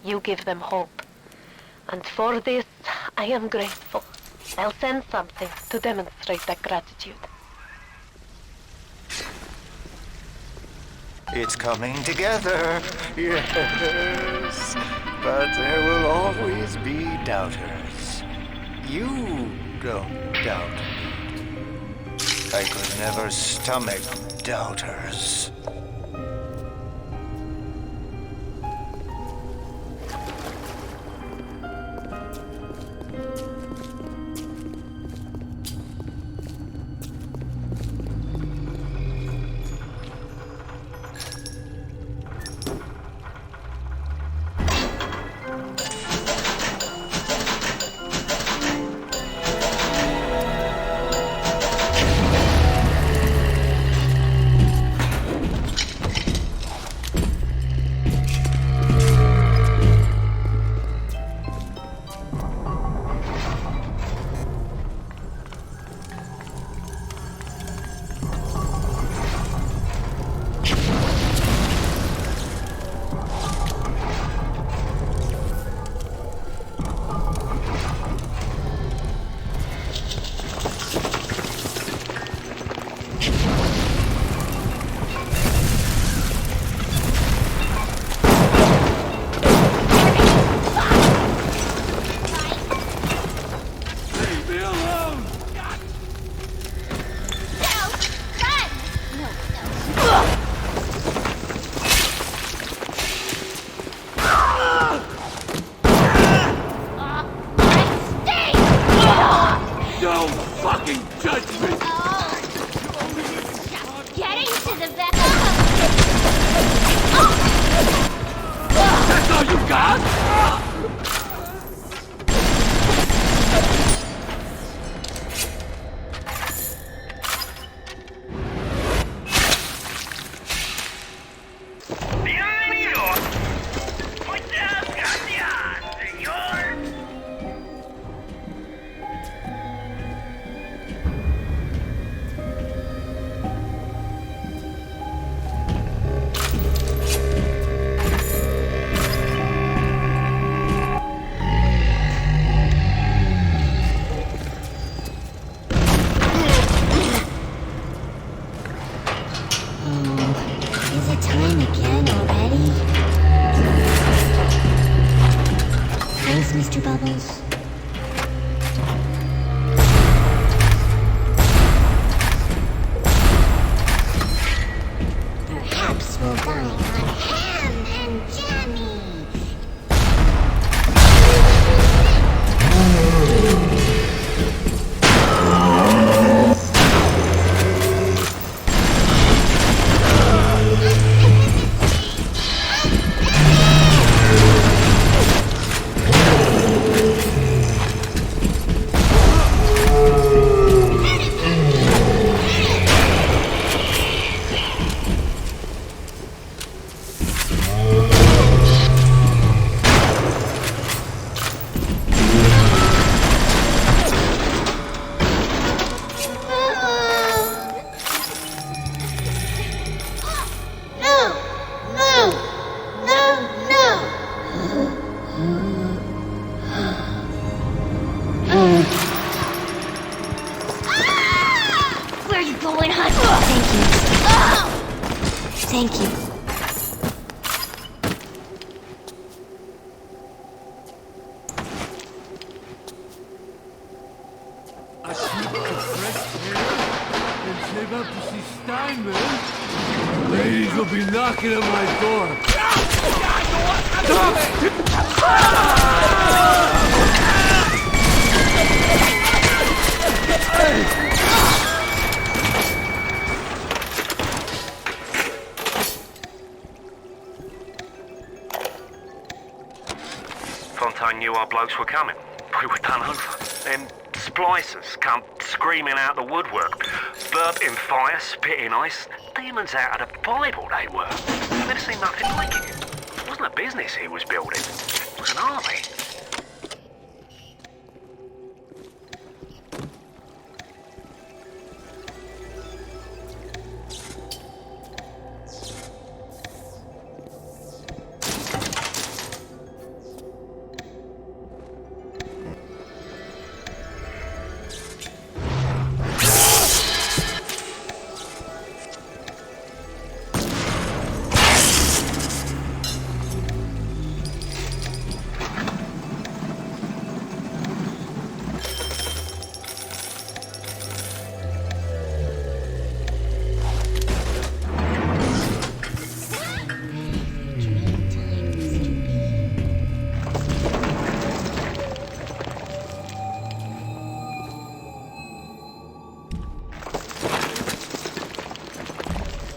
You give them hope. And for this, I am grateful. I'll send something to demonstrate that gratitude. It's coming together. Yes. But there will always be doubters. You don't doubt me. I could never stomach doubters. Mr. Bubbles. Perhaps we'll dine on ham and jammy. Thank you. I keep the fresh air and save up to see Steinman. Ladies will be knocking at my door. Fontaine knew our blokes were coming. We were done over. Them splicers come screaming out the woodwork. Burping fire, spitting ice. Demons out of the Bible they were. I've never seen nothing like it. It wasn't a business he was building. It was an army.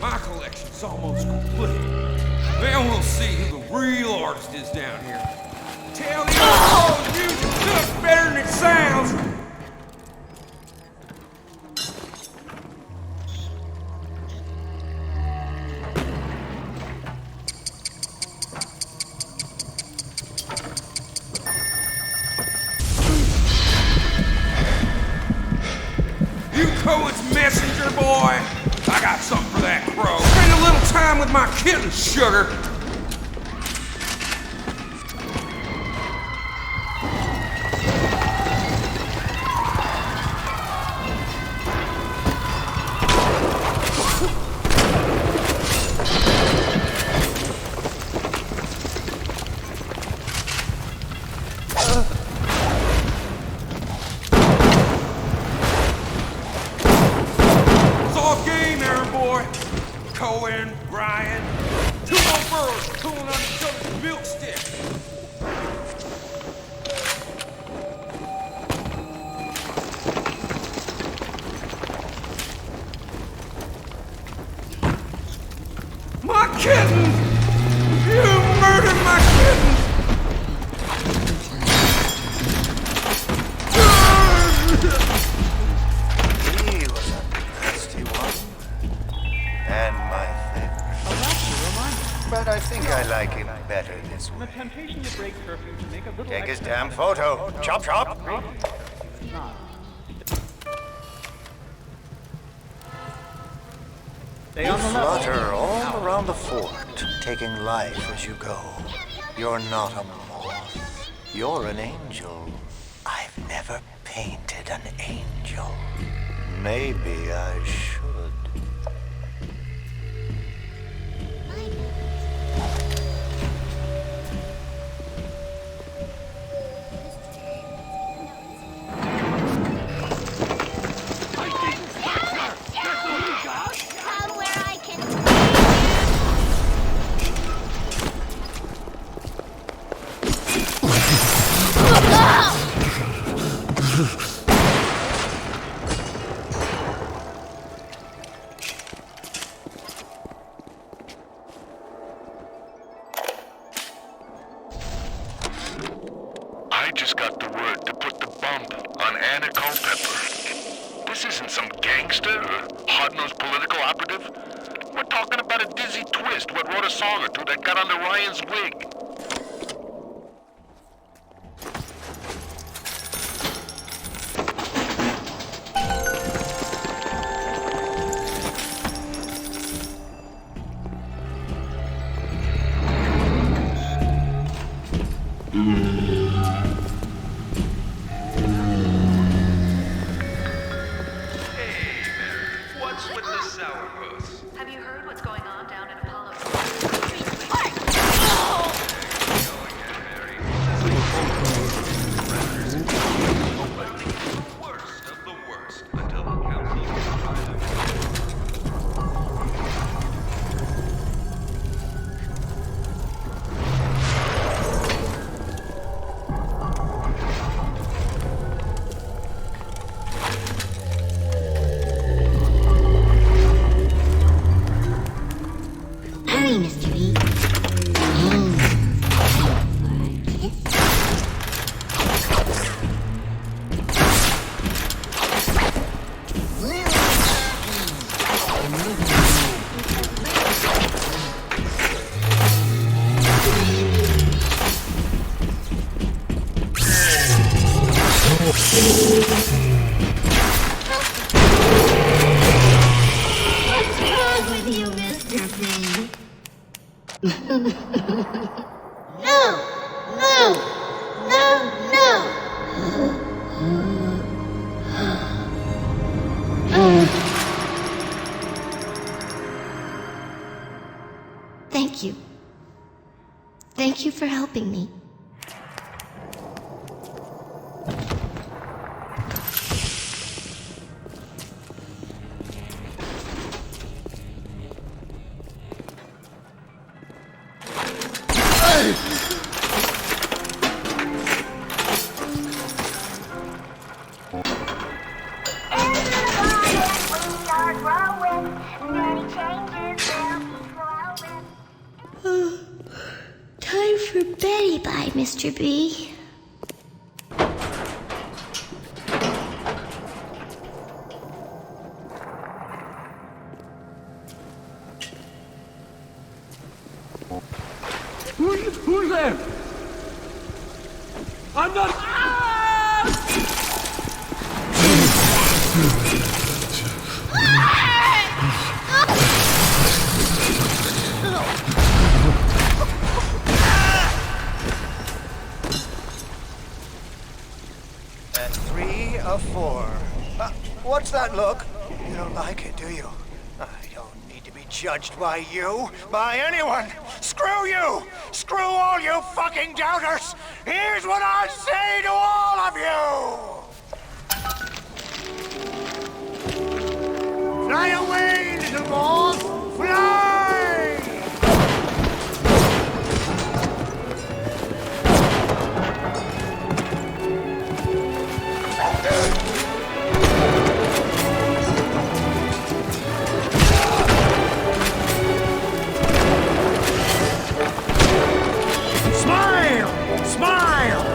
My collection's almost complete. Then we'll see who the real artist is down here. Tell the old music sucks better than it sounds. You Cohen's messenger boy. I got something for that crow. Spend a little time with my kitten, sugar. It's all game, Aaron boy. Cohen, Ryan, two more birds pulling on each other's milk stick. My kitten! You murdered my kitten! He was a nasty one. And my favorite. But I think I like him better this way. The temptation to break curfew to make a little Take his extra damn photo. Chop chop. Stay You on the level. flutter all around the fort, taking life as you go. You're not a moth. You're an angel. I've never painted an angel. Maybe I should. Come where I can. I just got the word to put the bump on Anna Culpepper. This isn't some gangster or hard-nosed political operative. We're talking about a dizzy twist what wrote a song or two that got under Ryan's wig. What's with the sourpuss? Have you heard what's going on down in Apollo? Worst of the worst until the council tries to. Hurry, Mr. B. What's wrong with you, Mr. B? No! No! No! No! Thank you. Thank you for helping me. We are growing. Many changes for Betty by, Mr. B. Who's there? I'm not. At 3 of 4. What's that look? You don't like it, do you? I don't need to be judged by you, by anyone. Screw you! Screw all you fucking doubters! Here's what I say to all of you! Fly away, little moth! Fly! Smile! Smile!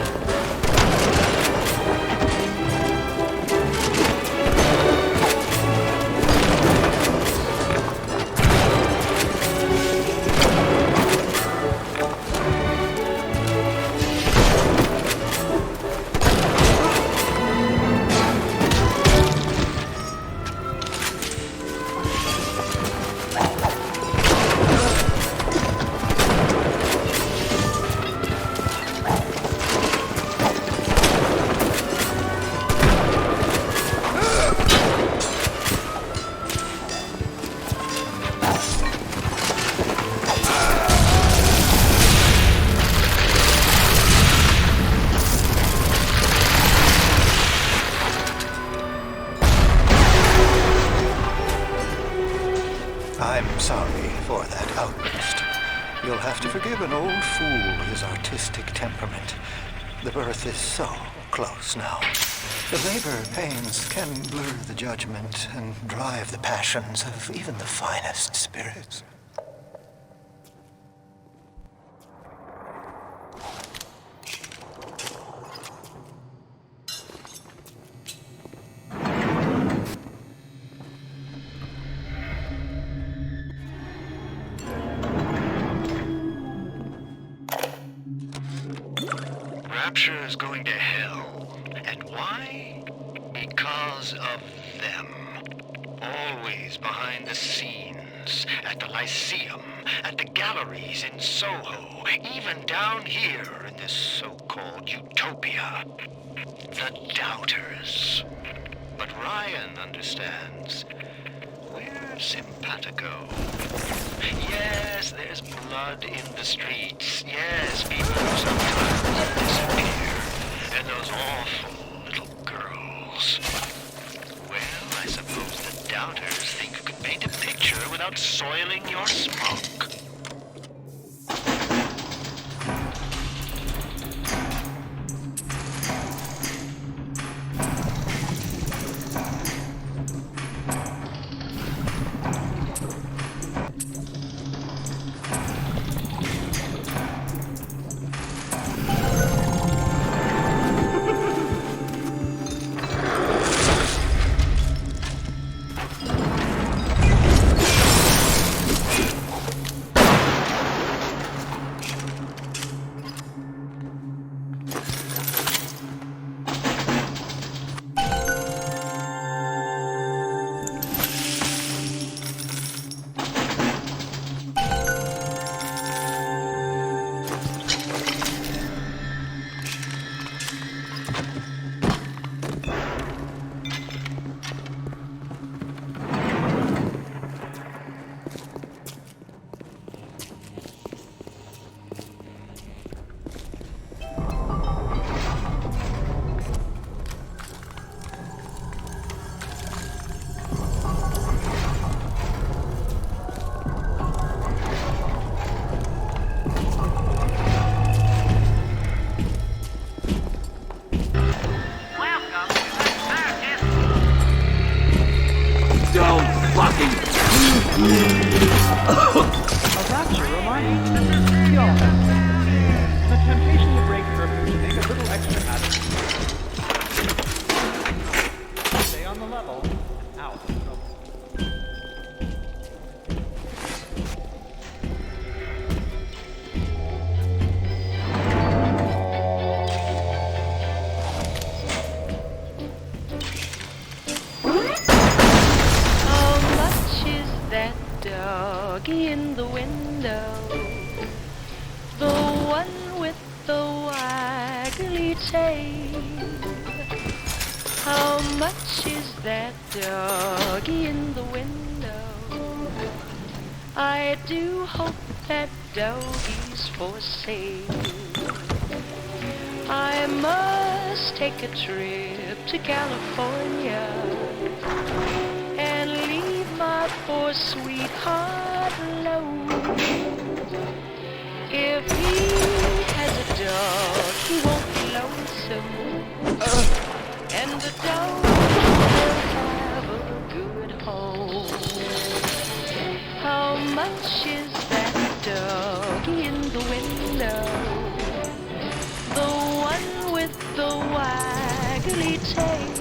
I'm sorry for that outburst. You'll have to forgive an old fool his artistic temperament. The birth is so close now. The labor pains can blur the judgment and drive the passions of even the finest spirits. Rapture is going to hell. And why? Because of them. Always behind the scenes, at the Lyceum, at the galleries in Soho, even down here in this so-called utopia. The doubters. But Ryan understands. We're simpatico. Yes, there's blood in the streets. Yes, people sometimes disappear. And those awful little girls. Well, I suppose the doubters think you can paint a picture without soiling your smoke. A Rapture reminder. temptation to break curfew to make a little extra habit. Stay on the level. Out of trouble. How much is that doggy in the window? The one with the waggly tail. How much is that doggy in the window? I do hope that doggy's for sale. I must take a trip to California and leave my poor sweetheart alone. If he has a dog, he won't be lonesome. And the dog will have a good home. How much is that doggy in the window? The one with the waggly tail.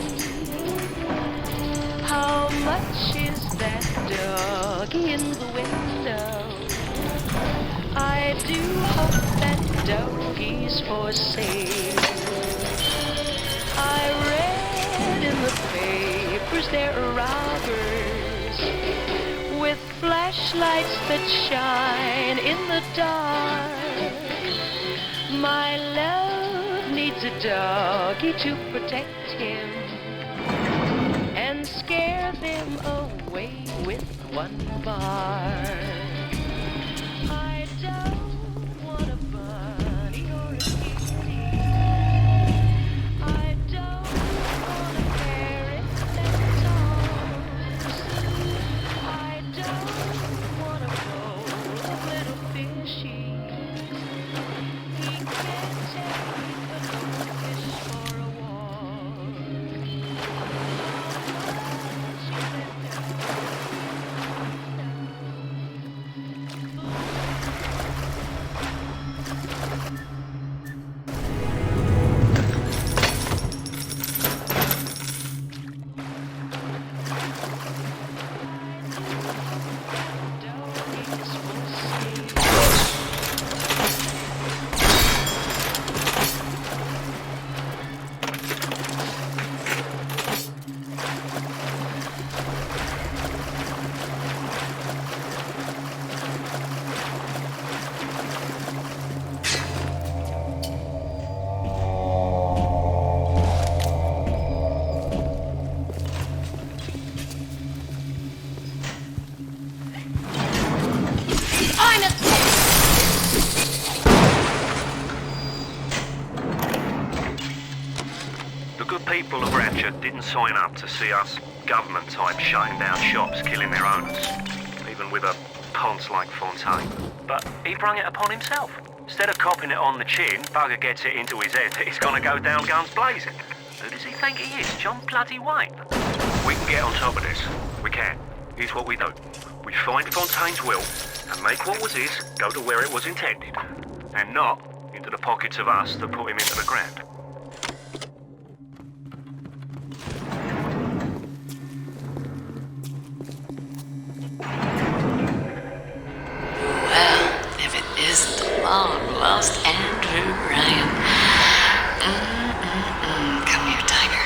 How much is that doggy in the window? I do hope that doggy's for sale. I read in the papers there are robbers with flashlights that shine in the dark. My love needs a doggy to protect him and scare them away with one bark. I don't want a bunny or a kitty. I don't want a parrot that talks. I don't want a bowl of little fishies. He can't take a goldfish for a walk. People of Rapture didn't sign up to see us government types shutting down shops, killing their owners, even with a ponce like Fontaine. But he brung it upon himself. Instead of copping it on the chin, bugger gets it into his head that he's gonna go down guns blazing. Who does he think he is, John bloody Wayne? We can get on top of this. We can. Here's what we do. We find Fontaine's will and make what was his go to where it was intended, and not into the pockets of us that put him into the ground. Long-lost Andrew Ryan. Come here, Tiger.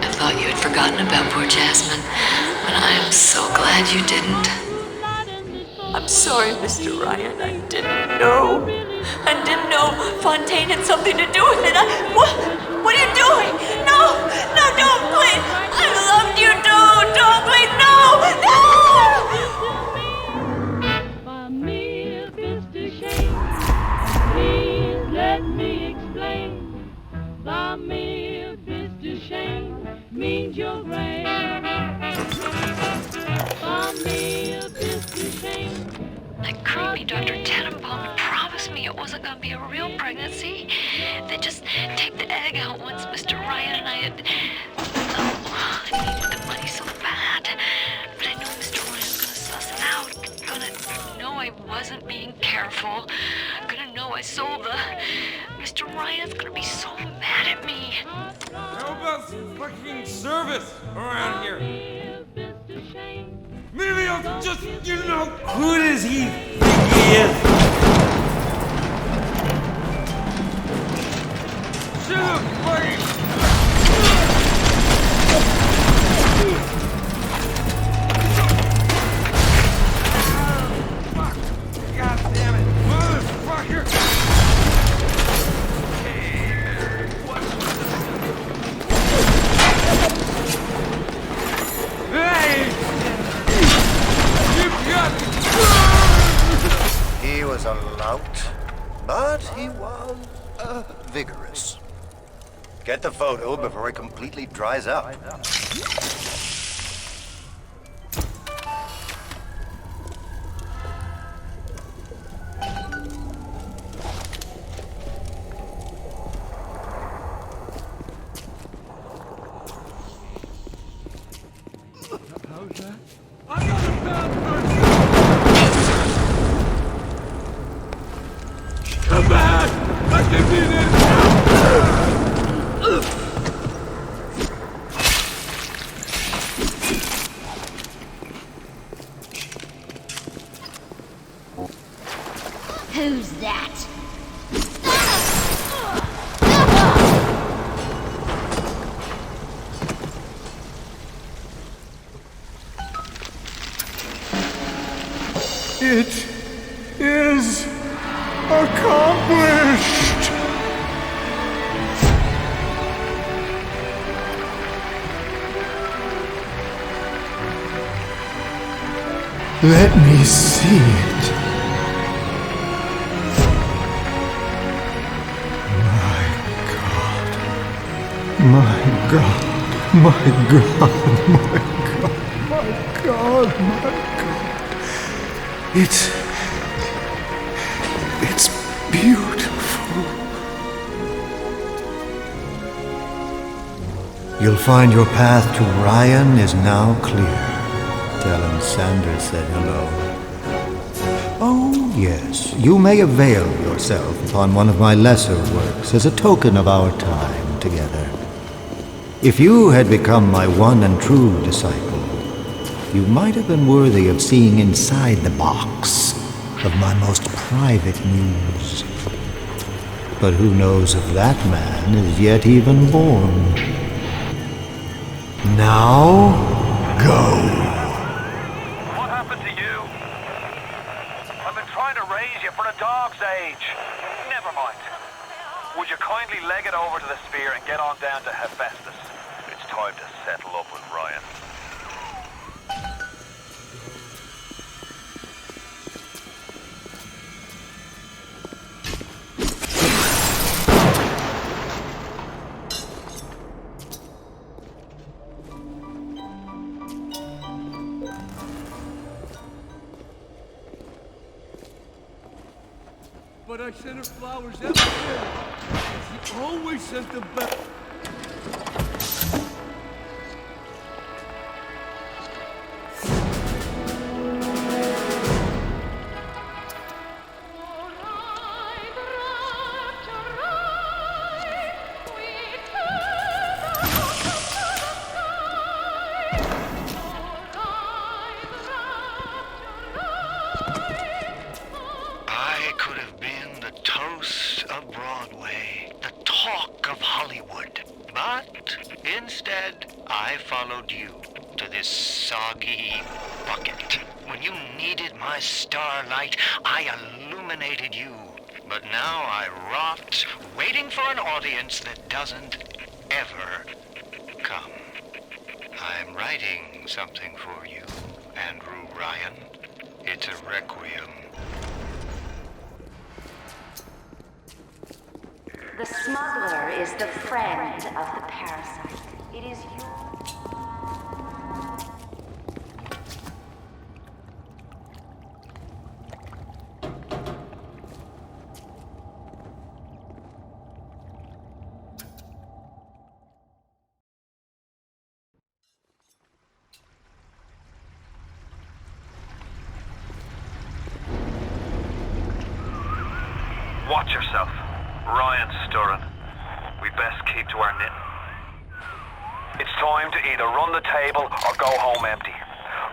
I thought you had forgotten about poor Jasmine, but I am so glad you didn't. I'm sorry, Mr. Ryan. I didn't know. I didn't know Fontaine had something to do with it. What are you doing? No, don't, please. I loved you, don't, please, no. Please let me explain. The mere Mr. Shane means your brain. The mere Mr. Shane. That creepy Dr. Tenenbaum promised me it wasn't going to be a real pregnancy. They just take the egg out once Mr. Ryan and I had... Oh, I needed the money so bad. wasn't being careful. I'm gonna know I sold the... Mr. Ryan's gonna be so mad at me. How about some fucking service around here? Maybe I'll just, who does he think he is? Shut up, fucking... God damn it, motherfucker! He was a lout, but he was vigorous. Get the photo before it completely dries up. Come back! I can do this! Who's that? It is accomplished! Let me see it. My God, my God, my God. It's beautiful. You'll find your path to Ryan is now clear. Tell him Sandra said hello. Oh, yes, you may avail yourself upon one of my lesser works as a token of our time together. If you had become my one and true disciple, you might have been worthy of seeing inside the box of my most private news. But who knows if that man is yet even born. Now, go. What happened to you? I've been trying to raise you for a dog's age. Never mind. Would you kindly leg it over to the sphere and get on down to Hephaestus? It's time to settle up with Ryan. But I sent her flowers everywhere. She always sent them back. I followed you to this soggy bucket. When you needed my starlight, I illuminated you. But now I rot, waiting for an audience that doesn't ever come. I'm writing something for you, Andrew Ryan. It's a requiem. The Smuggler is the friend of the parasite. It is your... Watch yourself. Ryan's stirring. We best keep to our knitting. It's time to either run the table or go home empty.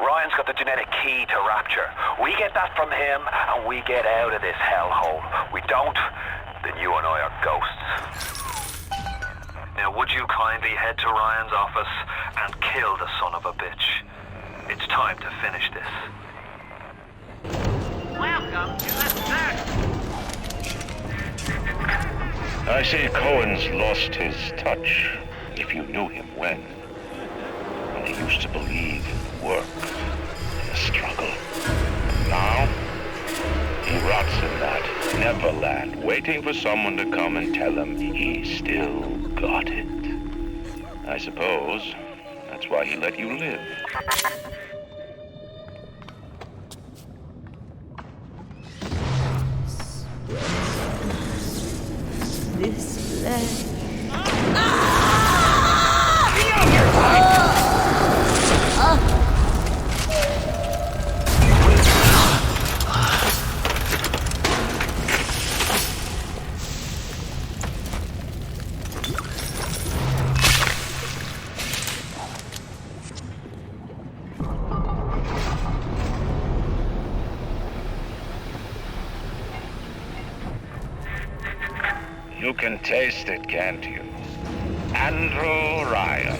Ryan's got the genetic key to Rapture. We get that from him, and we get out of this hellhole. We don't, then you and I are ghosts. Now, would you kindly head to Ryan's office and kill the son of a bitch? It's time to finish this. Welcome to the circus. I see Cohen's lost his touch, if you knew him when he used to believe in work, in the struggle. Now, he rots in that Neverland, waiting for someone to come and tell him he still got it. I suppose that's why he let you live. This flesh. You can taste it, can't you? Andrew Ryan.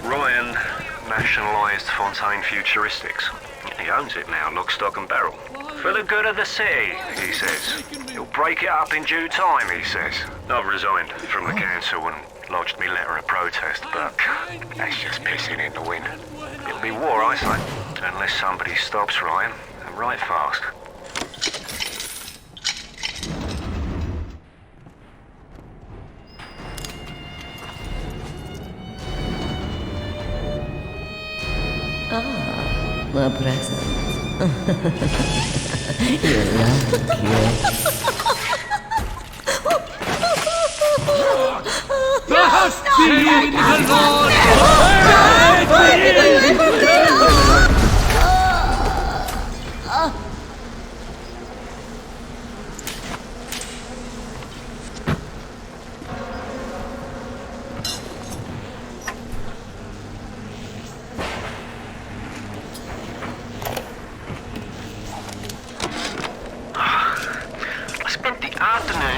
Ryan nationalised Fontaine Futuristics. He owns it now, lock, stock and barrel. For the good of the city, he says. He'll break it up in due time, he says. I've resigned from the council and lodged me letter of protest, but that's just pissing in the wind. It'll be war, I say, unless somebody stops Ryan, and right fast. A present. You love it. Blessed be the Lord!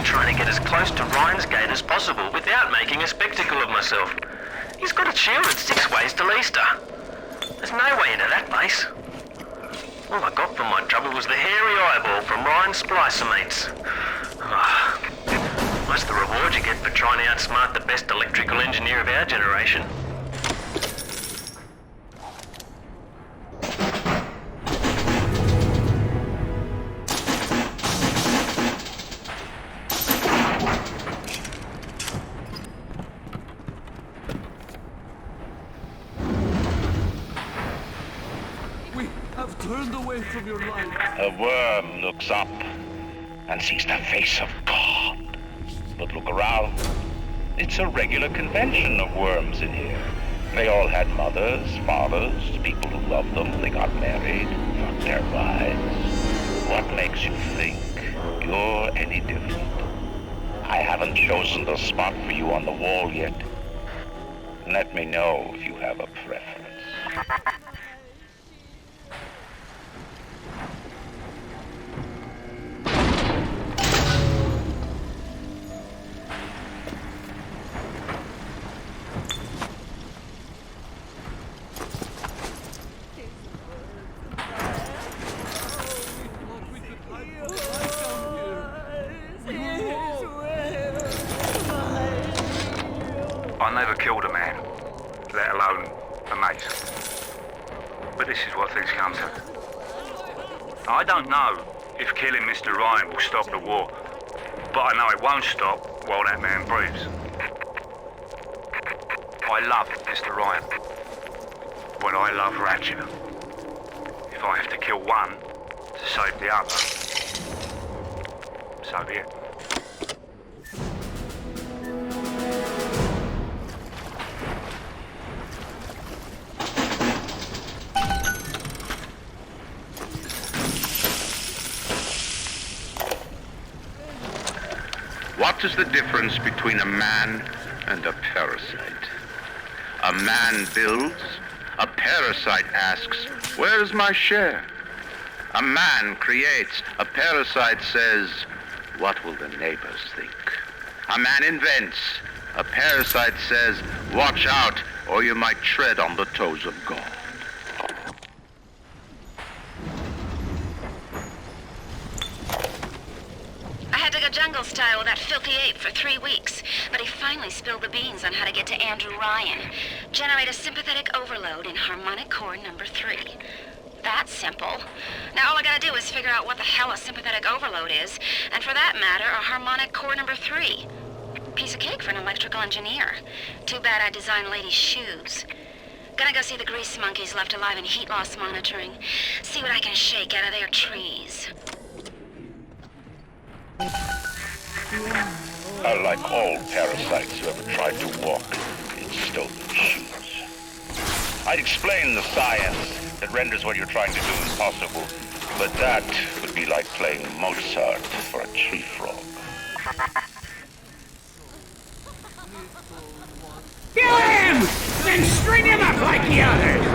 Trying to get as close to Ryan's gate as possible without making a spectacle of myself. He's got it shielded 6 ways till Easter. There's no way into that place. All I got for my trouble was the hairy eyeball from Ryan's splicer mates. That's the reward you get for trying to outsmart the best electrical engineer of our generation. Turned away from your light. A worm looks up and sees the face of God. But look around. It's a regular convention of worms in here. They all had mothers, fathers, people who loved them. They got married, fucked their wives. What makes you think you're any different? I haven't chosen the spot for you on the wall yet. Let me know if you have a preference. I never killed a man, let alone a mate. But this is what things come to. I don't know if killing Mr. Ryan will stop the war, but I know it won't stop while that man breathes. I love Mr. Ryan, but I love Rapture. If I have to kill one to save the other, so be it. What is the difference between a man and a parasite? A man builds, a parasite asks, where's my share? A man creates, a parasite says, what will the neighbors think? A man invents, a parasite says, watch out, or you might tread on the toes of God. I had to go jungle style with that filthy ape for 3 weeks, but he finally spilled the beans on how to get to Andrew Ryan. Generate a sympathetic overload in harmonic core number 3. That's simple. Now all I gotta do is figure out what the hell a sympathetic overload is, and for that matter, a harmonic core number 3. Piece of cake for an electrical engineer. Too bad I designed ladies' shoes. Gonna go see the grease monkeys left alive in heat loss monitoring. See what I can shake out of their trees. Like all parasites who ever tried to walk in stolen shoes. I'd explain the science that renders what you're trying to do impossible, but that would be like playing Mozart for a tree frog. Kill him! Then string him up like the others!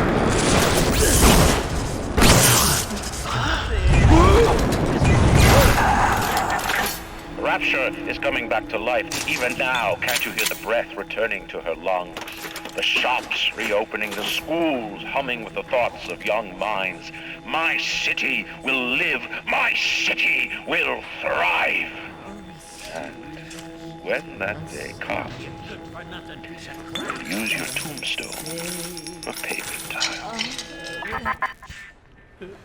Rapture is coming back to life. Even now, can't you hear the breath returning to her lungs? The shops reopening, the schools humming with the thoughts of young minds. My city will live. My city will thrive. And when that day comes, use your tombstone for paving tiles.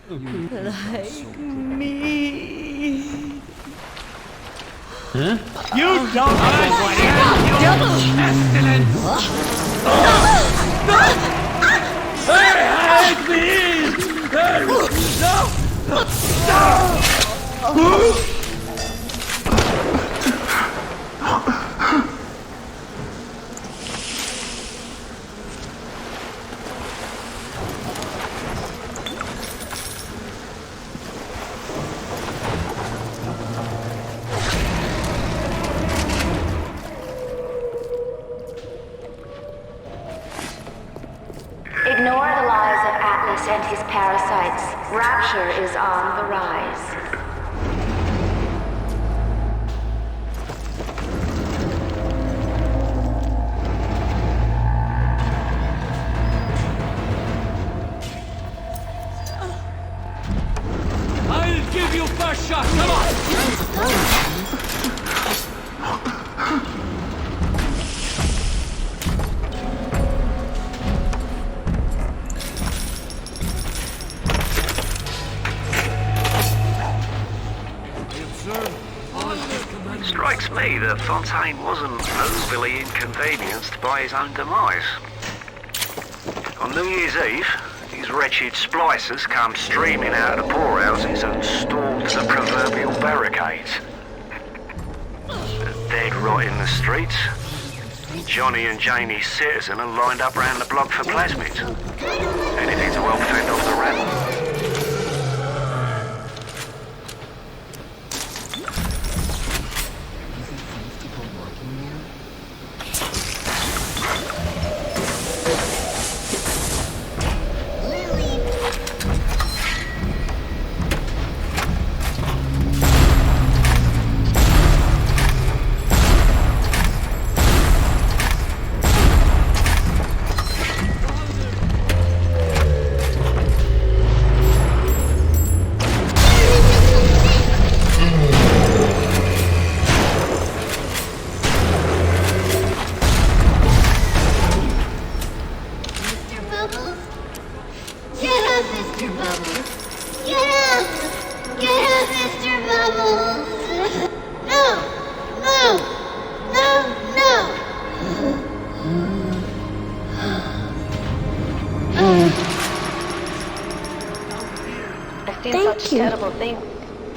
Like me. Huh? You don't know what Ignore the lies of Atlas and his parasites. Rapture is on the rise. I'll give you first shot. Come on. Strikes me that Fontaine wasn't overly inconvenienced by his own demise. On New Year's Eve, these wretched splicers come streaming out of the poorhouses and stormed the proverbial barricades. Dead rot in the streets. Johnny and Janie Citizen are lined up round the block for plasmids. Anything to help fend off the rabble.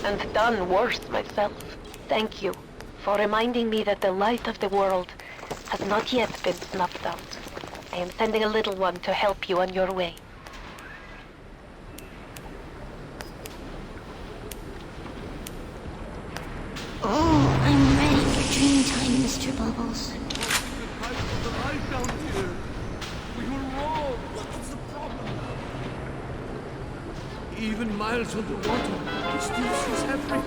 and done worse myself. Thank you for reminding me that the light of the world has not yet been snuffed out. I am sending a little one to help you on your way. Oh, I'm ready for dream time, Mr. Bubbles. The light down here. We were wrong. What's the problem? Even miles underwater, he still sees everything.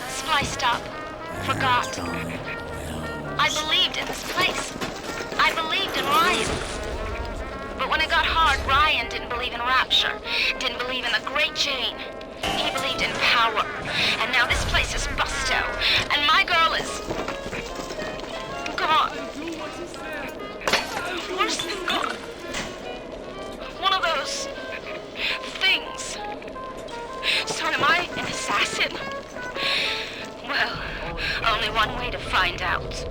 Spliced up. Forgot. I believed in this place. I believed in Ryan. But when it got hard, Ryan didn't believe in Rapture. Didn't believe in the Great Chain. He believed in power. And now this place is busto. And my girl is... gone. Worse than gone. One of those... things. So am I an assassin? Well, only one way to find out.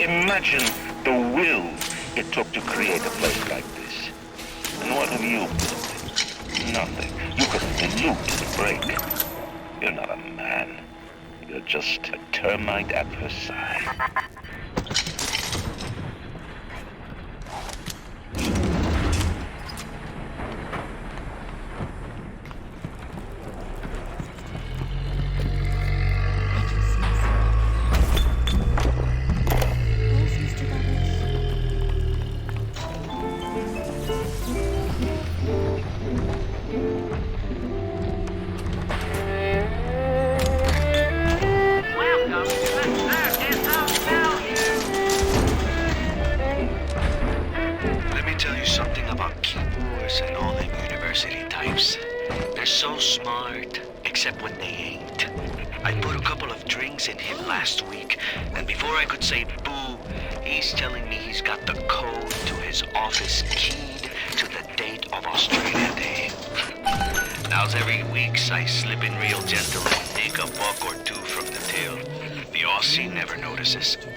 Imagine the will it took to create a place like this. And what have you built? Nothing. You couldn't dilute and break. You're not a man. You're just a termite at her side.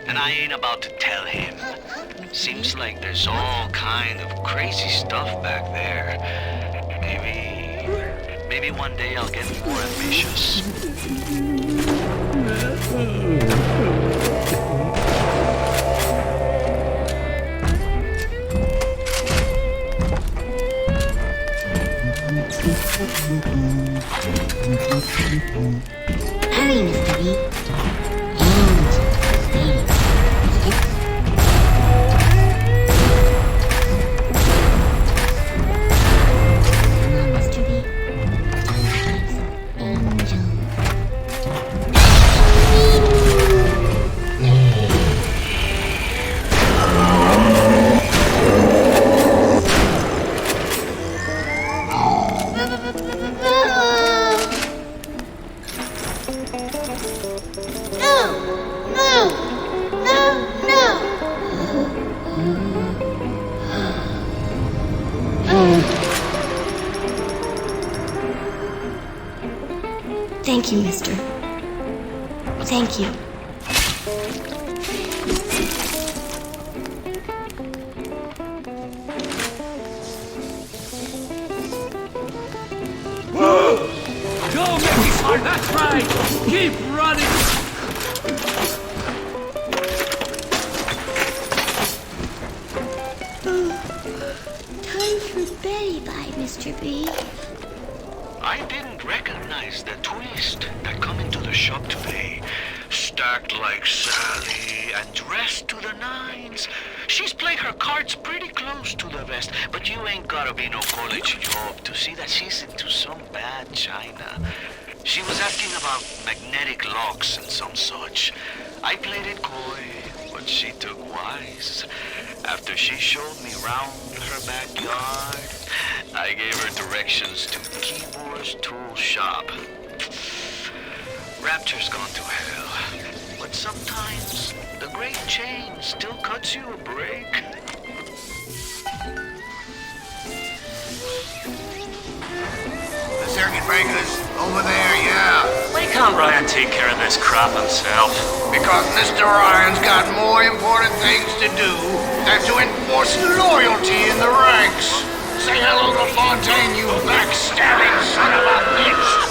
And I ain't about to tell him. Seems like there's all kind of crazy stuff back there. Maybe one day I'll get more ambitious. Hurry, Mr. B. Thank you, mister. Thank you. That's right! Keep running! Time for bye-bye, Mr. B. I didn't recognize the twist that come into the shop today. Stacked like Sally and dressed to the nines. She's played her cards pretty close to the vest, but you ain't gotta be no college job to see that she's into some bad china. She was asking about magnetic locks and some such. I played it coy, but she took wise. After she showed me round her backyard, I gave her directions to Keyboard's tool shop. Rapture's gone to hell, but sometimes the great change still cuts you a break. The circuit breakers, over there, yeah. Why can't Ryan take care of this crap himself? Because Mr. Ryan's got more important things to do than to enforce loyalty in the ranks. Say hello to Fontaine, you backstabbing son of a bitch!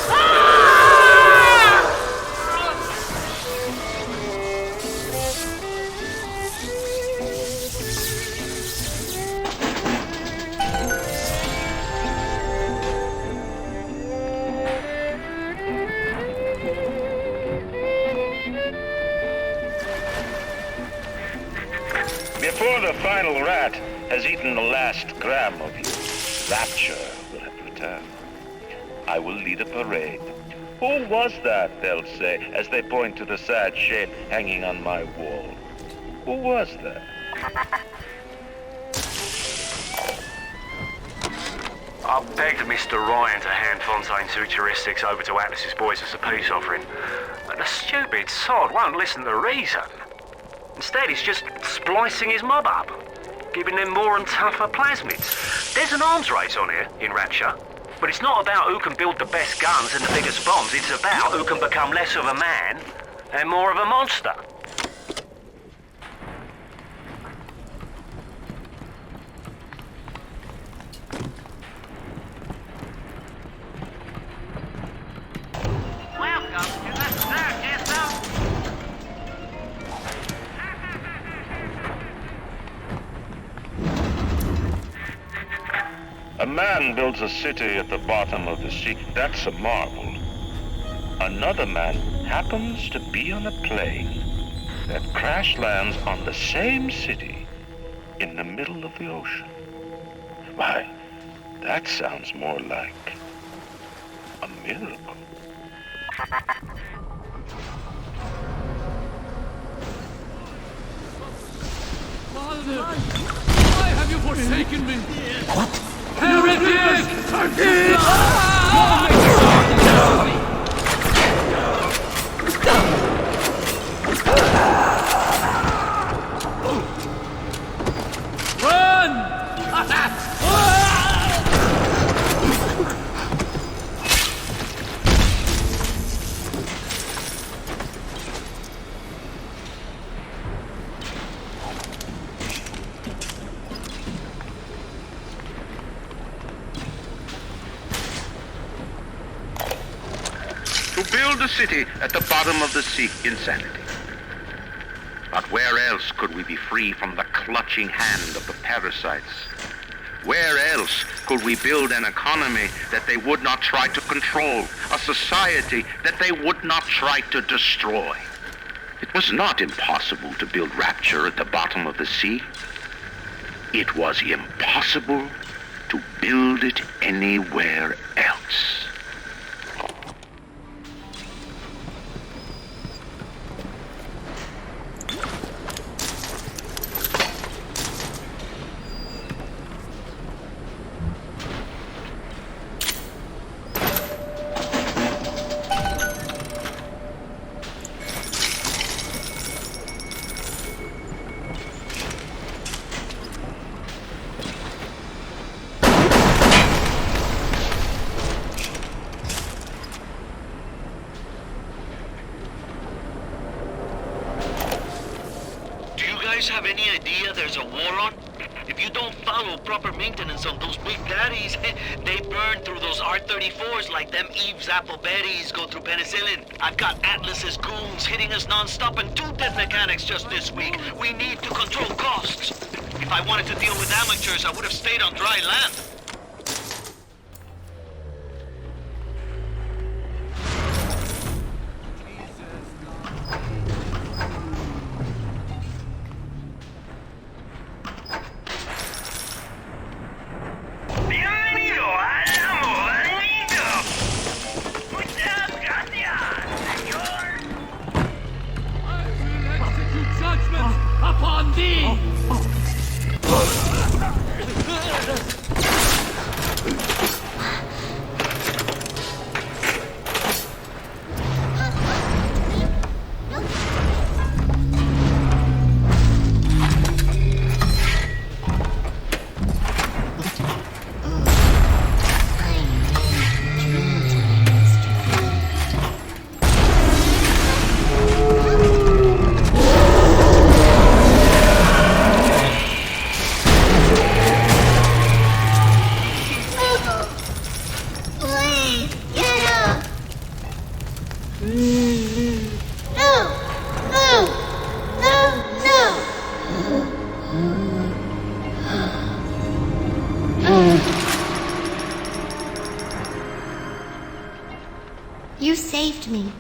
Before the final rat has eaten the last gram of you, Rapture will have returned. I will lead a parade. Who was that, they'll say, as they point to the sad shape hanging on my wall. Who was that? I begged Mr. Ryan to hand Fontaine's heuristics over to Atlas's boys as a peace offering, but the stupid sod won't listen to reason. Instead, he's just splicing his mob up, giving them more and tougher plasmids. There's an arms race on here in Rapture, but it's not about who can build the best guns and the biggest bombs. It's about who can become less of a man and more of a monster. Welcome to the circus of... A man builds a city at the bottom of the sea. That's a marvel. Another man happens to be on a plane that crash lands on the same city in the middle of the ocean. Why, that sounds more like a miracle. Father, why have you forsaken me? What? Heretic! To build a city at the bottom of the sea, insanity. But where else could we be free from the clutching hand of the parasites? Where else could we build an economy that they would not try to control, a society that they would not try to destroy? It was not impossible to build Rapture at the bottom of the sea. It was impossible to build it anywhere else. Have any idea there's a war on? If If you don't follow proper maintenance on those big daddies, they burn through those R-34s like them Eve's apple berries go through penicillin. I've got Atlas's goons hitting us non-stop and 2 dead mechanics just this week. We need to control costs. If I wanted to deal with amateurs, I would have stayed on dry land. Upon thee! You saved me.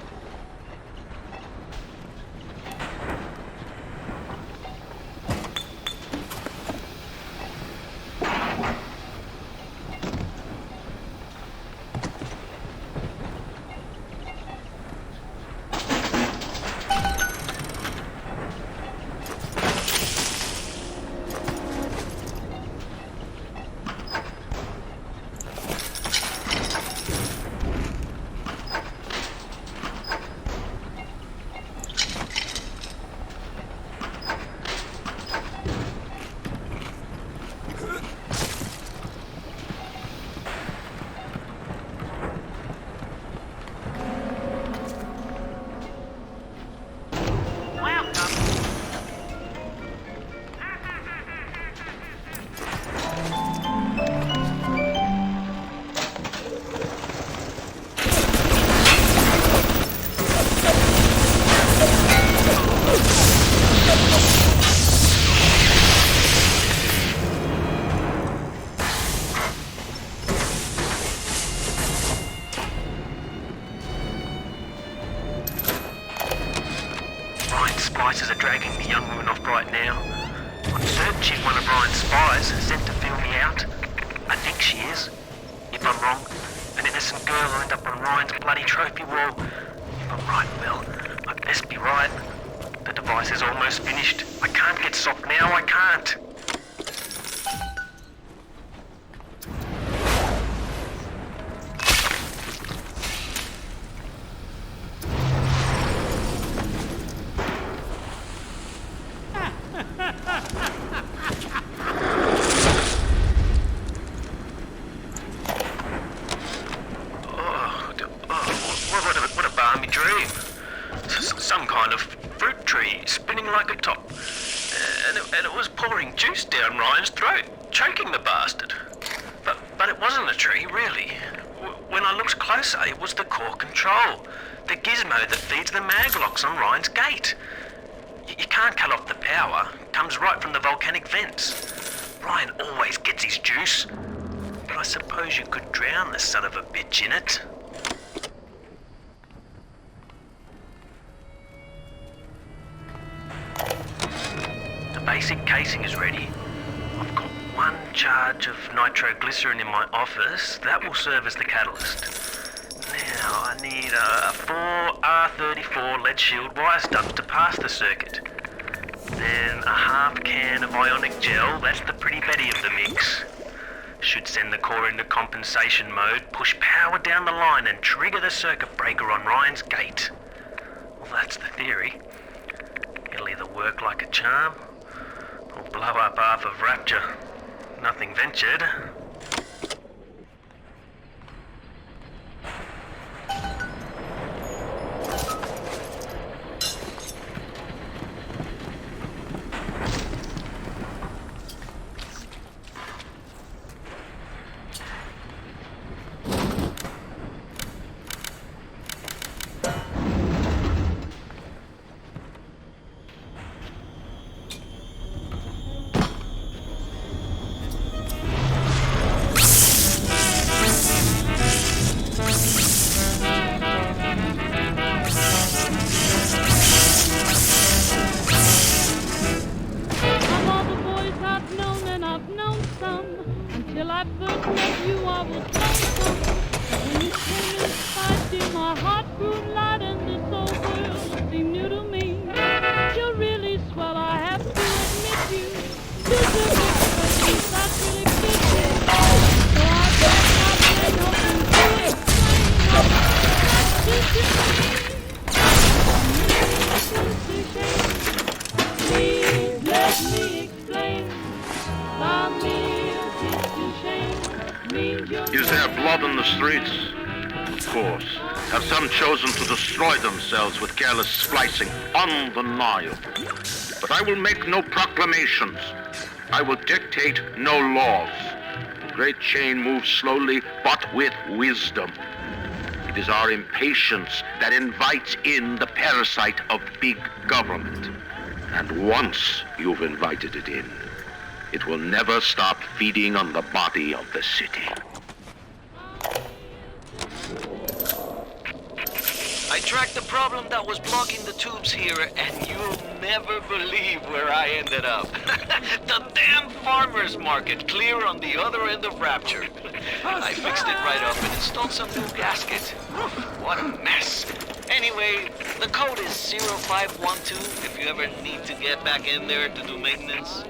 Splicers are dragging the young woman off right now. I'm certain she's one of Ryan's spies sent to feel me out. I think she is. If I'm wrong, an innocent girl will end up on Ryan's bloody trophy wall. If I'm right, well, I'd best be right. The device is almost finished. I can't get soft now, I can't. Some kind of fruit tree spinning like a top. And it was pouring juice down Ryan's throat, choking the bastard. But it wasn't a tree, really. When I looked closer, it was the core control. The gizmo that feeds the maglocks on Ryan's gate. You can't cut off the power. It comes right from the volcanic vents. Ryan always gets his juice. But I suppose you could drown the son of a bitch in it. The basic casing is ready. I've got 1 charge of nitroglycerin in my office. That will serve as the catalyst. Now I need 4 R34 lead shield wire stubs to pass the circuit. Then a half can of ionic gel. That's the pretty Betty of the mix. Should send the core into compensation mode, push power down the line and trigger the circuit breaker on Ryan's gate. Well, that's the theory. It'll either work like a charm, or blow up half of Rapture. Nothing ventured. I first met you, I was lonesome. When you came in sight, dear, my heart grew light and this old world seemed new to me. You're really swell, I have to admit you. You do expressions that really fit me. So I back my plane hoping to explain what this is to me. Please let me explain. Is there blood in the streets? Of course. Have some chosen to destroy themselves with careless splicing? Undeniable. But I will make no proclamations. I will dictate no laws. The great chain moves slowly, but with wisdom. It is our impatience that invites in the parasite of big government. And once you've invited it in, it will never stop feeding on the body of the city. I tracked the problem that was blocking the tubes here, and you'll never believe where I ended up. The damn farmer's market clear on the other end of Rapture. I fixed it right up and installed some new gaskets. What a mess. Anyway, the code is 0512 if you ever need to get back in there to do maintenance.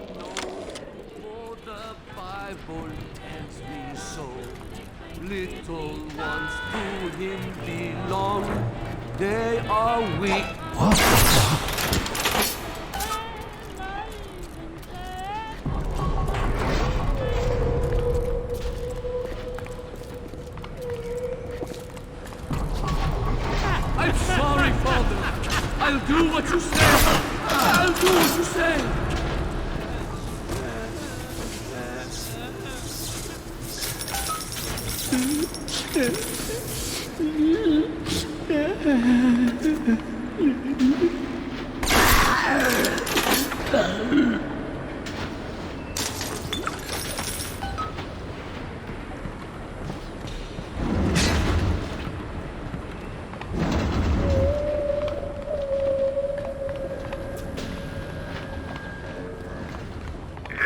Little ones to him belong. They are weak. I'm sorry, Father. I'll do what you say. I'll do what you say.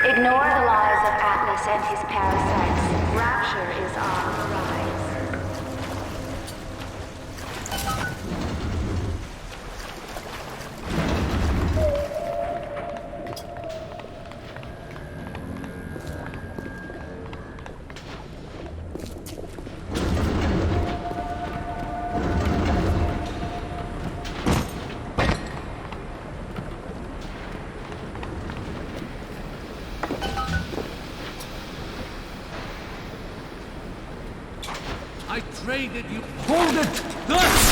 Ignore the lies of Atlas and his parasites. Rapture is on the rise. I traded you. Hold it! Thus!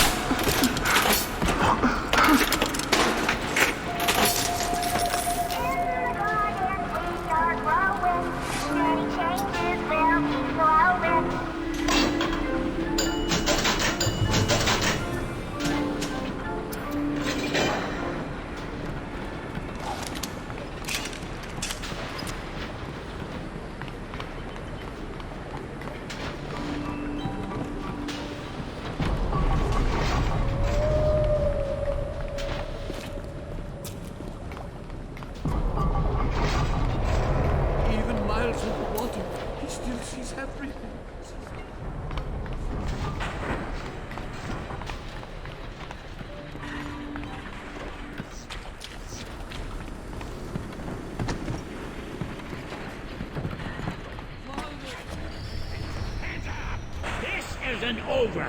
Isn't over.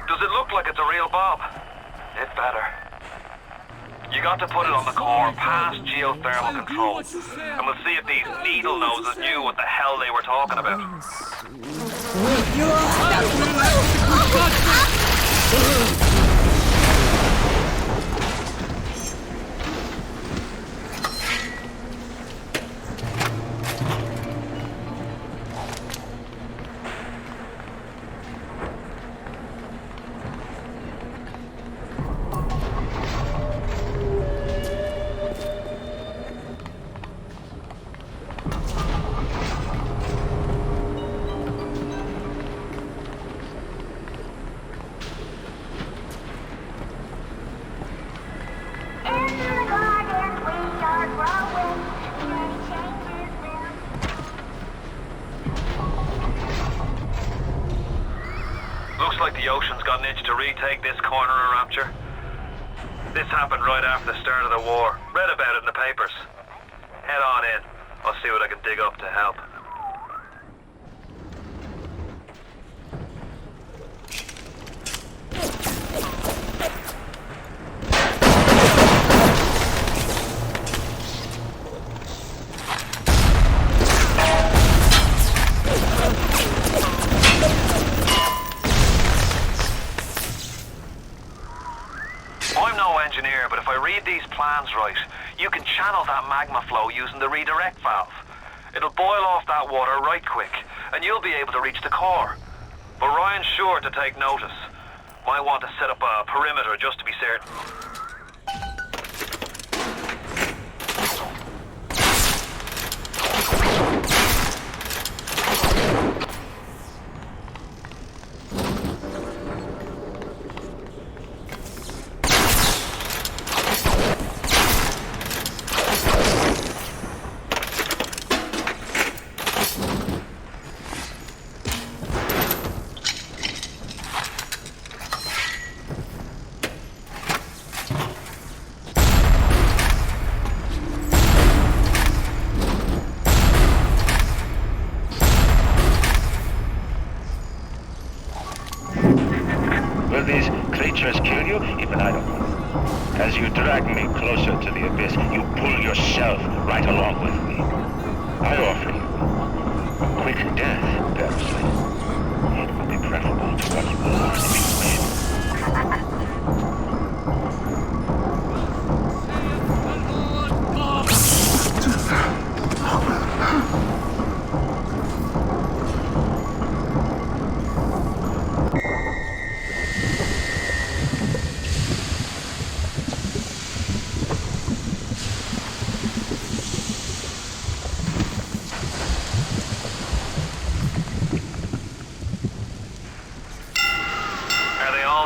Does it look like it's a real Bob? It better. You got to put it on the core past geothermal control. And we'll see if these needle noses knew what the hell they were talking about. ocean's got an itch to retake this corner of Rapture? This happened right after the start of the war. Read about it in the papers. Head on in. I'll see what I can dig up to help. I'm no engineer, but if I read these plans right, you can channel that magma flow using the redirect valve. It'll boil off that water right quick, and you'll be able to reach the core. But Ryan's sure to take notice. Might want to set up a perimeter just to be certain. Will these creatures kill you? Even I don't know. As you drag me closer to the abyss, you pull yourself right along with me. I offer you quick death, perhaps. It will be preferable to what you will lose if you win.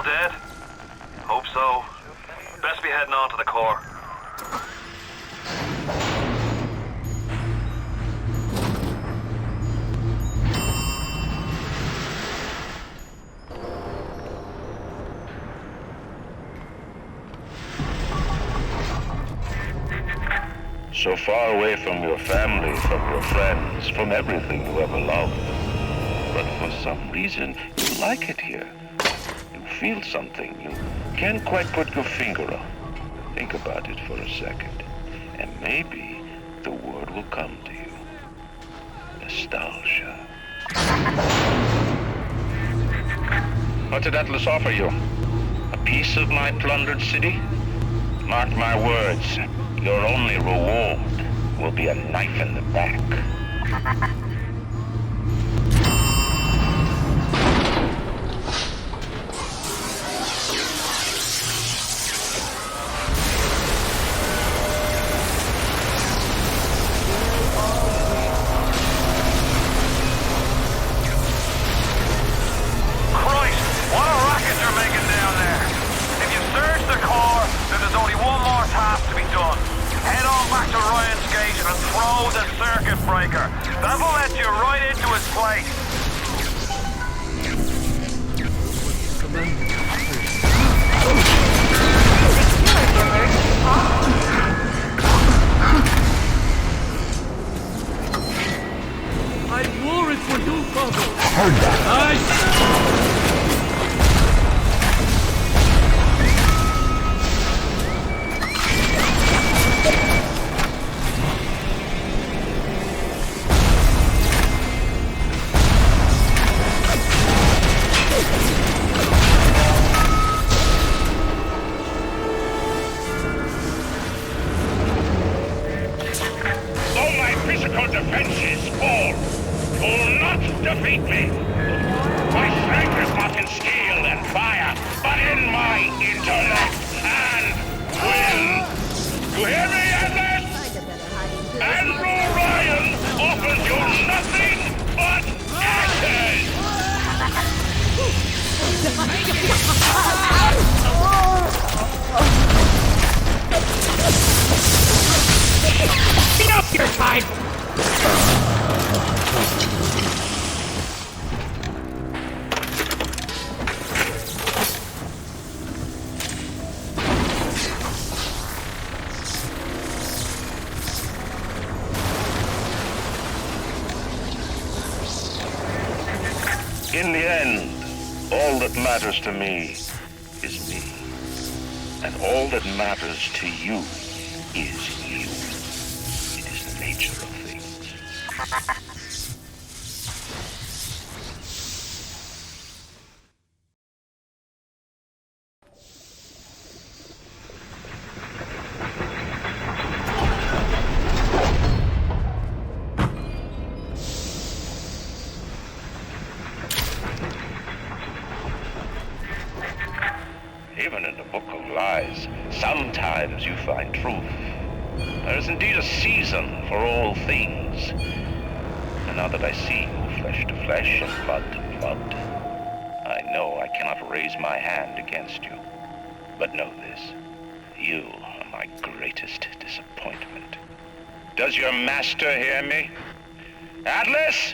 Dead? Hope so. Best be heading on to the core. So far away from your family, from your friends, from everything you ever loved. But for some reason, you like it here. Feel something you can't quite put your finger on. Think about it for a second, and maybe the word will come to you. Nostalgia. What did Atlas offer you? A piece of my plundered city? Mark my words, your only reward will be a knife in the back. That'll let you right into his place. I wore it for you, Father. Heard that. Defeat me! My strength is not in steel and fire, but in my intellect and will. You hear me, Atlas? Andrew Ryan offers you nothing but ashes! Get up, your type! In the end, all that matters to me is me. And all that matters to you is you. It is the nature of things. Even in the book of lies, sometimes you find truth. There is indeed a season for all things. And now that I see you flesh to flesh and blood to blood, I know I cannot raise my hand against you. But know this, you are my greatest disappointment. Does your master hear me? Atlas,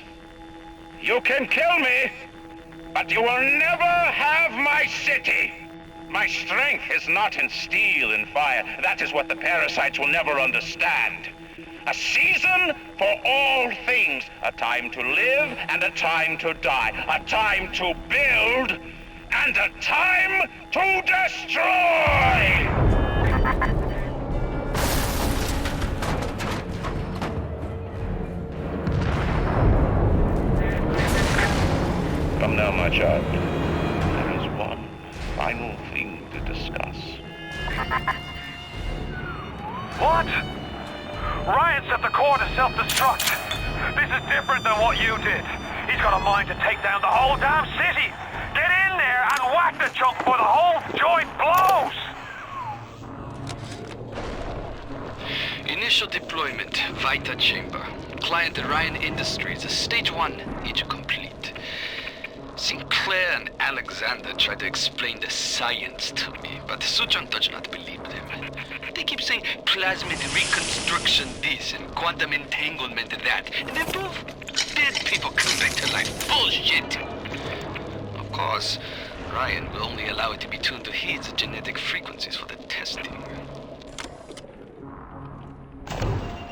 you can kill me, but you will never have my city. My strength is not in steel and fire. That is what the parasites will never understand. A season for all things. A time to live and a time to die. A time to build and a time to destroy! Come now, my child. There is one final thing to discuss. What? Ryan set the core to self-destruct. This is different than what you did. He's got a mind to take down the whole damn city. Get in there and whack the chunk before the whole joint blows! Initial deployment, Vita Chamber. Client Ryan Industries, Stage 1, each complete. Sinclair and Alexander tried to explain the science to me, but Suchong does not believe them. They keep saying plasmid reconstruction this and quantum entanglement that, and they prove dead people come back to life. Bullshit! Of course, Ryan will only allow it to be tuned to his genetic frequencies for the testing.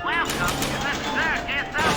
Welcome to the circus of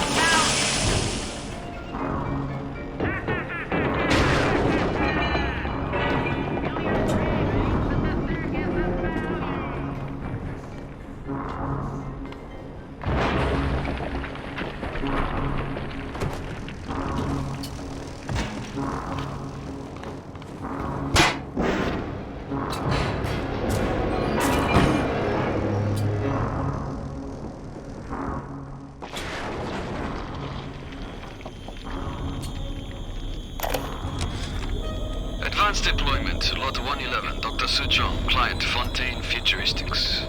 Advanced deployment, Lot 111, Dr. Suchong, client Fontaine Futuristics.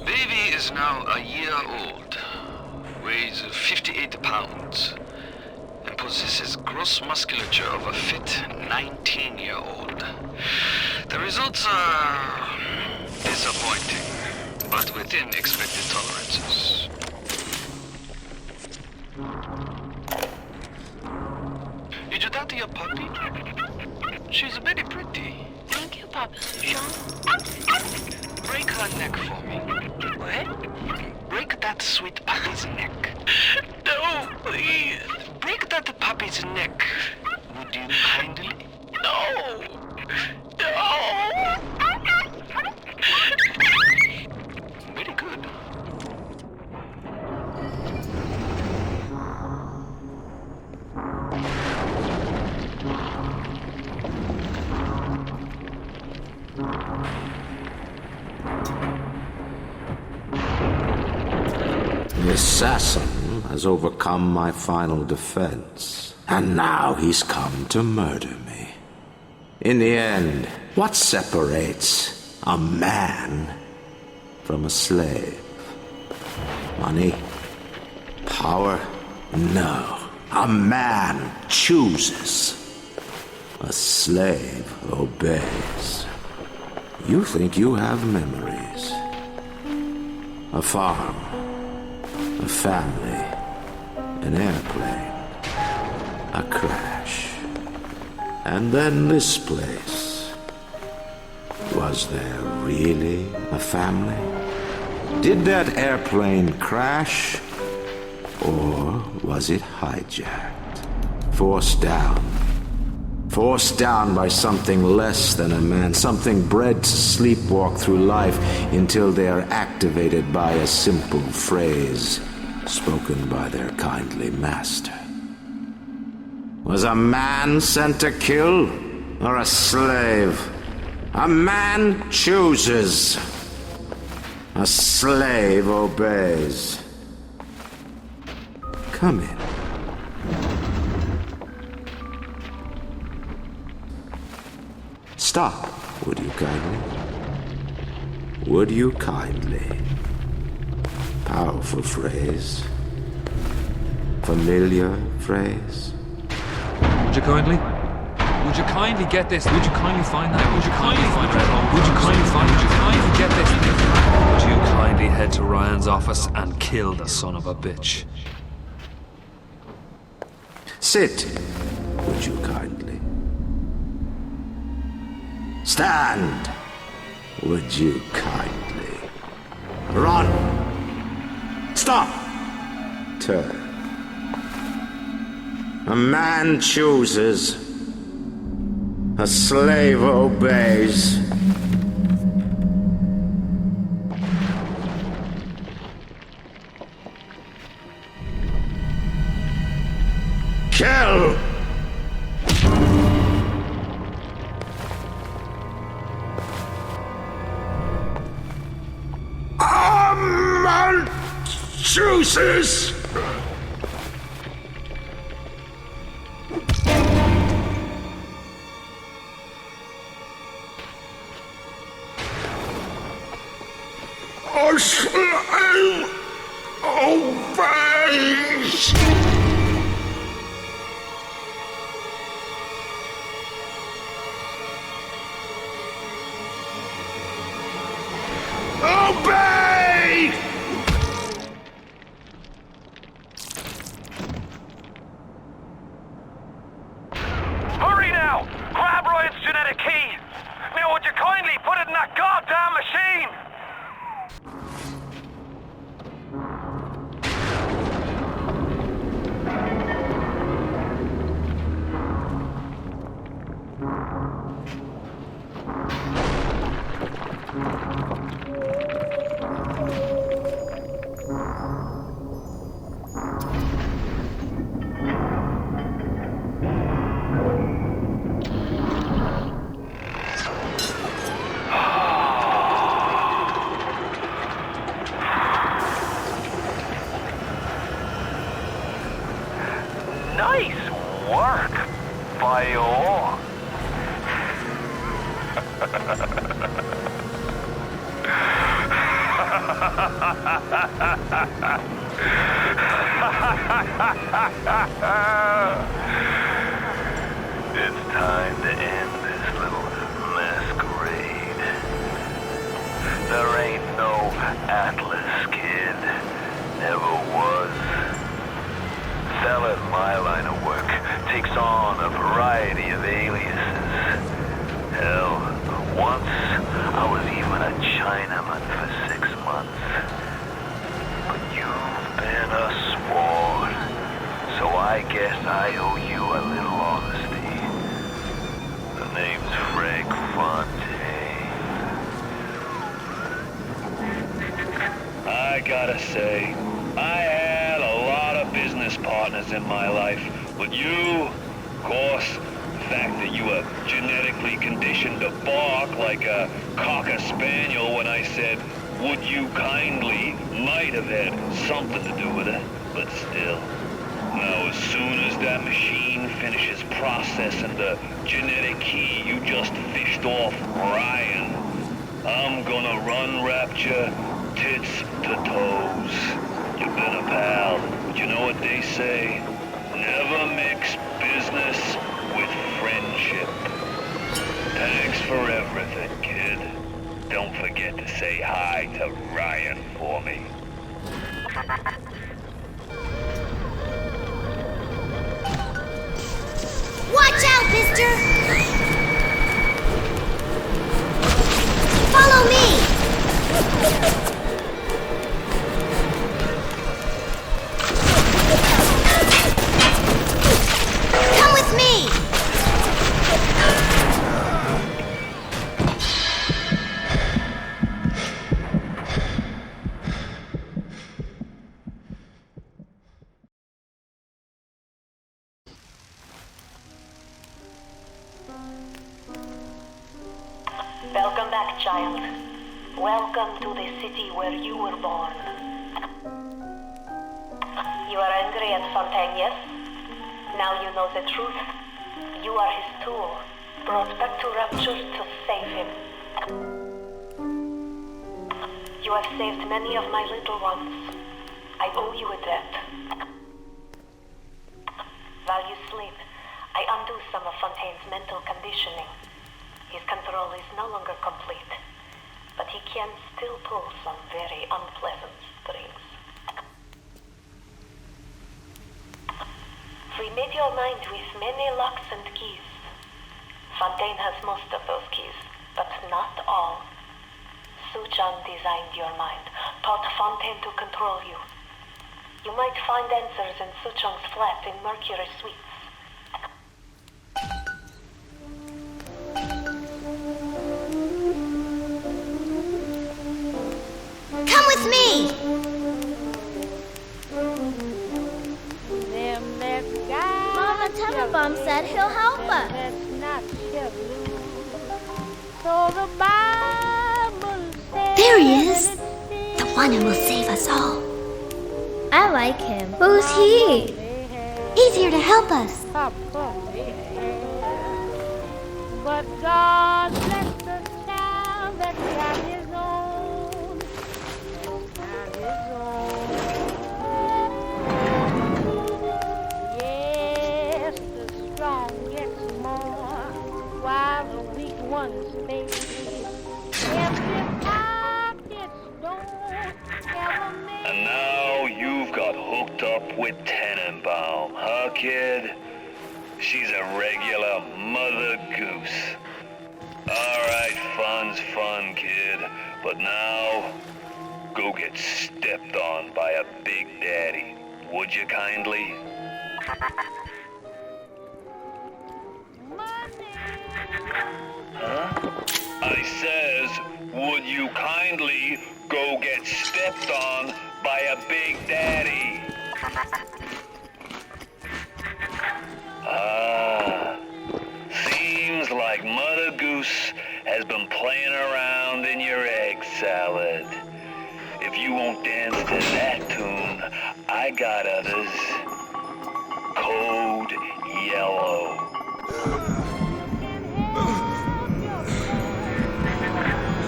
Baby is now a year old, weighs 58 pounds, and possesses gross musculature of a fit 19-year-old. The results are disappointing, but within expected tolerances. Did you daughter your puppy? She's very pretty. Thank you, Papa Suchong. Break her neck for me. What? Break that sweet puppy's neck. No, please. Break that puppy's neck. Would you kindly? No. No. Very good. The assassin has overcome my final defense, and now he's come to murder me. In the end, what separates a man from a slave? Money? Power? No. A man chooses. A slave obeys. You think you have memories. A farm. A family, an airplane, a crash, and then this place. Was there really a family? Did that airplane crash, or was it hijacked, forced down Forced down by something less than a man, something bred to sleepwalk through life until they are activated by a simple phrase spoken by their kindly master. Was a man sent to kill, or a slave? A man chooses. A slave obeys. Come in. Stop, would you kindly? Would you kindly? Powerful phrase. Familiar phrase. Would you kindly? Would you kindly get this? Would you kindly find that? Would you kindly find that? Would you kindly find? Would you kindly get this? Would you kindly head to Ryan's office and kill the son of a bitch? Sit, would you kindly? Stand, would you kindly? Run! Stop! Turn. A man chooses. A slave obeys. Kill! A man chooses! A slave obeys! Obey! Hurry now! Grab Ryan's genetic key! Now would you kindly put it in that goddamn machine? Nice work, Bio. It's time to end this little masquerade. There ain't no Atlas, kid. Never was. Fella in my line of work takes on a variety of aliases. Hell, once I was even a Chinaman for 6 months. But you've been a sport, so I guess I owe you a little honesty. The name's Frank Fontaine. I gotta say, I had a lot of business partners in my life, but you, of course, the fact that you were genetically conditioned to bark like a cocker spaniel when I said, would you kindly, might have had something to do with it, but still. Now, as soon as that machine finishes processing the genetic key you just fished off Ryan, I'm gonna run Rapture tits to toes. You've been a pal, but you know what they say? Never mix business with friendship. Thanks for everything, kid. Don't forget to say hi to Ryan for me. Watch out, mister! Follow me! Come with me! Welcome to the city where you were born. You are angry at Fontaine, yes? Now you know the truth. You are his tool, brought back to Rapture to save him. You have saved many of my little ones. I owe you a debt. While you sleep, I undo some of Fontaine's mental conditioning. His control is no longer complete, but he can still pull some very unpleasant strings. Remade your mind with many locks and keys. Fontaine has most of those keys, but not all. Suchong designed your mind, taught Fontaine to control you. You might find answers in Suchong's flat in Mercury Suites. Come with me! Mama Tenenbaum said he'll help us. There he is! The one who will save us all. I like him. Who's he? He's here to help us. But God bless the child that got his own. Got his own. Yes, the strong gets more, while the weak ones stay. Empty pockets don't ever make. And now you've got hooked up with Tenenbaum, huh, kid? She's a regular mother goose. Alright, fun's fun, kid. But now, go get stepped on by a big daddy. Would you kindly? Huh? I says, would you kindly go get stepped on by a big daddy? Seems like Mother Goose has been playing around in your egg salad. If you won't dance to that tune, I got others. Code Yellow.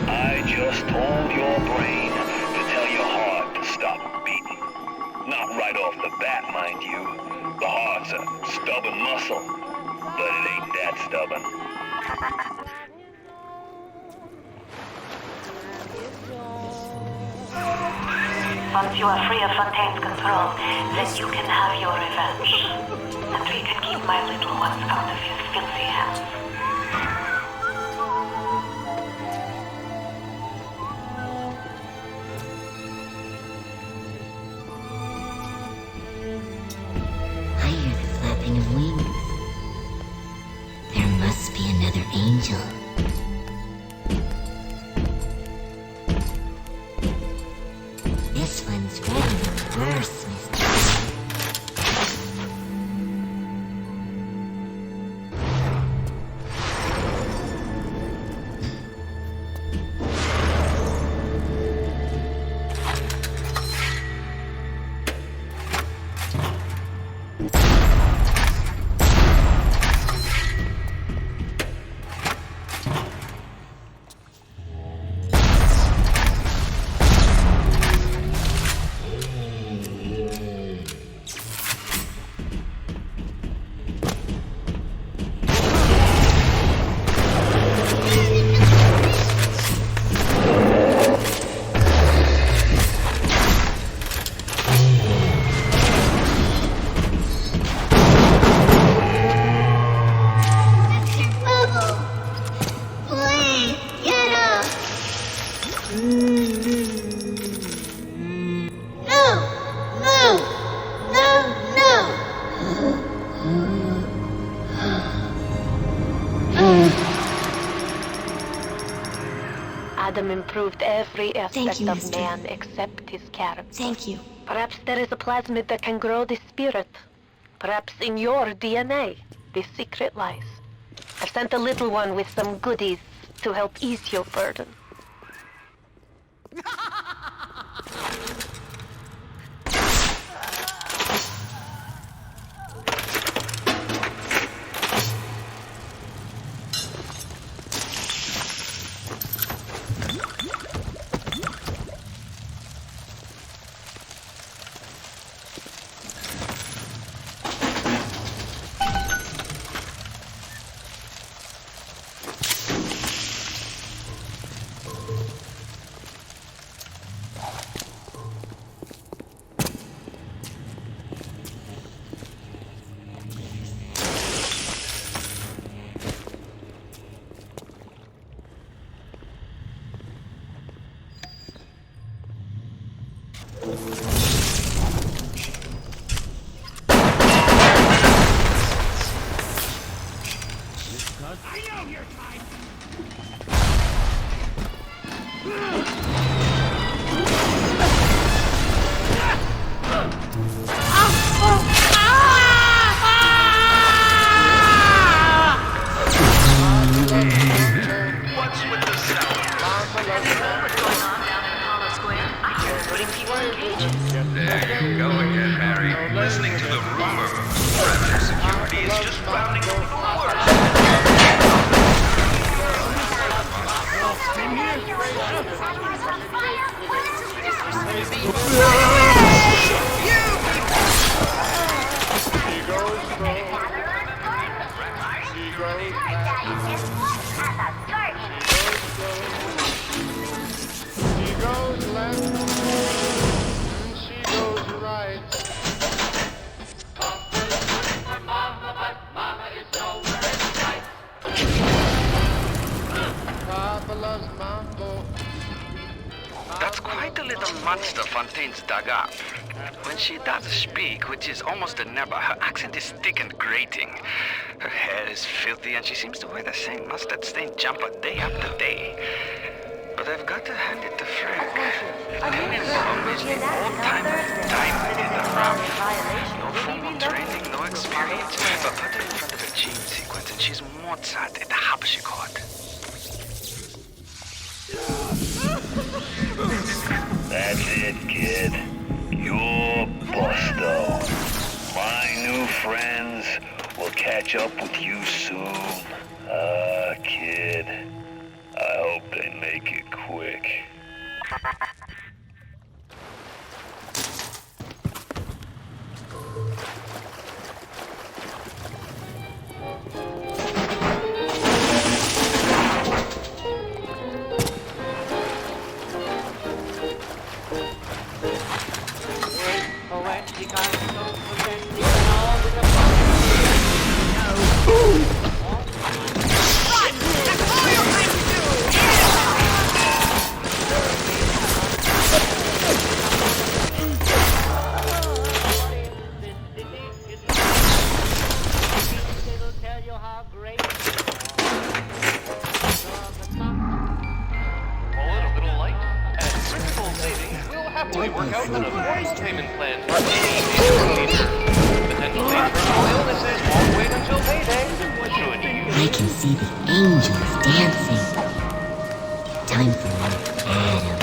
I just told your brain to tell your heart to stop beating. Not right off the bat, mind you. The heart's a stubborn muscle, but it ain't that stubborn. Once you are free of Fontaine's control, then you can have your revenge. And we can keep my little ones out of his filthy hands. I hear the flapping of wings. There must be another angel. This one's ready to burst, mister. Adam improved every aspect of man except his character. Thank you. Perhaps there is a plasmid that can grow the spirit. Perhaps in your DNA, the secret lies. I've sent a little one with some goodies to help ease your burden. putting people in cages. There you go again, Mary. Listening to the rumor of Rapture security is just rounding up the worst. She goes left, and she goes right. Papa loves mambo. That's quite a little monster Fontaine's dug up. When she does speak, which is almost never, her accent is thick and grating. Her hair is filthy, and she seems to wear the same mustard-stained jumper day after day. But I've got to hand it to Frank. Tenenbaum is the old-time diamond in the rough. No formal training, no experience, but put her in front of a gene sequence, and she's Mozart at the harpsichord. That's it, kid. You're busto. My new friends will catch up with you soon. Kid. I hope they make it quick. I can see the angels dancing. Time for more Adam.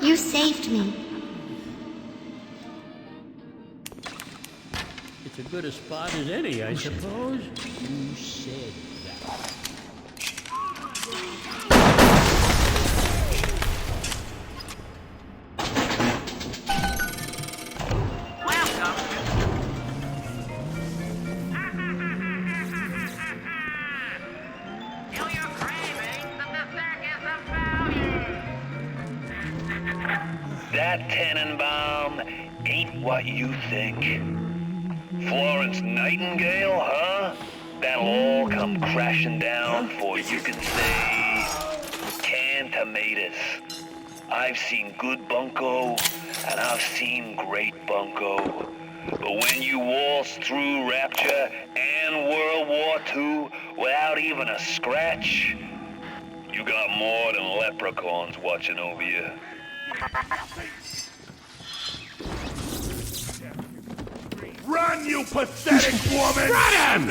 You saved me. It's as good a spot as any, I suppose. You said that. That Tenenbaum ain't what you think. Florence Nightingale, huh? That'll all come crashing down before you can say Cantomatus. I've seen good bunco, and I've seen great bunco. But when you waltz through Rapture and World War II without even a scratch, you got more than leprechauns watching over you. Run, you pathetic woman! Run him!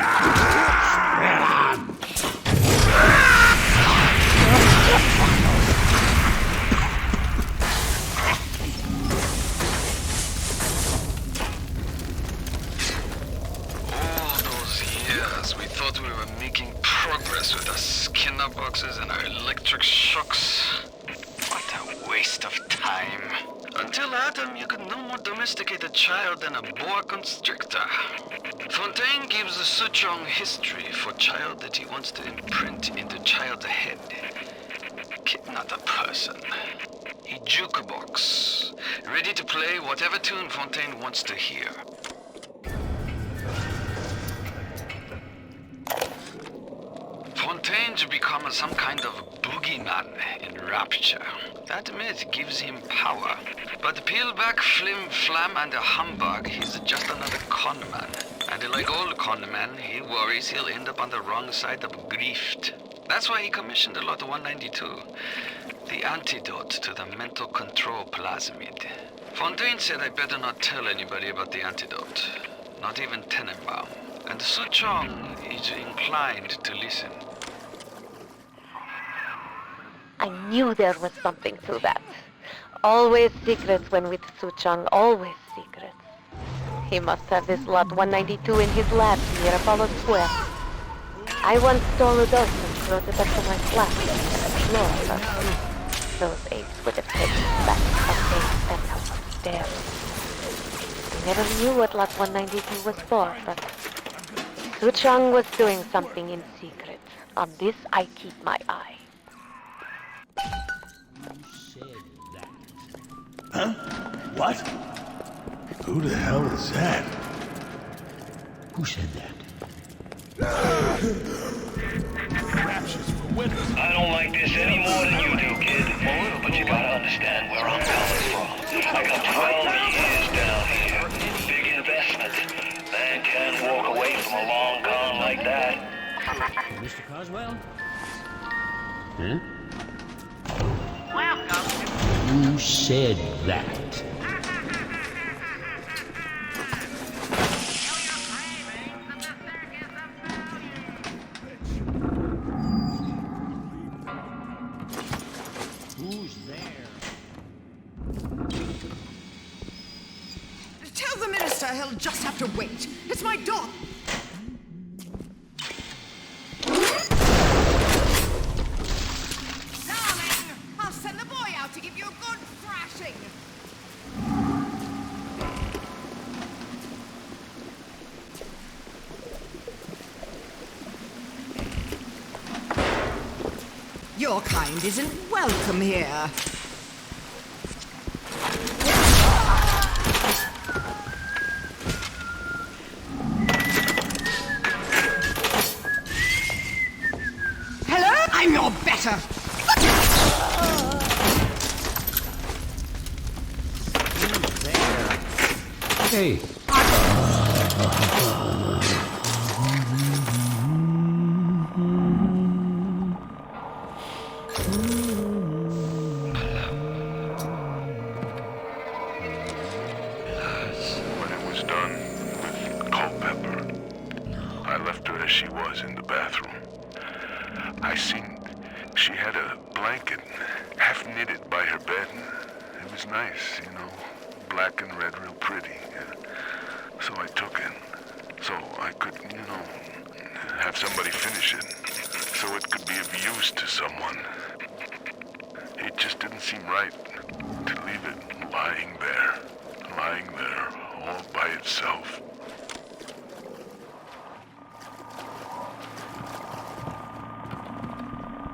All those years, we thought we were making progress with our skinner boxes and our electric shocks. What a waste of time. Until Adam, you could no more domesticate a child than a boa constrictor. Fontaine gives a Suchong history for child that he wants to imprint into child's head. Kid, not a person. He jukebox, ready to play whatever tune Fontaine wants to hear. Fontaine's become some kind of boogeyman in Rapture. That myth gives him power. But peel back flim flam and a humbug, he's just another conman. And like all conmen, he worries he'll end up on the wrong side of grift. That's why he commissioned a Lot 192, the antidote to the mental control plasmid. Fontaine said I better not tell anybody about the antidote, not even Tenenbaum. And Suchong is inclined to listen. I knew there was something to that. Always secrets when with Suchong, always secrets. He must have this Lot 192 in his lab near Apollo Square. I once stole a dose and brought it up to my flat on the floor, but those apes would have taken it back to the penthouse upstairs. I never knew what Lot 192 was for, but Suchong was doing something in secret. On this I keep my eye. Huh? What? Who the hell is that? Who said that? Rapture's for winners. I don't like this any more than you do, kid. But you gotta understand where I'm coming from. I got 12 years down here. Big investment. Man can't walk away from a long con like that. Mr. Coswell? Huh? Welcome. Who said that? Who's there? Tell the minister he'll just have to wait. It's my dog. Darling, I'll send the boy out to give you a good thrashing. Your kind isn't welcome here. Hello? I'm your better. Hey. When it was done with Culpepper, I left her as she was in the bathroom. I seen she had a blanket half knitted by her bed. It was nice, you know, black and red, real pretty. So I took it, so I could, you know, have somebody finish it, so it could be of use to someone. It just didn't seem right to leave it lying there all by itself.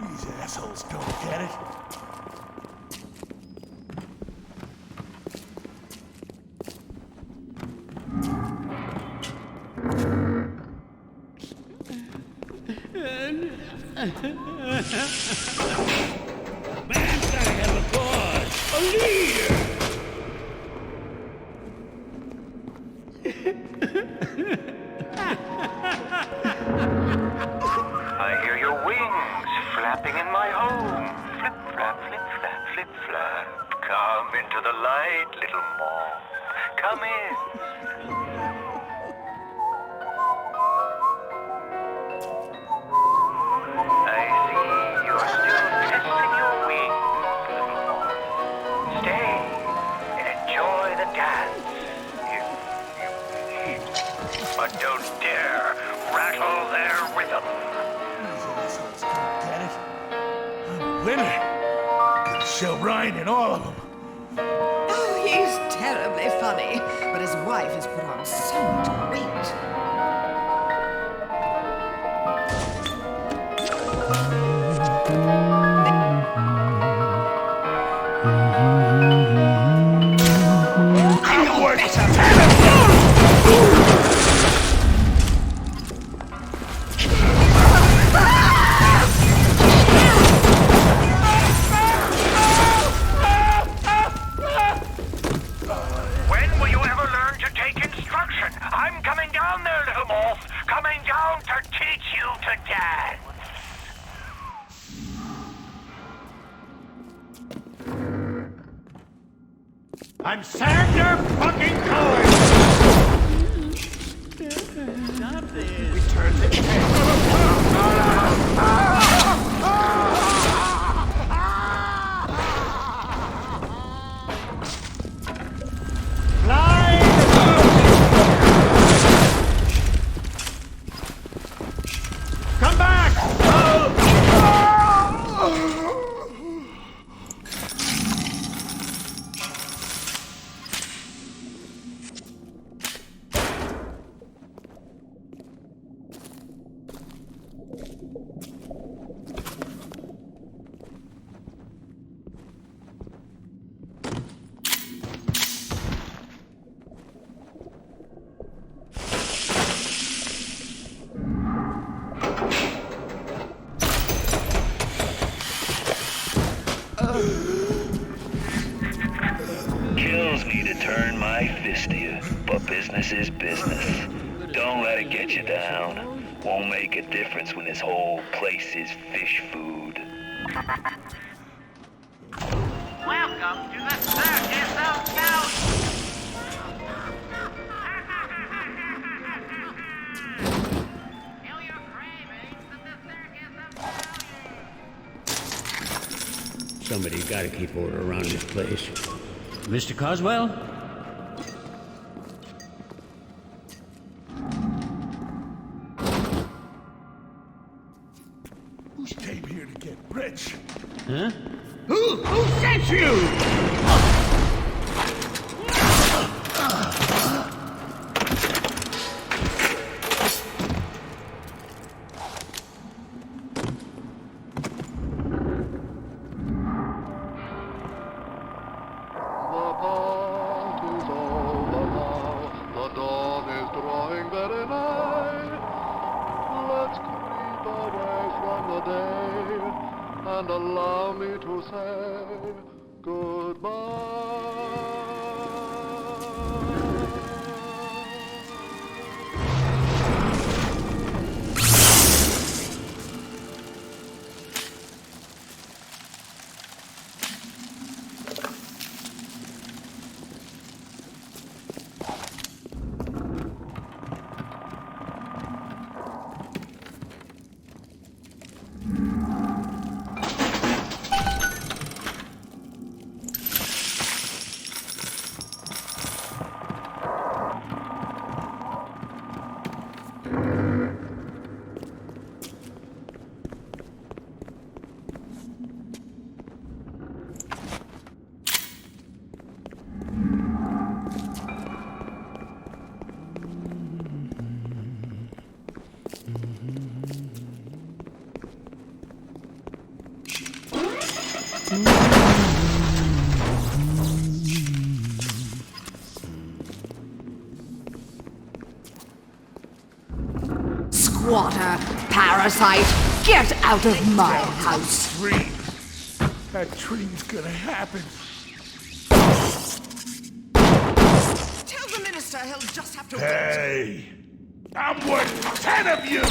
These assholes don't get it. Man's gotta have a cause, a leader. I hear your wings flapping in my home. Flip, flap, flip, flap, flip, flap. Come into the light, little moth. Come in. I see you're still testing your wings, little moth. Stay and enjoy the dance. But don't dare rattle their rhythm. These assholes don't get it. I'm a winner. Gonna show Ryan and all of them. Oh, he terribly funny, but his wife has put on so much weight. I know better! When will you ever learn to take instruction? I'm coming down there, little moth. Coming down to teach you to dance. I'm Sam your fucking coin! Stop this. Return the Come back! Kills me to turn my fist to you, but business is business. Don't let it get you down. Won't make a difference when this whole place is fish food. Welcome to the Circus of Value. Somebody's got to keep order around this place. Mr. Coswell? Who came here to get rich? Huh? Who sent you? The dawn is drawing very nigh. Let's creep away from the day and allow me to say goodbye. Squatter, parasite, get out of my house! Tree. That tree's gonna happen. Tell the minister he'll just have to Hey! I'm worth 10 of you!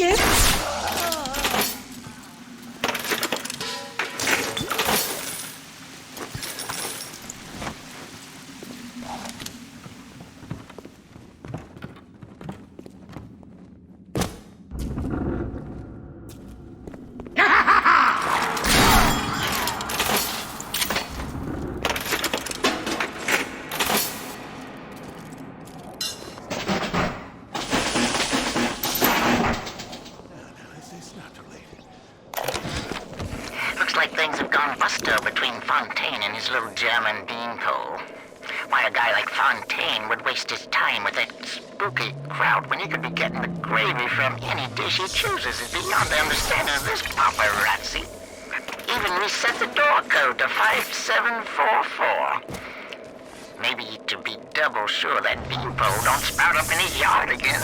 gift? Looks like things have gone busto between Fontaine and his little German beanpole. Why a guy like Fontaine would waste his time with that spooky crowd when he could be getting the gravy from any dish he chooses is beyond the understanding of this paparazzi. Even reset the door code to 5744. Maybe to be double sure that beanpole don't sprout up in his yard again.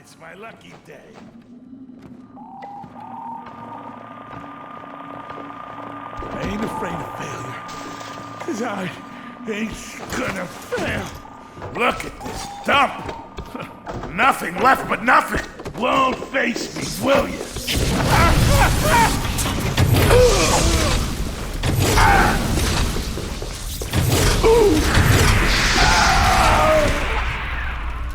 It's my lucky day. I ain't afraid of failure, 'cause I ain't gonna fail. Look at this dump. Nothing left but nothing. Won't face me, will you?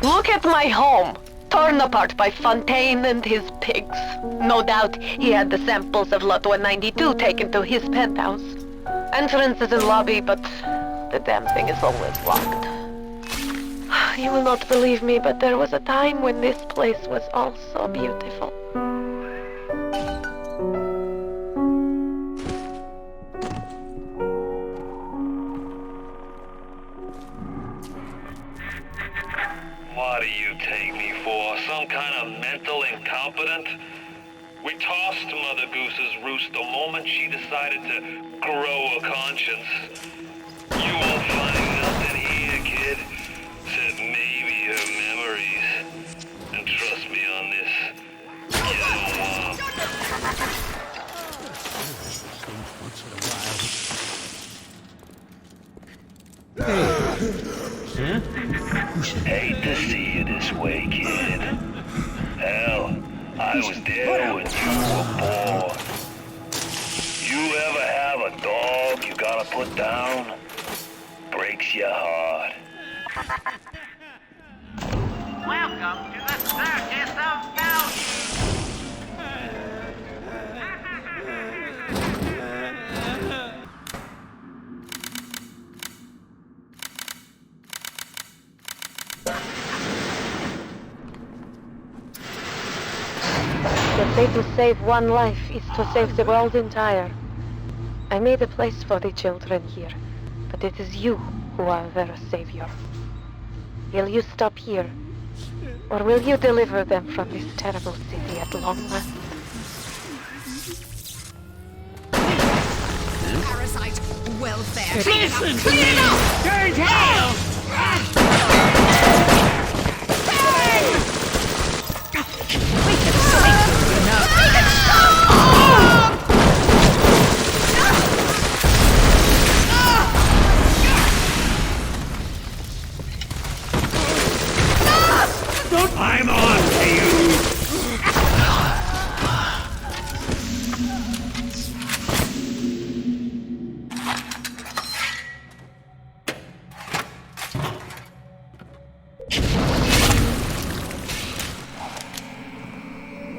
Look at my home, torn apart by Fontaine and his pigs. No doubt he had the samples of Lot 192 taken to his penthouse. Entrance is in lobby, but the damn thing is always locked. You will not believe me, but there was a time when this place was all so beautiful. What do you take me for? Some kind of mental incompetent? We tossed Mother Goose's roost the moment she decided to grow a conscience. You won't find nothing here, kid, except maybe her memories. And trust me on this, you don't want 'em. Hate to see you this way, kid. Hell, I was there when you were born. You ever have a dog you gotta put down? Breaks your heart. Welcome to the Circus of Value. They say to save one life is to save the world entire. I made a place for the children here, but it is you who are their savior. Will you stop here, or will you deliver them from this terrible city at long last? Parasite, welfare. Listen to me! Turn tail! I'm on to you!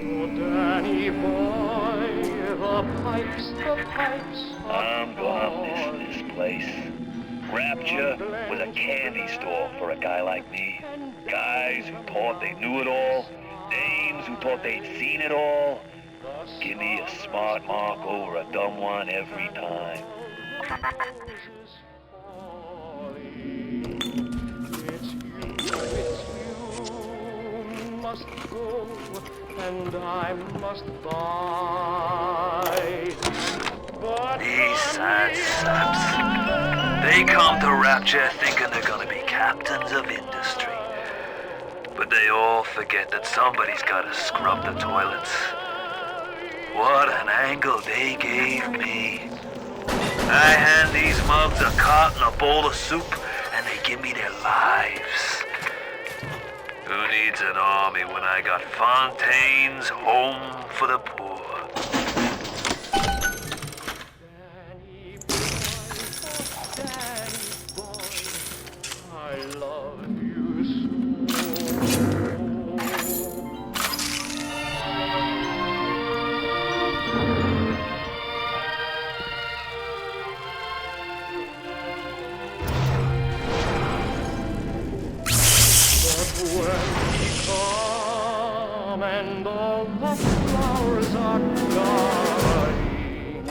Oh, Danny boy, the pipes I'm gonna miss this place. Rapture was a candy store for a guy like me. Guys who thought they knew it all, dames who thought they'd seen it all. Give me a smart mark over a dumb one every time. must go, and I must die. But These sad saps. They come to Rapture thinking they're gonna be captains of industry. But they all forget that somebody's gotta scrub the toilets. What an angle they gave me. I hand these mugs a cot and a bowl of soup, and they give me their lives. Who needs an army when I got Fontaine's Home for the Poor? I love you and all the flowers are dying.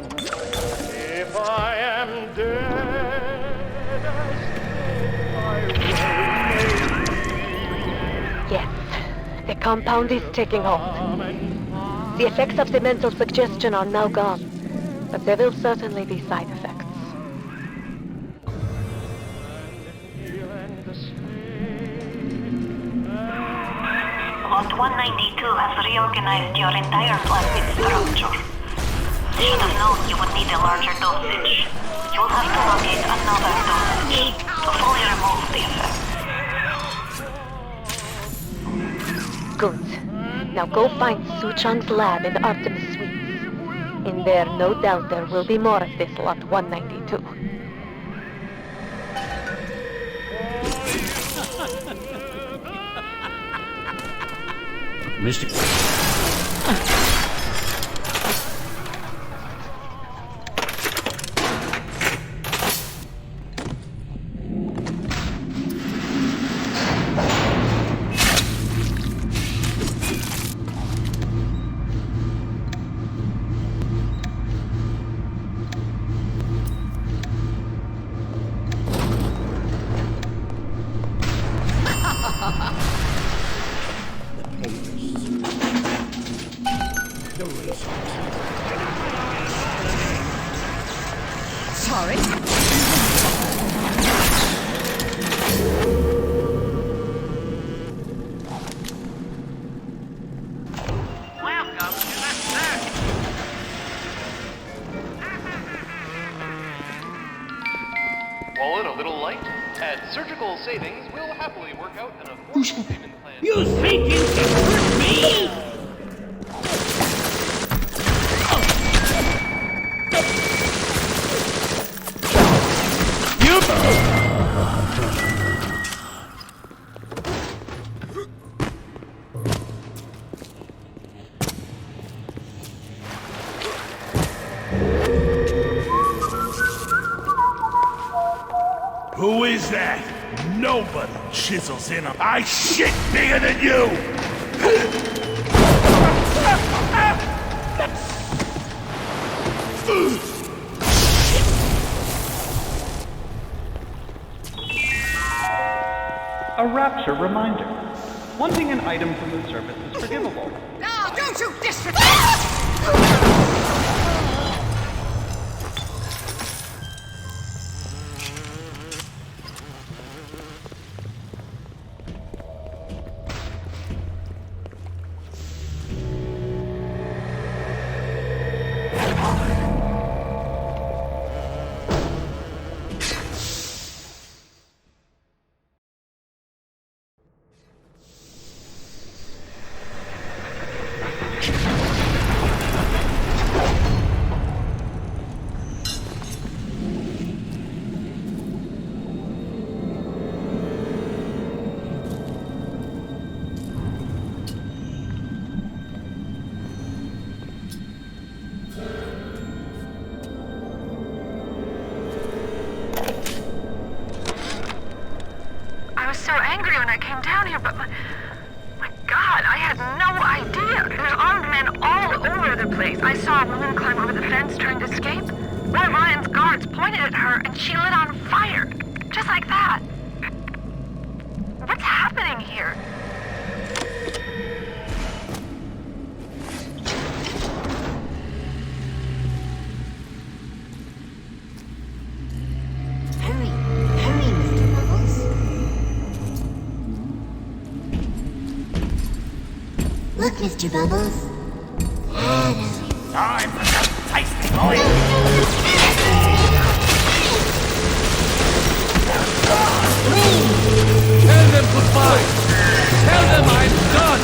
If I am dead, I will. Yes, the compound is taking hold. The effects of the mental suggestion are now gone, but there will certainly be side effects. Lot 192 has reorganized your entire plasmid structure. Should have known you would need a larger dosage. You'll have to locate another dosage to fully remove the effects. Good. Now go find Suchan's lab in Artemis Suites. In there, no doubt there will be more of this Lot 192. Mr. Sorry. Wallet a little light? At Surgical Savings, we'll happily work out an affordable payment plan. You think you can hurt me? Who is that? Nobody chisels in a I shit bigger than you! A Rapture reminder. Wanting an item from the service is forgivable. Now, don't you disrespect! I was so angry when I came down here, but my God, I had no idea. There's armed men all over the place. I saw a woman climb over the fence trying to escape. One of Ryan's guards pointed at her and she lit on fire. Just like that. What's happening here? Hurry, Mr. Bubbles. Look, Mr. Bubbles. Adam. Time for some tasty boy. line! Tell them I'm done!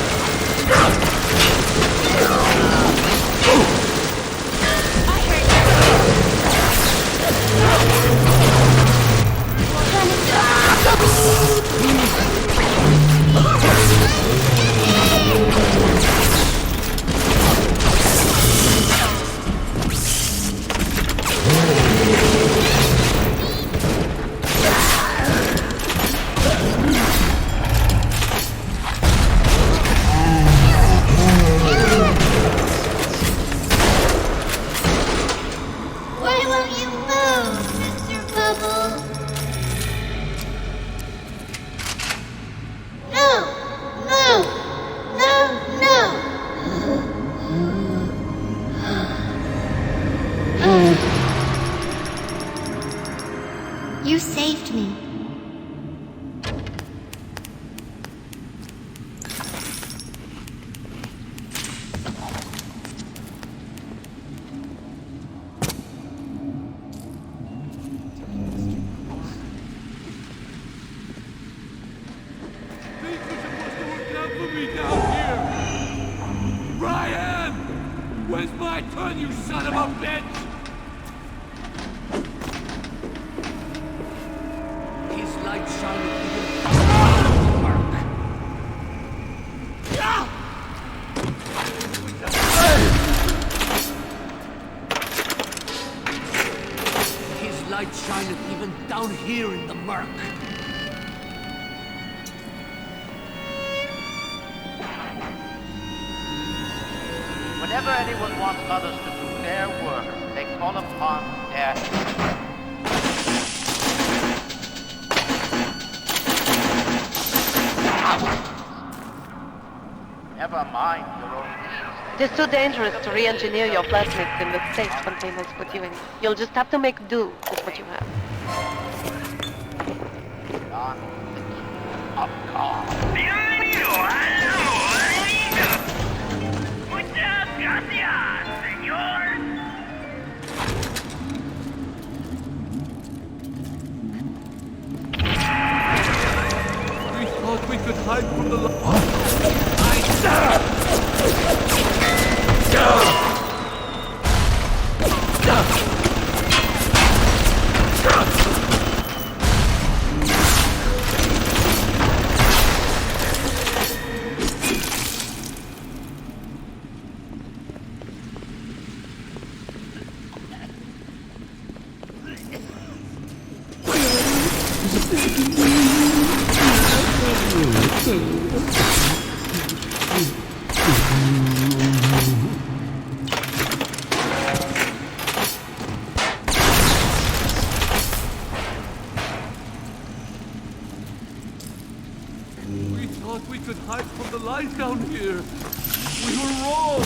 You saved me. Ryan! When's my turn, you son of a bitch? His light shining even dark. His light shineth even down here in the murk. Whenever anyone wants others to do their work, they call upon death. Never mind your own needs. It is too dangerous to re-engineer your plasmids in the state Fontaine has put you in. You'll just have to make do with what you have. On the key of God. Bienvenido a la moralidad. Muchas gracias, señor. We thought we could hide from the light. We thought we could hide from the light down here. We were wrong.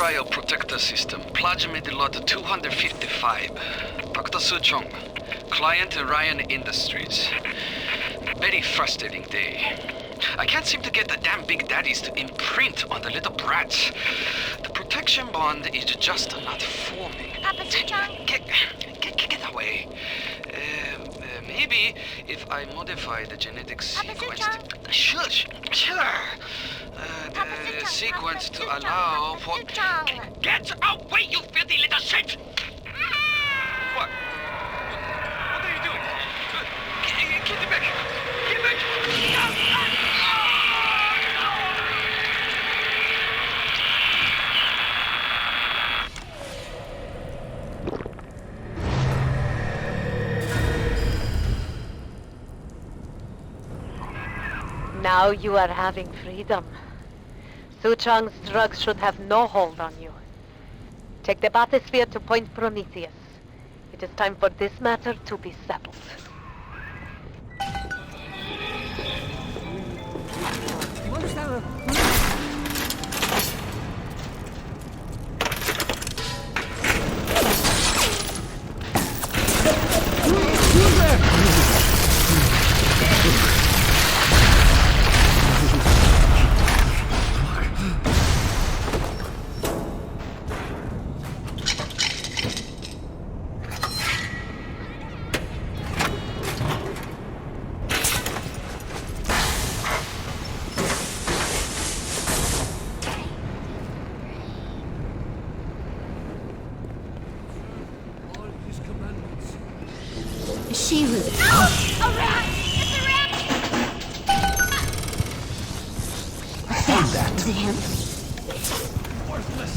cryoprotector system, plasmid lot 255. Dr. Suchong, client Ryan Industries. Very frustrating day. I can't seem to get the damn big daddies to imprint on the little brats. The protection bond is just not forming. Papa Suchong? Get away. Maybe if I modify the genetic sequence... Shush! Sure! The sequence to allow for... Get away, you filthy little shit! What? What are you doing? Get back! Get back! Now you are having freedom. Suchong's drugs should have no hold on you. Take the bathysphere to Point Prometheus. It is time for this matter to be settled. You understand? She was... A rat! It's a rat! That was him. Worthless!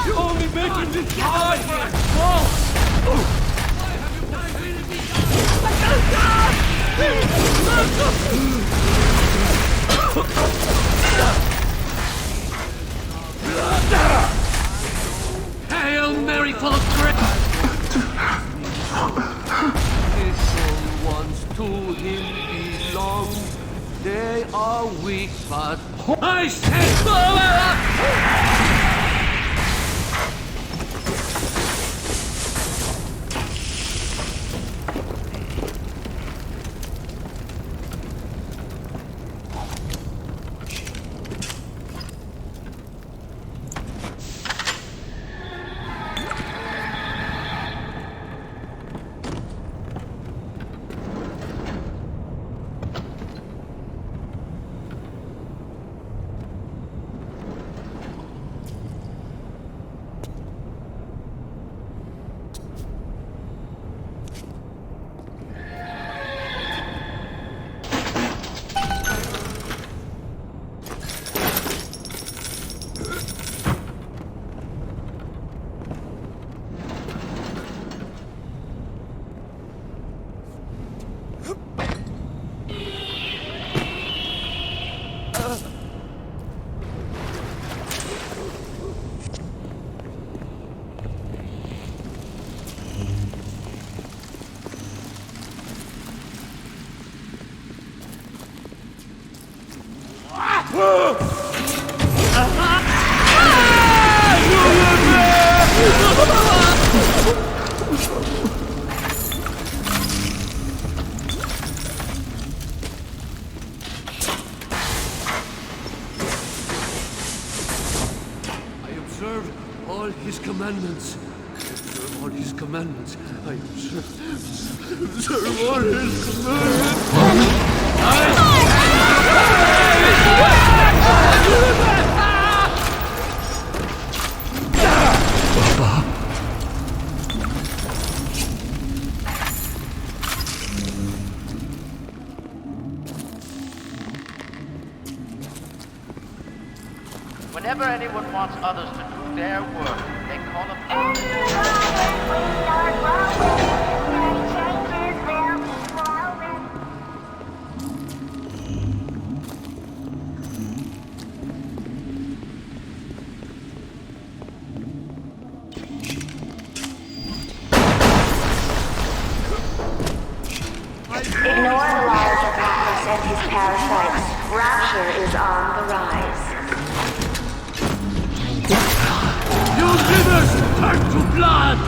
You're only making this hard! False! Why have you persuaded me? Hail Mary, full of grace! His soul wants to him belong. They are weak, but I said commandments. Observe all his commandments. I observe all his Whenever anyone wants others to do their work, they call upon... Ignore the large Olympus and his parasites. Rapture is on the rise. Your rivers turn to blood!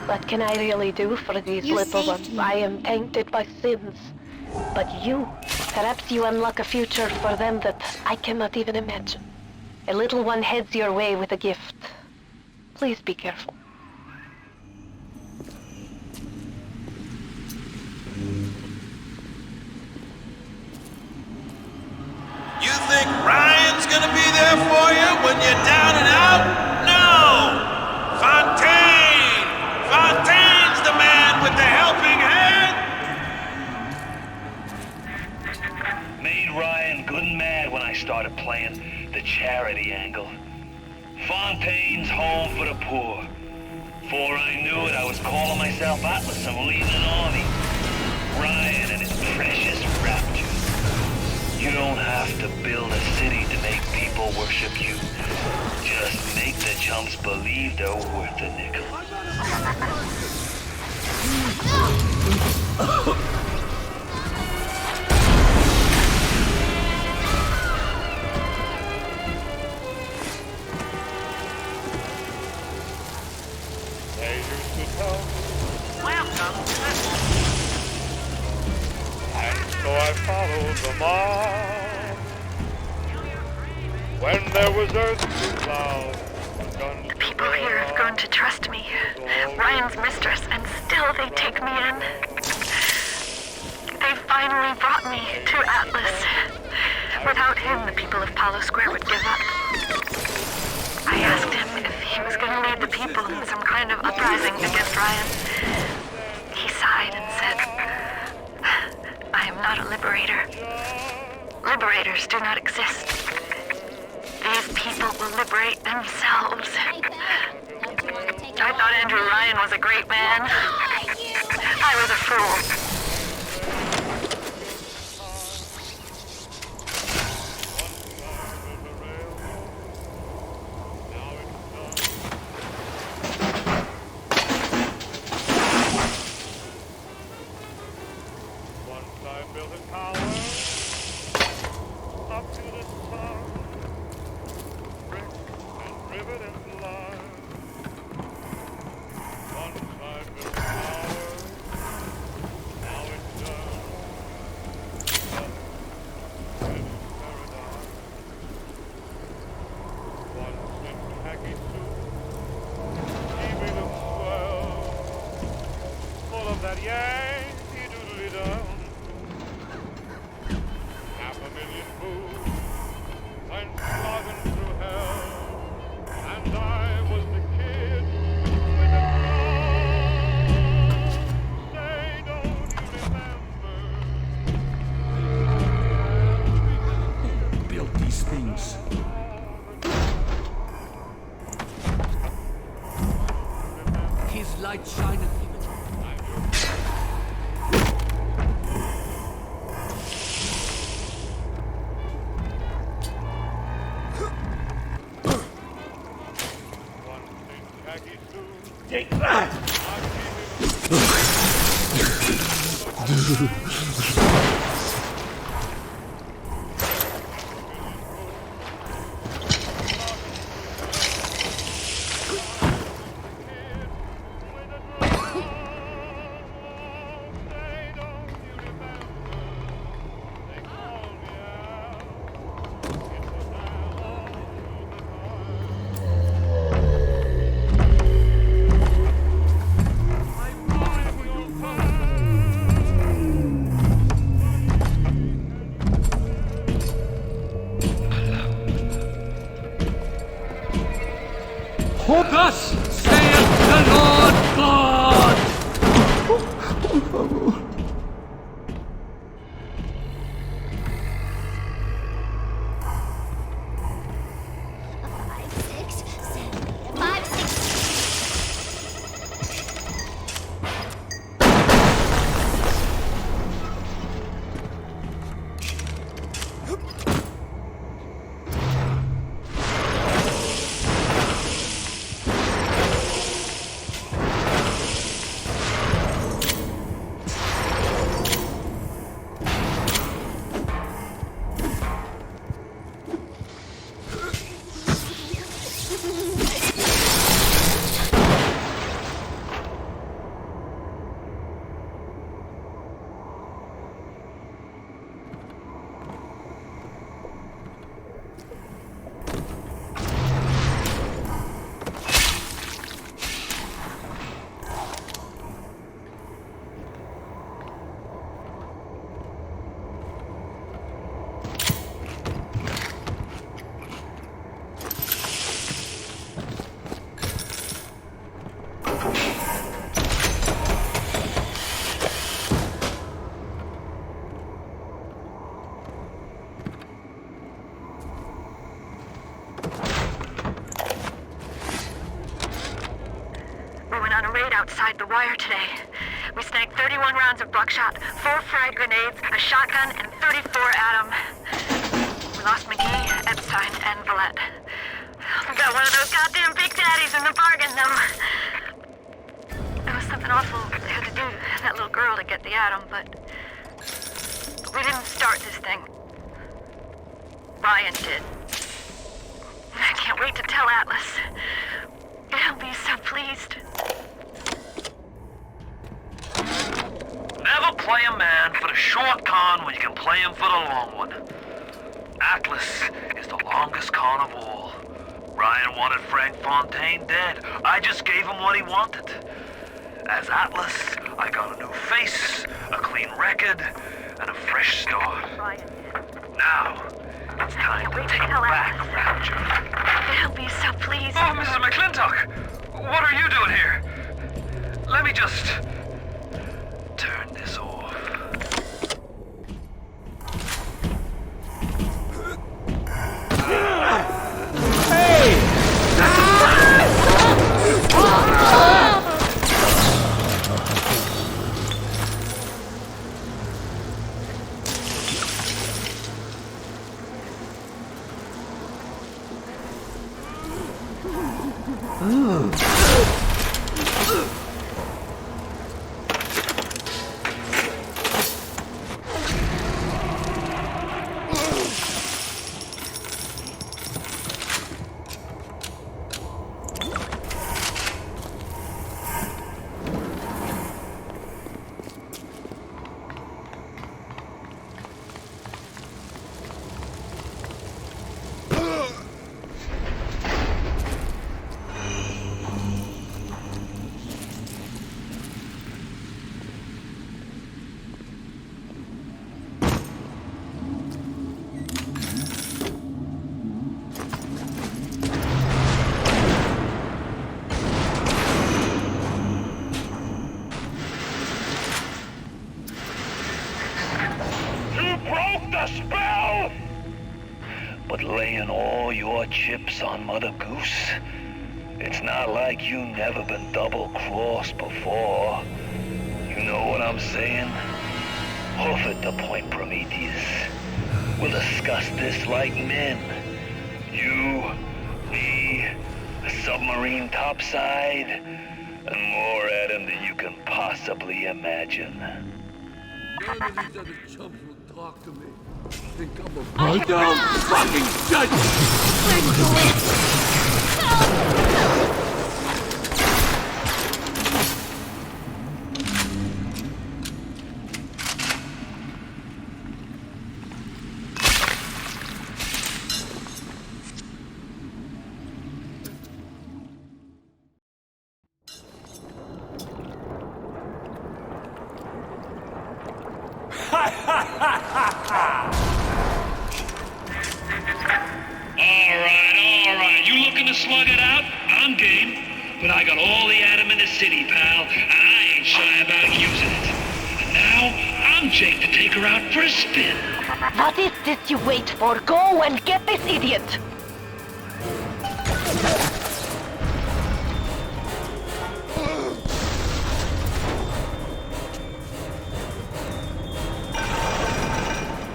What can I really do for these little ones? I am tainted by sins. But you, perhaps you unlock a future for them that I cannot even imagine. A little one heads your way with a gift. Please be careful. You think Ryan's gonna be there for you when you're down and out? No! Fontaine! Fontaine's the man with the helping hand! Made Ryan good and mad when I started playing the charity angle. Fontaine's home for the poor. Before I knew it, I was calling myself Atlas and leading an army. Ryan and his precious Rapture. You don't have to build a city to make people worship you. Just make the chumps believe they're worth a nickel. They used to tell me, welcome to the... and so I followed them on. When there was earth to plow, The people here have grown to trust me. Ryan's mistress, and still they take me in. They finally brought me to Atlas. Without him, the people of Palo Square would give up. I asked him if he was going to lead the people in some kind of uprising against Ryan. He sighed and said, I am not a liberator. Liberators do not exist. These people will liberate themselves. I thought Andrew Ryan was a great man. I was a fool. Light shineth even. Take that! today. We snagged 31 rounds of buckshot, 4 frag grenades, a shotgun, and 34 Atom. We lost McGee, Epstein, and Vallette. We got one of those goddamn big daddies in the bargain, though. It was something awful they had to do to that little girl to get the Atom, but we didn't start this thing. Ryan did. I can't wait to tell Atlas. He'll be so pleased. Never play a man for the short con when you can play him for the long one. Atlas is the longest con of all. Ryan wanted Frank Fontaine dead. I just gave him what he wanted. As Atlas, I got a new face, a clean record, and a fresh start. Now, it's time to take back Rapture. He'll be so pleased. Oh, Mrs. McClintock! What are you doing here? Let me just turn this off. Hey! But laying all your chips on Mother Goose, it's not like you never been double-crossed before. You know what I'm saying? Hoof it to Point Prometheus. We'll discuss this like men. You, me, a submarine topside, and more at him than you can possibly imagine. None of these other chumps will talk to me. Think I'm a don't fucking judge Alright, you looking to slug it out? I'm game. But I got all the atom in the city, pal, and I ain't shy about using it. And now, I'm Jake to take her out for a spin. What is this you wait for? Go and get this idiot!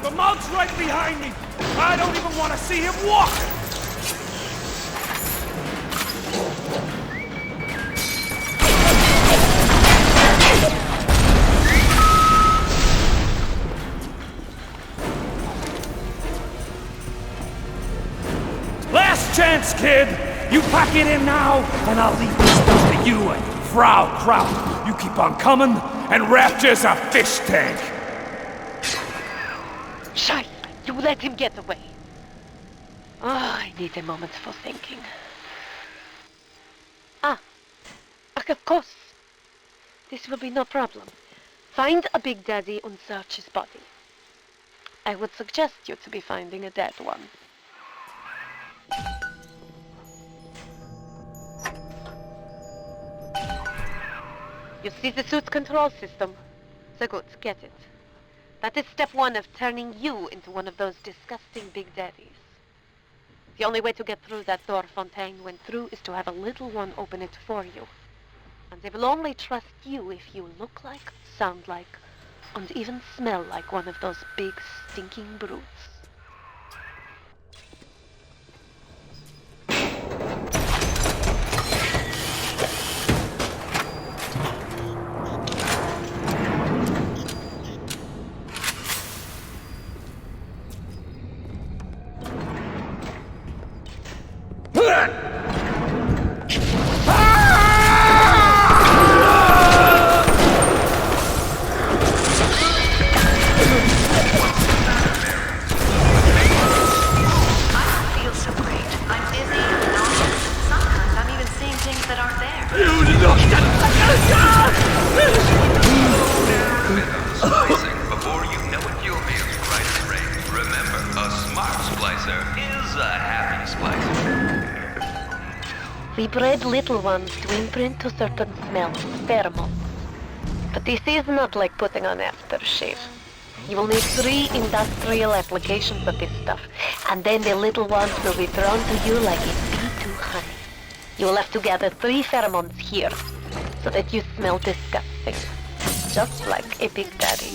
The monk's right behind me! I don't even want to see him walking! Last chance, kid! You pack it in now, and I'll leave this stuff to you and Frau Kraut. You keep on coming, and Rapture's a fish tank! Scheiße! You let him get away. Oh, I need a moment for thinking. Of course. This will be no problem. Find a Big Daddy and search his body. I would suggest you to be finding a dead one. You see the suit's control system? So good, get it. That is step one of turning you into one of those disgusting Big Daddies. The only way to get through that door Fontaine went through is to have a little one open it for you. And they will only trust you if you look like, sound like, and even smell like one of those big stinking brutes. Before you know it, you'll be as bright as rain. Remember, a smart splicer is a happy splicer. We bred little ones to imprint to certain smells, pheromones. But this is not like putting on aftershave. You will need 3 industrial applications of this stuff, and then the little ones will be thrown to you like a bee to honey. You will have to gather 3 pheromones here, so that you smell disgusting. Just like a big daddy.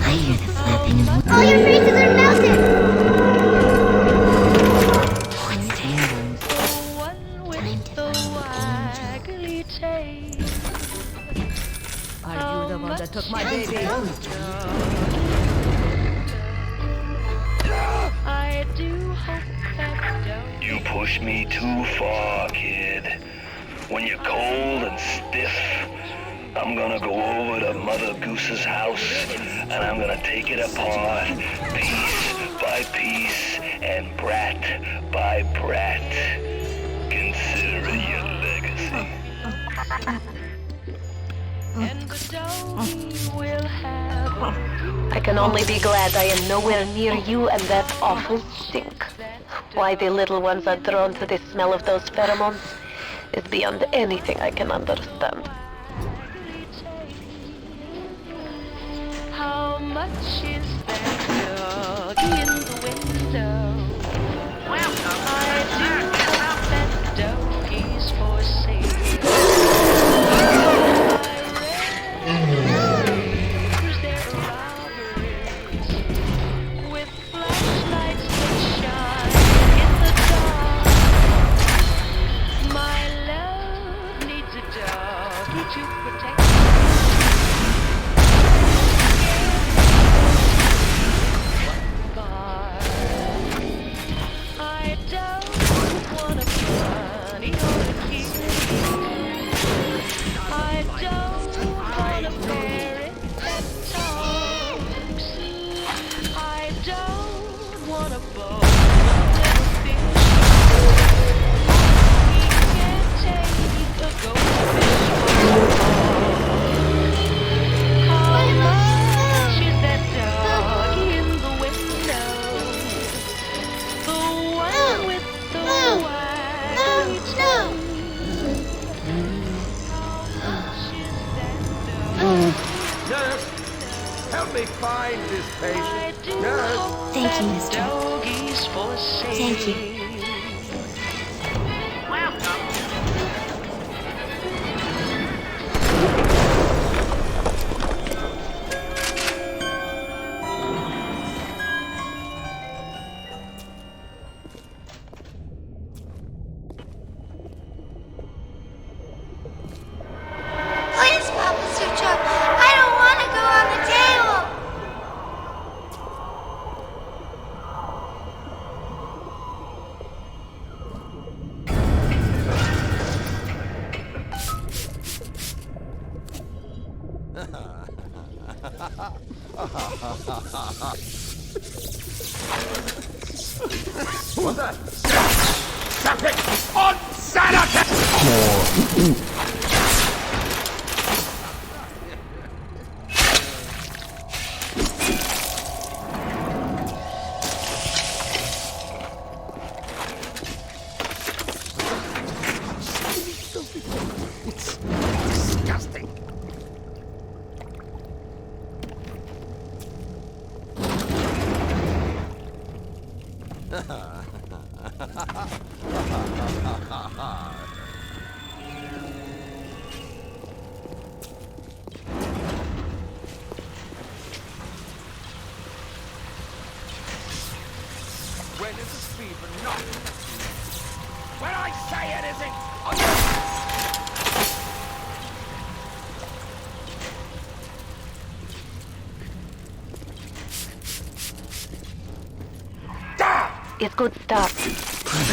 I hear the flapping of wings. All your faces are melted! What's time to find an angel. Are you the one that took my baby? I do hope that You push me too far, kid. When you're cold and stiff, I'm gonna go over to Mother Goose's house, and I'm gonna take it apart, piece by piece, and brat by brat. Consider it your legacy. and the doggy will have I can only be glad I am nowhere near you and that awful stink. Why the little ones are drawn to the smell of those pheromones is beyond anything I can understand. How much is that doggy in the window? I do hope that doggy's for sale. There are robberies with flashlights that shine in the dark. My love needs a doggy to protect I don't wanna funny or a cute. I don't want a parrot that talks. I don't want a boat that fish. He can't take a goldfish. How much is that doggy in the window? The one with the waggly tail. Nurse, help me find this patient. Nurse. Thank you, mister. Doggies for sale. Thank you. Please, Papa Sucho, I don't want to go on the table. What's that? Stop it! On Saturday! When is the speed for not? When I say it isn't, It's good start.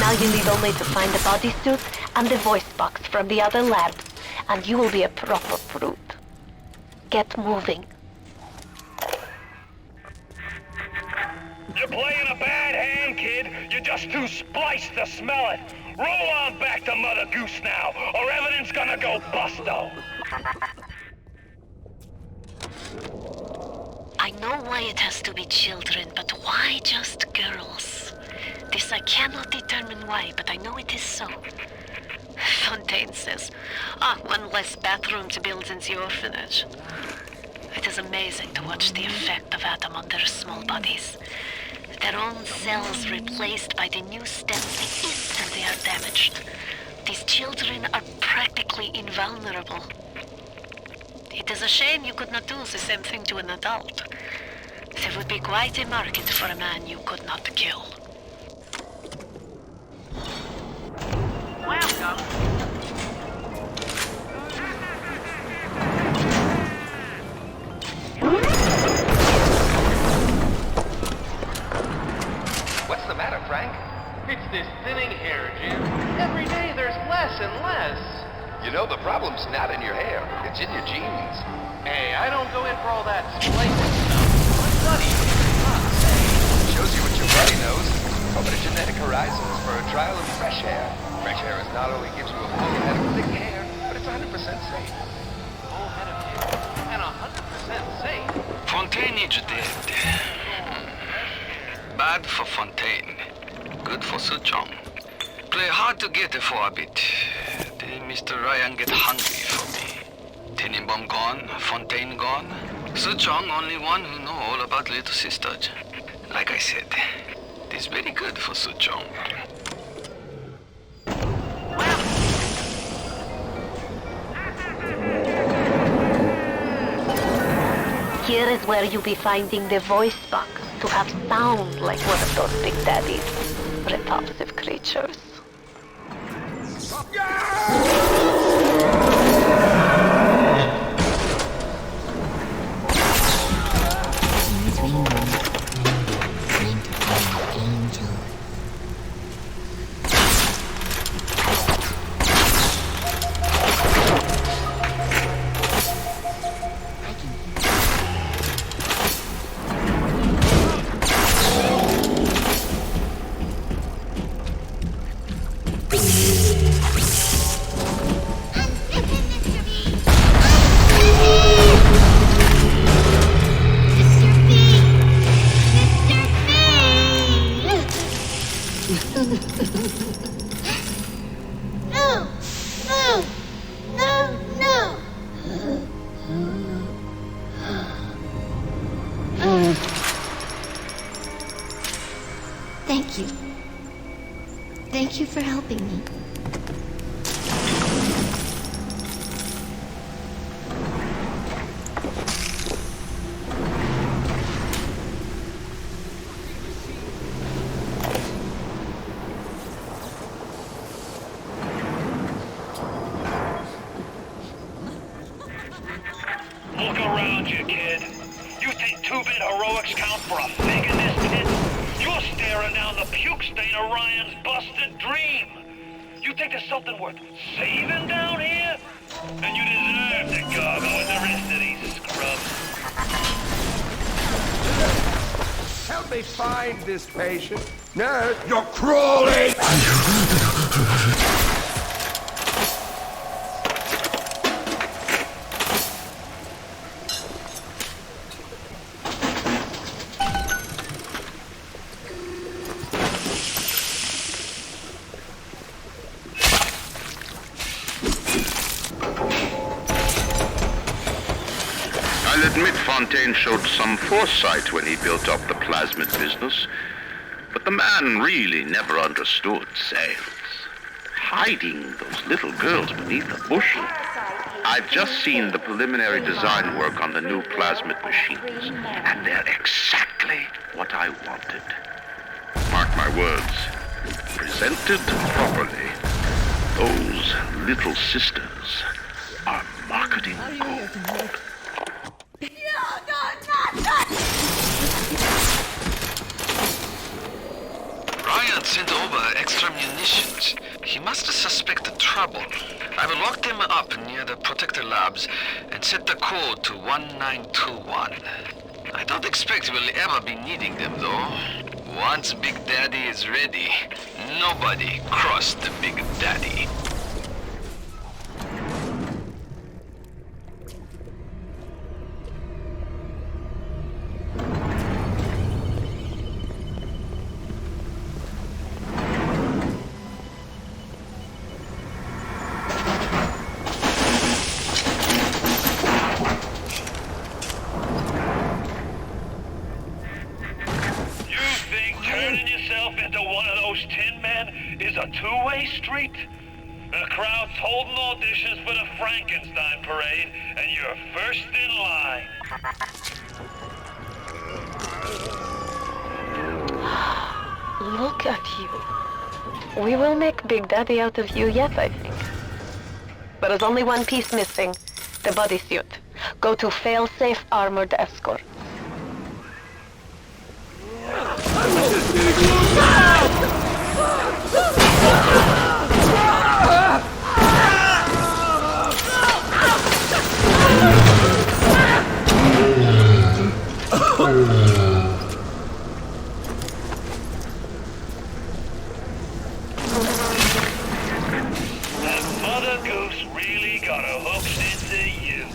Now you need only to find the bodysuit and the voice box from the other labs, and you will be a proper brute. Get moving. You're playing a bad hand, kid. You're just too spliced to smell it. Roll on back to Mother Goose now, or everything's gonna go busto. I know why it has to be children, but why just girls? This I cannot determine why, but I know it is so. Fontaine says, one less bathroom to build in the orphanage. It is amazing to watch the effect of Atom on their small bodies. Their own cells replaced by the new stems the instant they are damaged. These children are practically invulnerable. It is a shame you could not do the same thing to an adult. There would be quite a market for a man you could not kill. Welcome. What's the matter, Frank? It's this thinning hair, Jim. Every day there's less and less. You know, the problem's not in your hair. It's in your genes. Hey, I don't go in for all that splicing stuff. My buddy, Shows you what your buddy knows. Open a genetic horizons for a trial of fresh hair. Fresh hair is not only gives you a full head of thick hair, but it's 100% safe. full head of hair and 100% safe. Fontaine is dead. Bad for Fontaine. Good for Suchong. Play hard to get for a bit. Then Mr. Ryan get hungry for me. Tenenbaum gone, Fontaine gone. Suchong only one who know all about little sister. Like I said, it is very good for Suchong. Here is where you'll be finding the voice box to have sound like one of those big daddies. Repulsive creatures. Thank you. Thank you for helping me. Look around you, kid. You think two-bit heroics count for a fig in this pit? You're staring down the puke stain of Ryan's busted dream. You think there's something worth saving down here? And you deserve to gargle with the rest of these scrubs. Help me find this patient. No, you're crawling! I'll admit Fontaine showed some foresight when he built up the plasmid business. But the man really never understood sales. Hiding those little girls beneath the bushel. I've just seen the preliminary design work on the new plasmid machines, and they're exactly what I wanted. Mark my words, presented properly, those little sisters are marketing gold. Ryan sent over extra munitions. He must have suspected trouble. I've locked him up near the protector labs and set the code to 1921. I don't expect we'll ever be needing them, though. Once Big Daddy is ready, nobody crossed the Big Daddy. Street. The crowd's holding auditions for the Frankenstein parade, and you're first in line. Look at you. We will make Big Daddy out of you yet, I think. But there's only one piece missing. The bodysuit. Go to fail-safe armored escort. Mother Goose really got her hooks into you.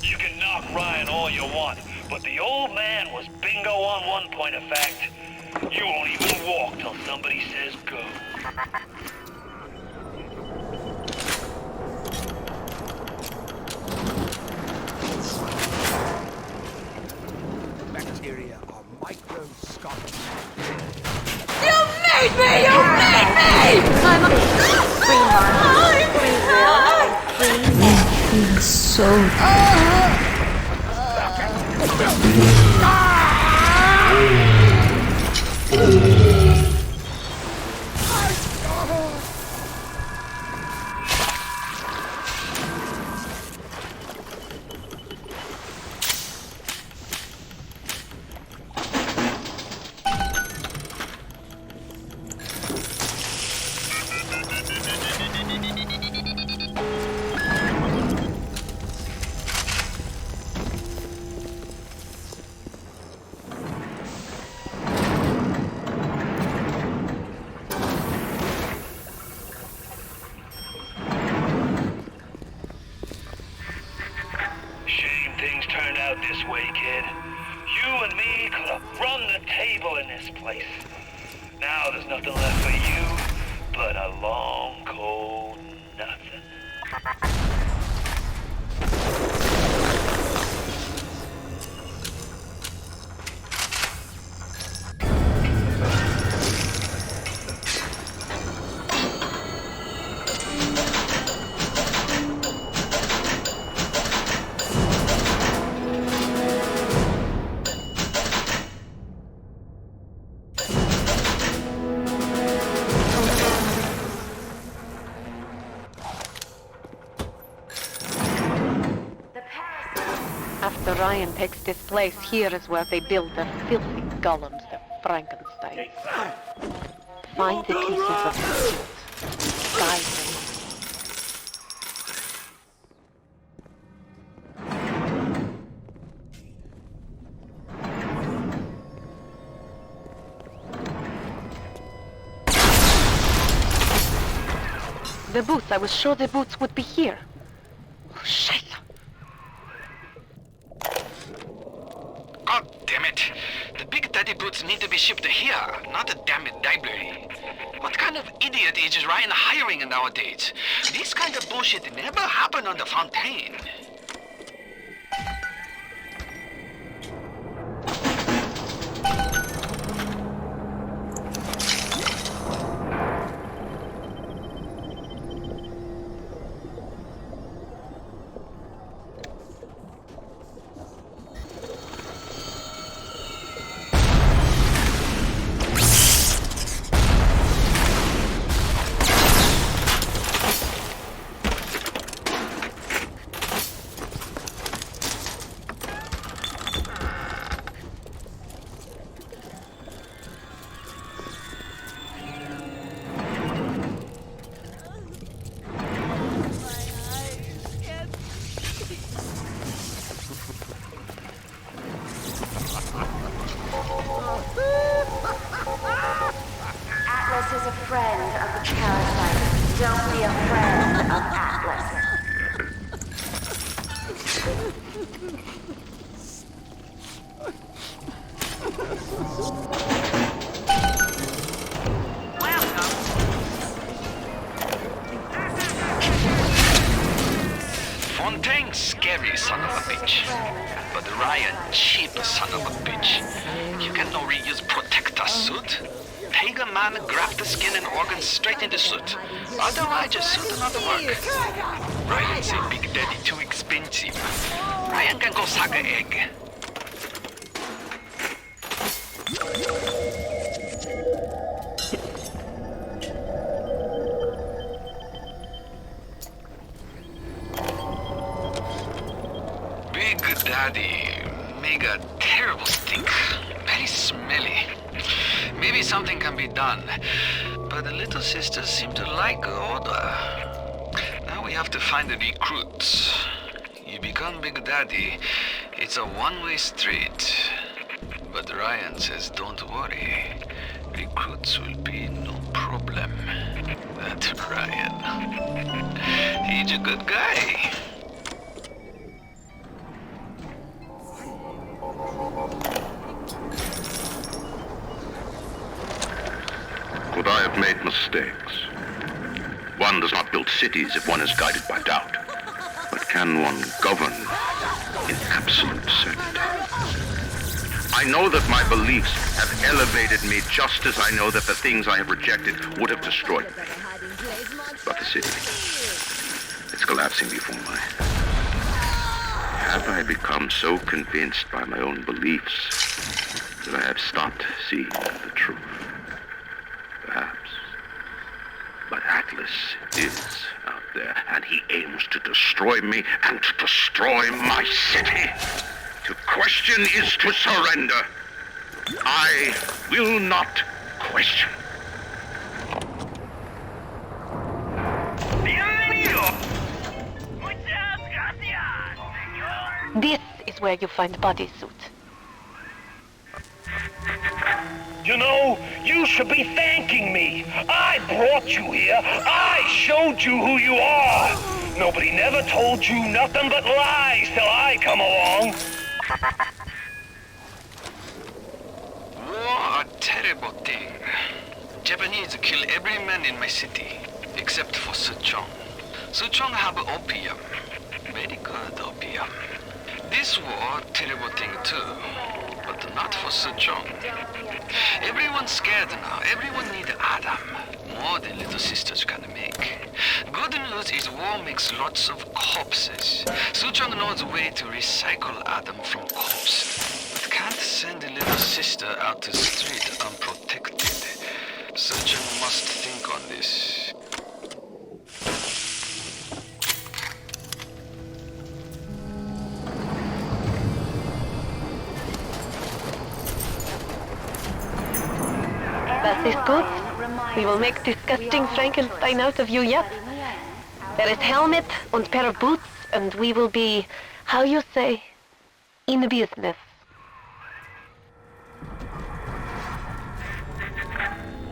You can knock Ryan all you want, but the old man was bingo on one point of fact. You won't even walk till somebody says go. Bacteria are microscopic. You made me! You made me! I'm a free heart, free will, free every soul. Now there's nothing left for you but a long, cold nothing. After Ryan takes this place, here is where they build the filthy golems, the Frankenstein. Find the pieces of the suit. Guide them. The boots, I was sure the boots would be here. Oh, shit. God damn it. The Big Daddy boots need to be shipped here, not a damn library. What kind of idiot is Ryan hiring nowadays? This kind of bullshit never happened on the Fontaine. Don't be a friend of Atlas. Fontaine, scary son of a bitch. But Ryan, cheap son of a bitch. You can no reuse protector suit. Take a man, grab the skin and organs straight into suit. Otherwise, your suit will not work. Ryan say Big Daddy too expensive. Ryan can go suck an egg. Big Daddy make a terrible stink. Very smelly. Maybe something can be done. But the little sisters seem to like the odor. Now we have to find the recruits. You become Big Daddy, it's a one-way street. But Ryan says don't worry. Recruits will be no problem. That's Ryan. He's a good guy. Could I have made mistakes? One does not build cities if one is guided by doubt. But can one govern in absolute certainty? I know that my beliefs have elevated me just as I know that the things I have rejected would have destroyed me. But the city, it's collapsing before my eyes. Have I become so convinced by my own beliefs that I have stopped seeing the truth? Perhaps. But Atlas is out there, and he aims to destroy me and to destroy my city. To question is to surrender. I will not question. This is where you find bodysuit. You know, you should be thanking me. I brought you here. I showed you who you are. Nobody never told you nothing but lies till I come along. War a terrible thing. Japanese kill every man in my city, except for Suchong. Suchong have opium. Very good opium. This war, terrible thing too, but not for Suchong. Everyone's scared now. Everyone need Adam. More than little sisters can make. Good news is war makes lots of corpses. Suchong knows a way to recycle Adam from corpses. But can't send a little sister out to the street unprotected. Suchong must think on this. That is good. We will make disgusting Frankenstein out of you yet. There is helmet and pair of boots, and we will be, how you say, in business.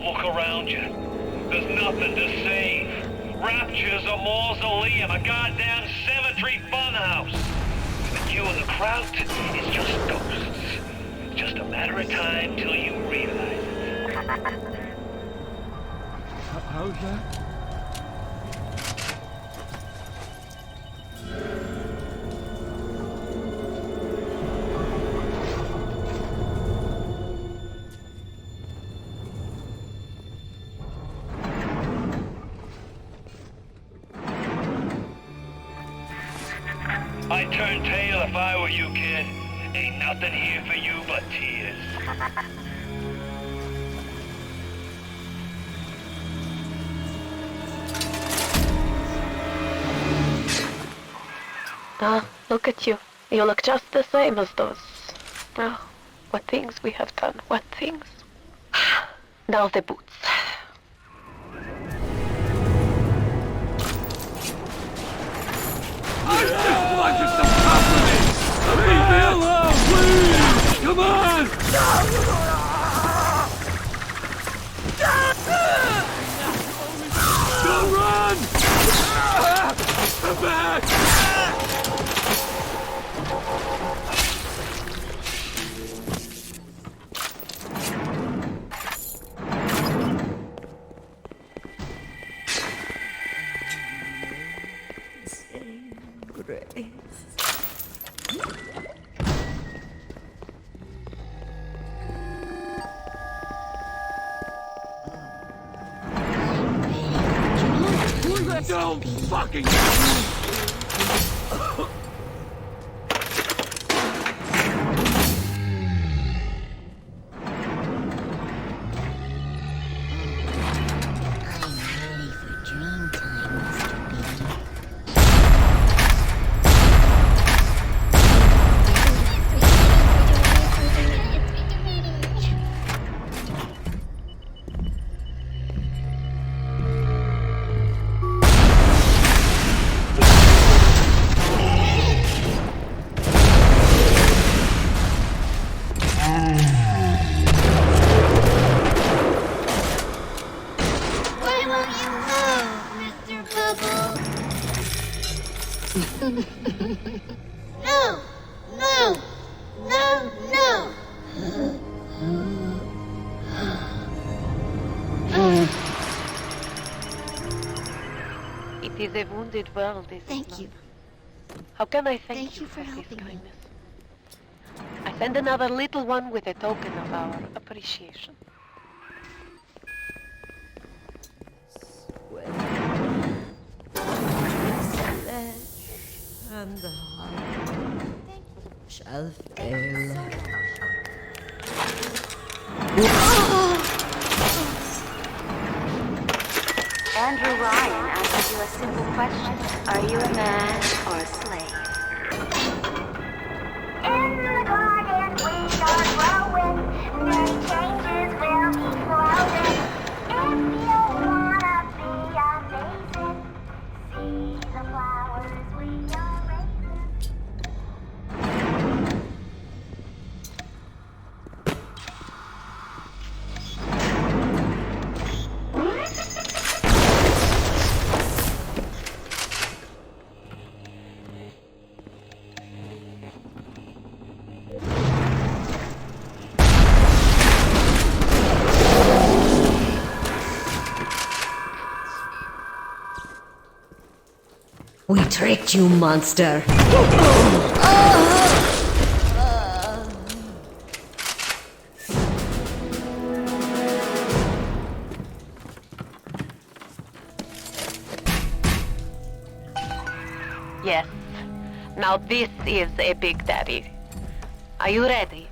Look around you. There's nothing to save. Rapture's a mausoleum, a goddamn cemetery funhouse. And you and the Kraut is just ghosts. It's just a matter of time till you realize it. How's that? I'd turn tail if I were you, kid. Ain't nothing here for you but tears. Ah, look at you. You look just the same as those. Oh, what things we have done. What things. Now the boots. I just wanted some compliments! Leave me alone, please! Come on! Go run! Don't fucking It is a wounded world, is Thank it not? you. How can I thank Thank you you for this helping me. kindness? I send another little one with a token of our appreciation. And the heart shall fail. Andrew Ryan asks you a simple question. Are you a man or a slave? In the garden we are growing, many changes will be flowing. If you wanna be amazing, see the flowers we are raising. We tricked you, monster. Yes. Now this is a big daddy. Are you ready?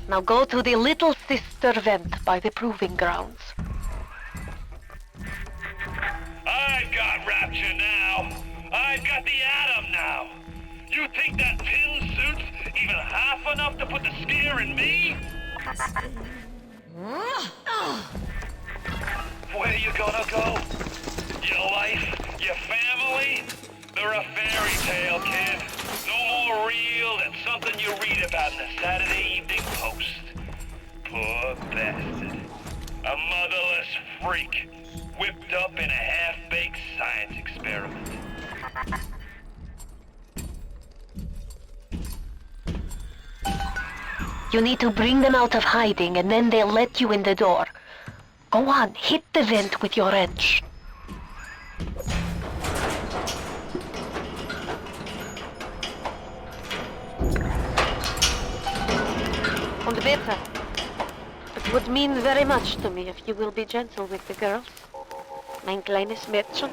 Now go to the little sister vent by the proving grounds. I've got Rapture now. I've got the Atom now. You think that tin suit's even half enough to put the scare in me? Where you gonna go? Your life? Your family? They're a fairy tale, kid. No more real than something you read about in the Saturday Evening Post. Poor bastard. A motherless freak. Whipped up in a half-baked science experiment. You need to bring them out of hiding and then they'll let you in the door. Go on, hit the vent with your wrench. Und bitte. It would mean very much to me if you will be gentle with the girls. Mein kleines Mädchen.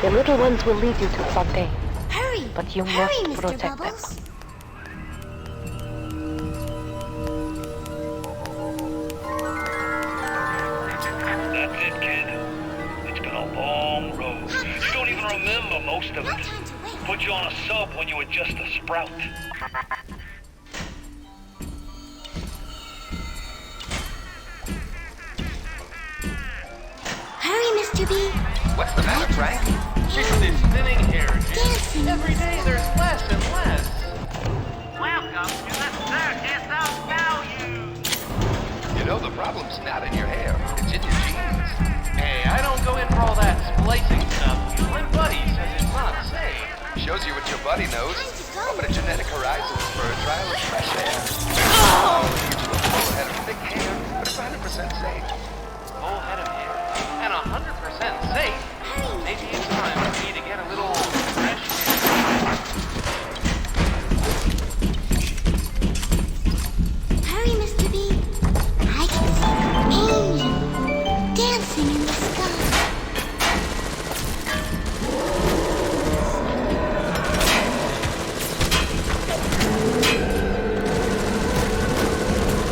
The little ones will lead you to Fontaine. Hurry! But you Hurry, must Mr. protect Bubbles. them. That's it, kid. It's been a long road. You don't even remember most of it. Put you on a sub when you were just a sprout. Hurry, Mr. B. What's the matter, Frank? She's this thinning hair, Dancing. Every day there's less and less. Welcome to the Circus of Value. You know the problem's not in your hair. It's in your genes. Hey, I don't go in for all that splicing stuff. My buddy says it's not safe. Shows you what your buddy knows. Open a genetic horizons for a trial of fresh air. Gives you a full head of thick hair, but it's 100% safe. Full head of hair. 100% safe, maybe it's time for me to get a little fresh air. Hurry, Mr. B. I can see angels dancing in the sky.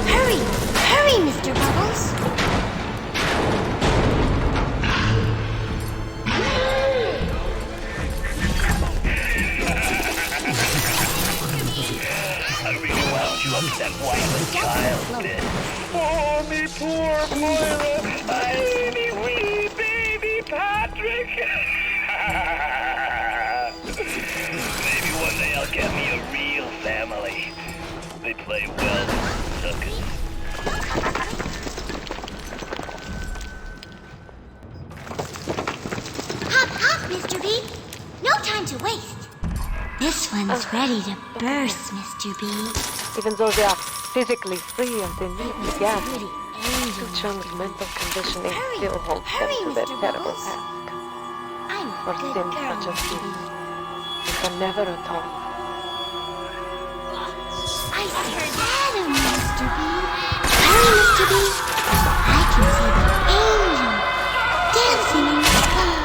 Hurry! Hurry, Mr. Bubbles! I really wound you up that white child did. Oh, me poor Moira. Me wee baby Patrick. Maybe one day I'll get me a real family. They play well with suckers. Hop, hop, Mr. B. No time to waste. This one's ready to burst, Mr. B. Even though they are physically free and they need the gas, Chung's mental conditioning still holds them to their terrible task. For sins such as these, you can never atone. I see Adam, Mr. B. Hurry, Mr. B. I can see the angel dancing in the sky.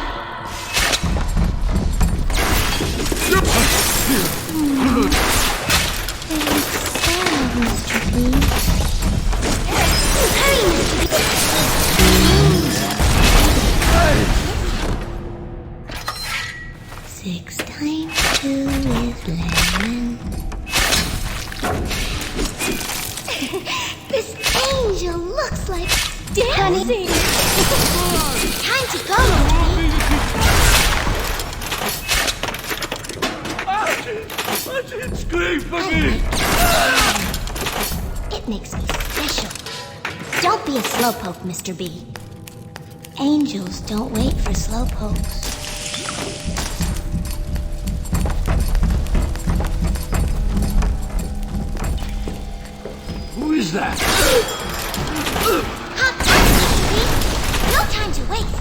There's sad, Mr. B. Hurry, Mr. B. Angel. 6 times 2 is lemon. This angel looks like dancing. Time to go, Archie, scream for me! It makes me special. Don't be a slowpoke, Mr. B. Angels don't wait for slowpokes. Who is that? Hop, hop, Mr. B. No time to waste.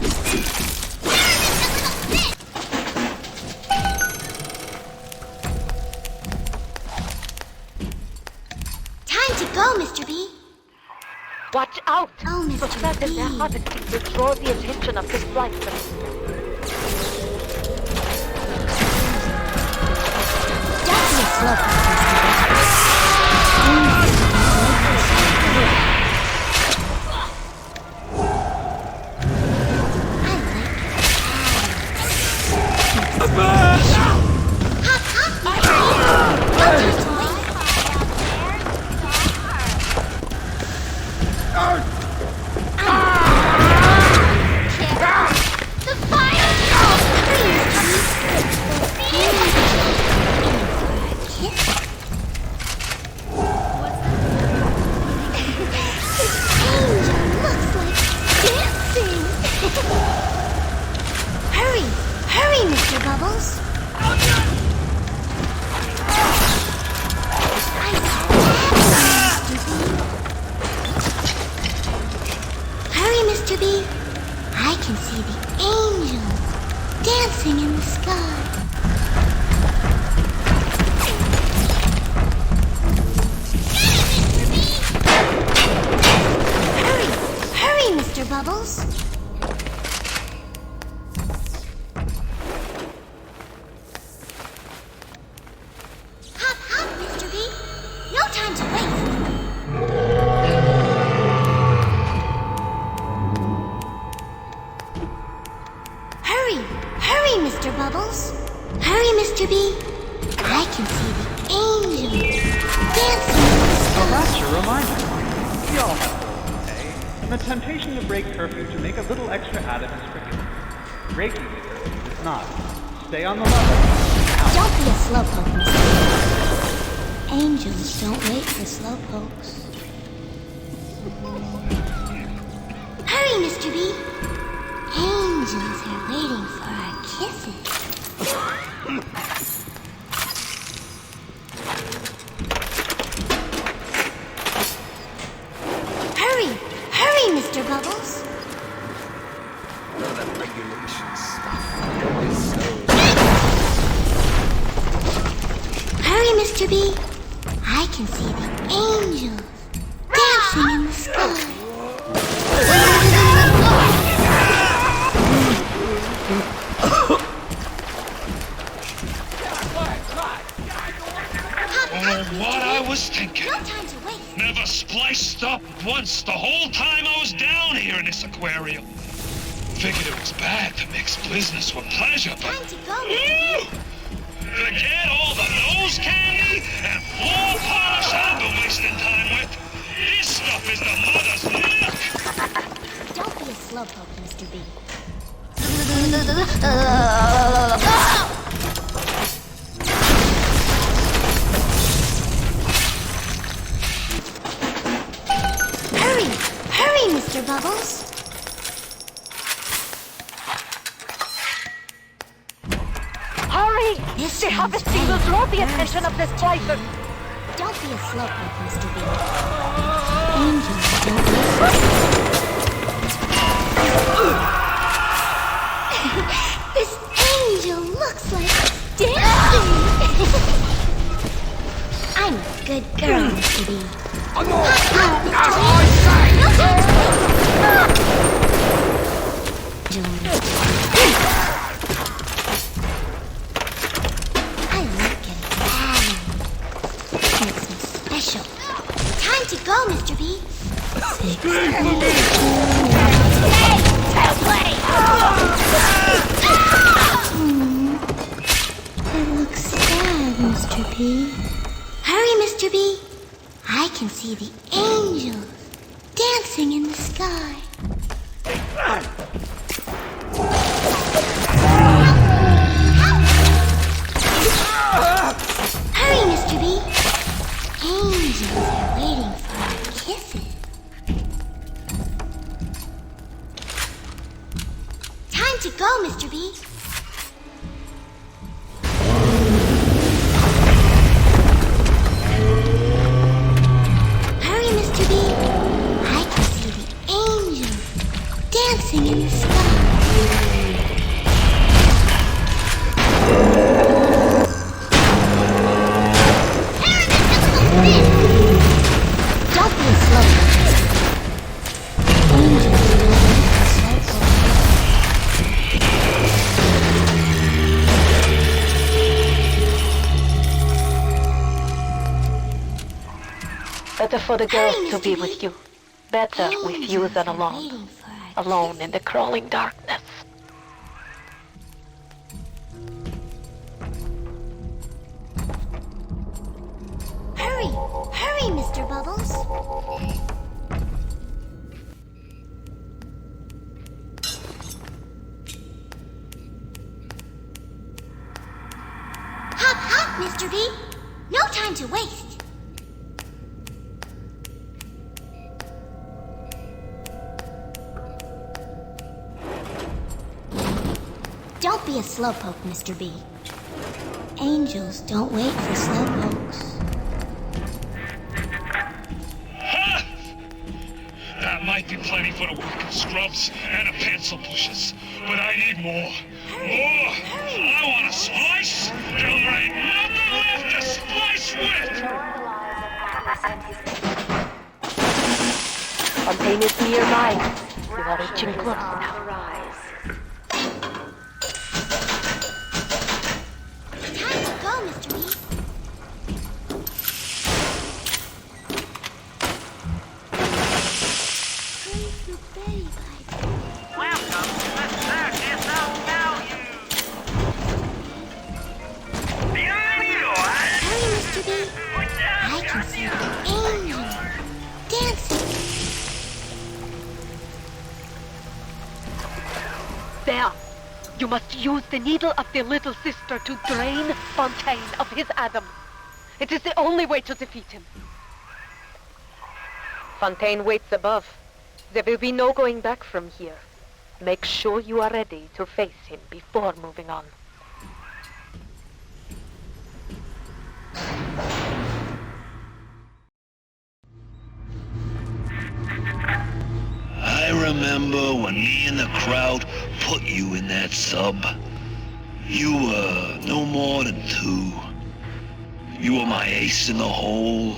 Time to go, Mr. B. Watch out! Oh, Mr. For certain, B. their harvesting will draw the attention of this blacksmith. Don't be a slowpoke, Mr. Mr. B. I can see the angels dancing in the sky. Hurry! Hurry, Mr. Bubbles! Hop, hop, Mr. B. No time to waste. Hurry, Mr. Bubbles. Hurry, Mr. B. I can see the angels dancing in the sky. Rapture reminder. We all have goals, eh? And the temptation to break curfew to make a little extra out of is forgiven. Breaking the curfew is not. Stay on the level. Don't be a slowpoke, Mr. B. Angels don't wait for slowpokes. Hurry, Mr. B. Angels are waiting for our kisses. Hurry! Hurry, Mr. Bubbles! Mr. B? I can see the angels dancing in the sky. What I was thinking. No time to wait. Never spliced up once the whole time I was down here in this aquarium. Figured it was bad to mix business with pleasure, but... Time to go. Forget all the nose candy and floor polish I've been wasting time with. This stuff is the mother's milk. Don't be a slowpoke, Mr. B. Hurry! Hurry, Mr. Bubbles! Hurry! This The Hephaestus will draw the attention of this blighter. Don't be a slowpoke, Mr. B. Angels don't listen. This angel looks like dancing. I'm a good girl, Mr. B. As I say! I like getting mad. Makes me special. Time to go, Mr. B. It looks sad, Mr. B. Hurry, Mr. B. I can see the angels dancing in the sky. Hurry, Mr. B. Angels are waiting for our kisses. Time to go, Mr. B. Hurry, Mr. B. I can see the angels dancing in the sky. Don't be a slowpoke. Angels don't like Better for the girls to be with you. Better with you than alone. Alone in the crawling darkness. Hurry! Hurry, Mr. Bubbles! Hop, hop, Mr. B! No time to waste! Don't be a slowpoke, Mr. B. Angels don't wait for slowpokes. That might be plenty for the working scrubs and the pencil pushers, but I need more. More! I want to splice till there ain't nothing left to splice with! Fontaine is nearby. You are reaching close now. Time to go, Mr. B. Welcome to the Circus of Value. Hurry, Mr. B. I can see the angels dancing. There! You must use the needle of the little sister to drain Fontaine of his Adam. It is the only way to defeat him. Fontaine waits above. There will be no going back from here. Make sure you are ready to face him before moving on. I remember when me and the crowd put you in that sub. You were no more than 2. You were my ace in the hole,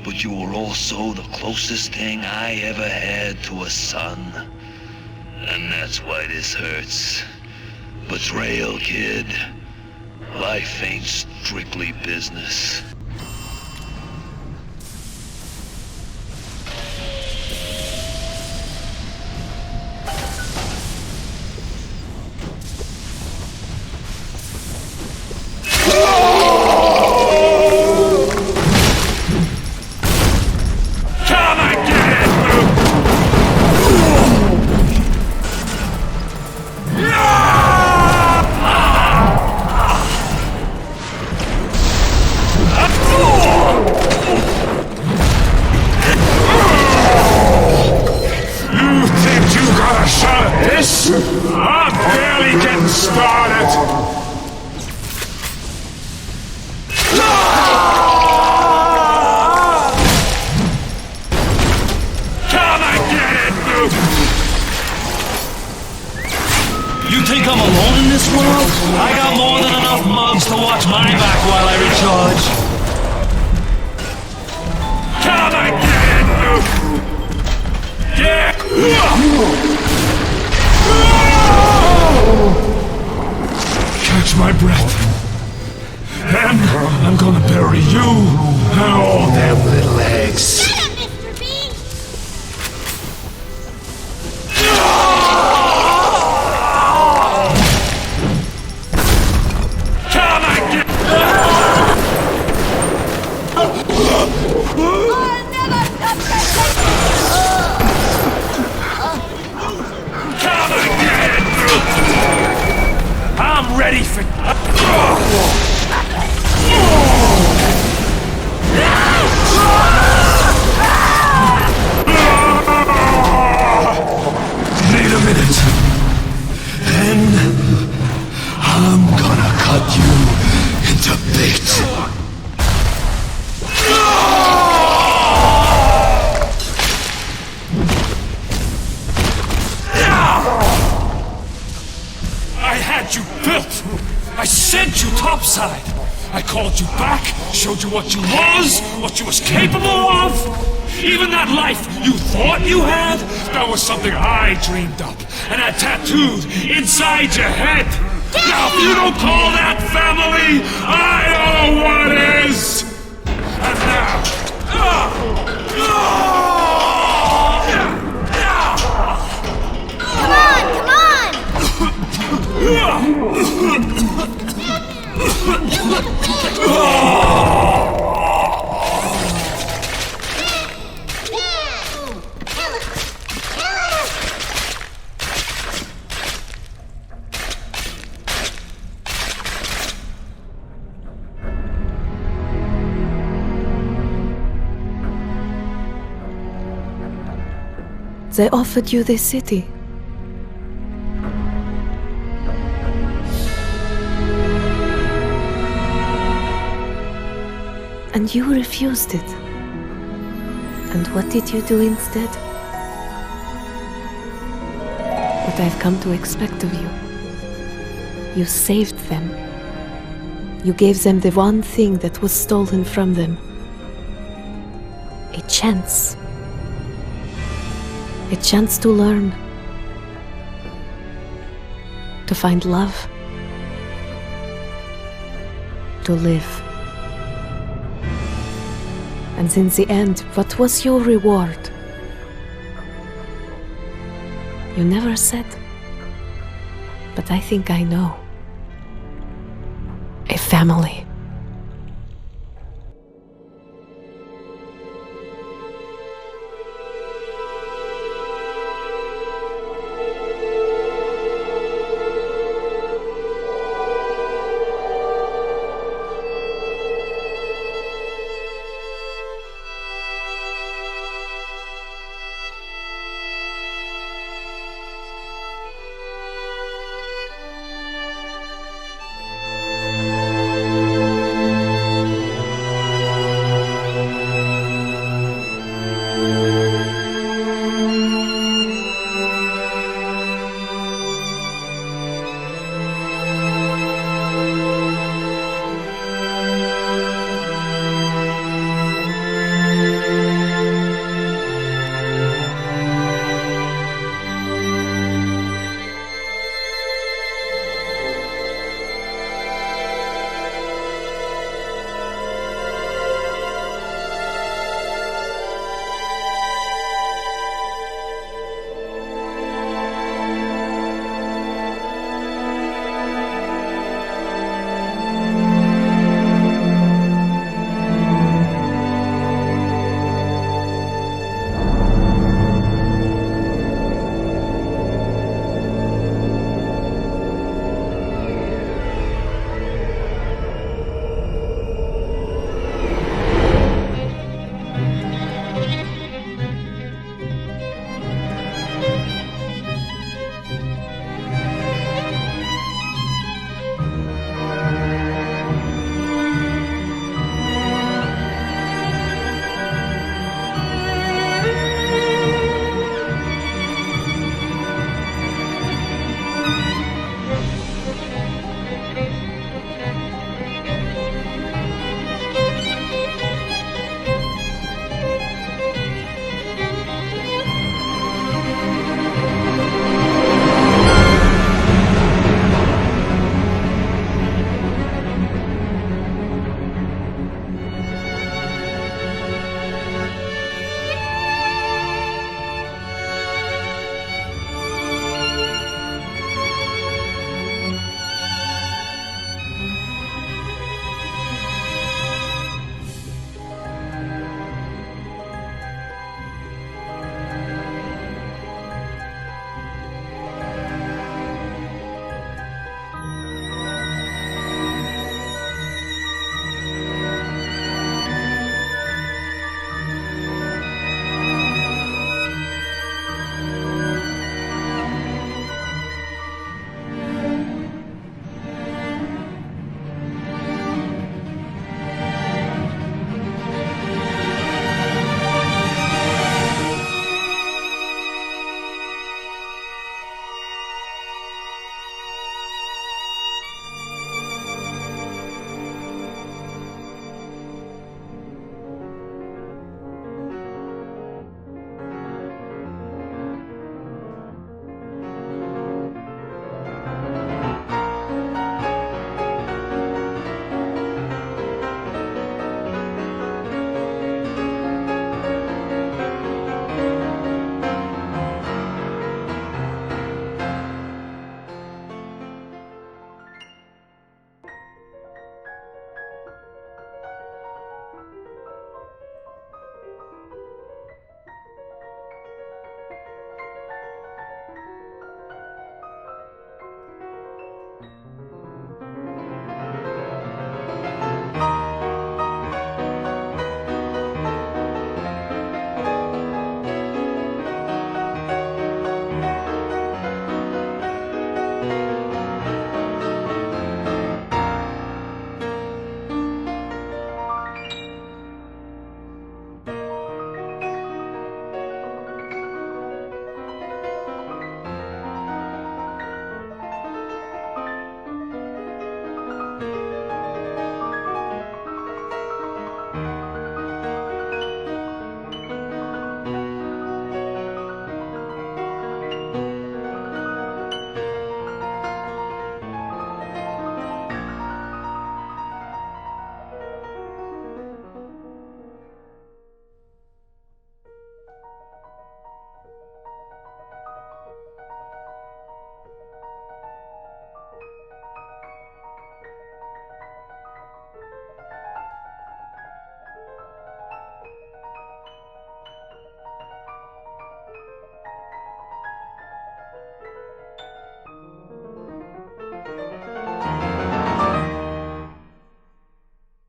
but you were also the closest thing I ever had to a son. And that's why this hurts. Betrayal, kid. Life ain't strictly business. I'm barely getting started! Come and get it, Luke! You think I'm alone in this world? I got more than enough mugs to watch my back while I recharge. Come and get it, Luke! Yeah! Catch my breath. Then I'm gonna bury you and all them little eggs. Come and get... I'm ready for... Need a minute. Then I'm gonna cut you into bits. I had you built. I sent you topside. I called you back, showed you what you was capable of. Even that life you thought you had, that was something I dreamed up and had tattooed inside your head. Now if you don't call that family, I don't know what is. And now... They offered you this city. And you refused it. And what did you do instead? What I've come to expect of you. You saved them. You gave them the one thing that was stolen from them. A chance. A chance to learn. To find love. To live. And in the end, what was your reward? You never said. But I think I know. A family.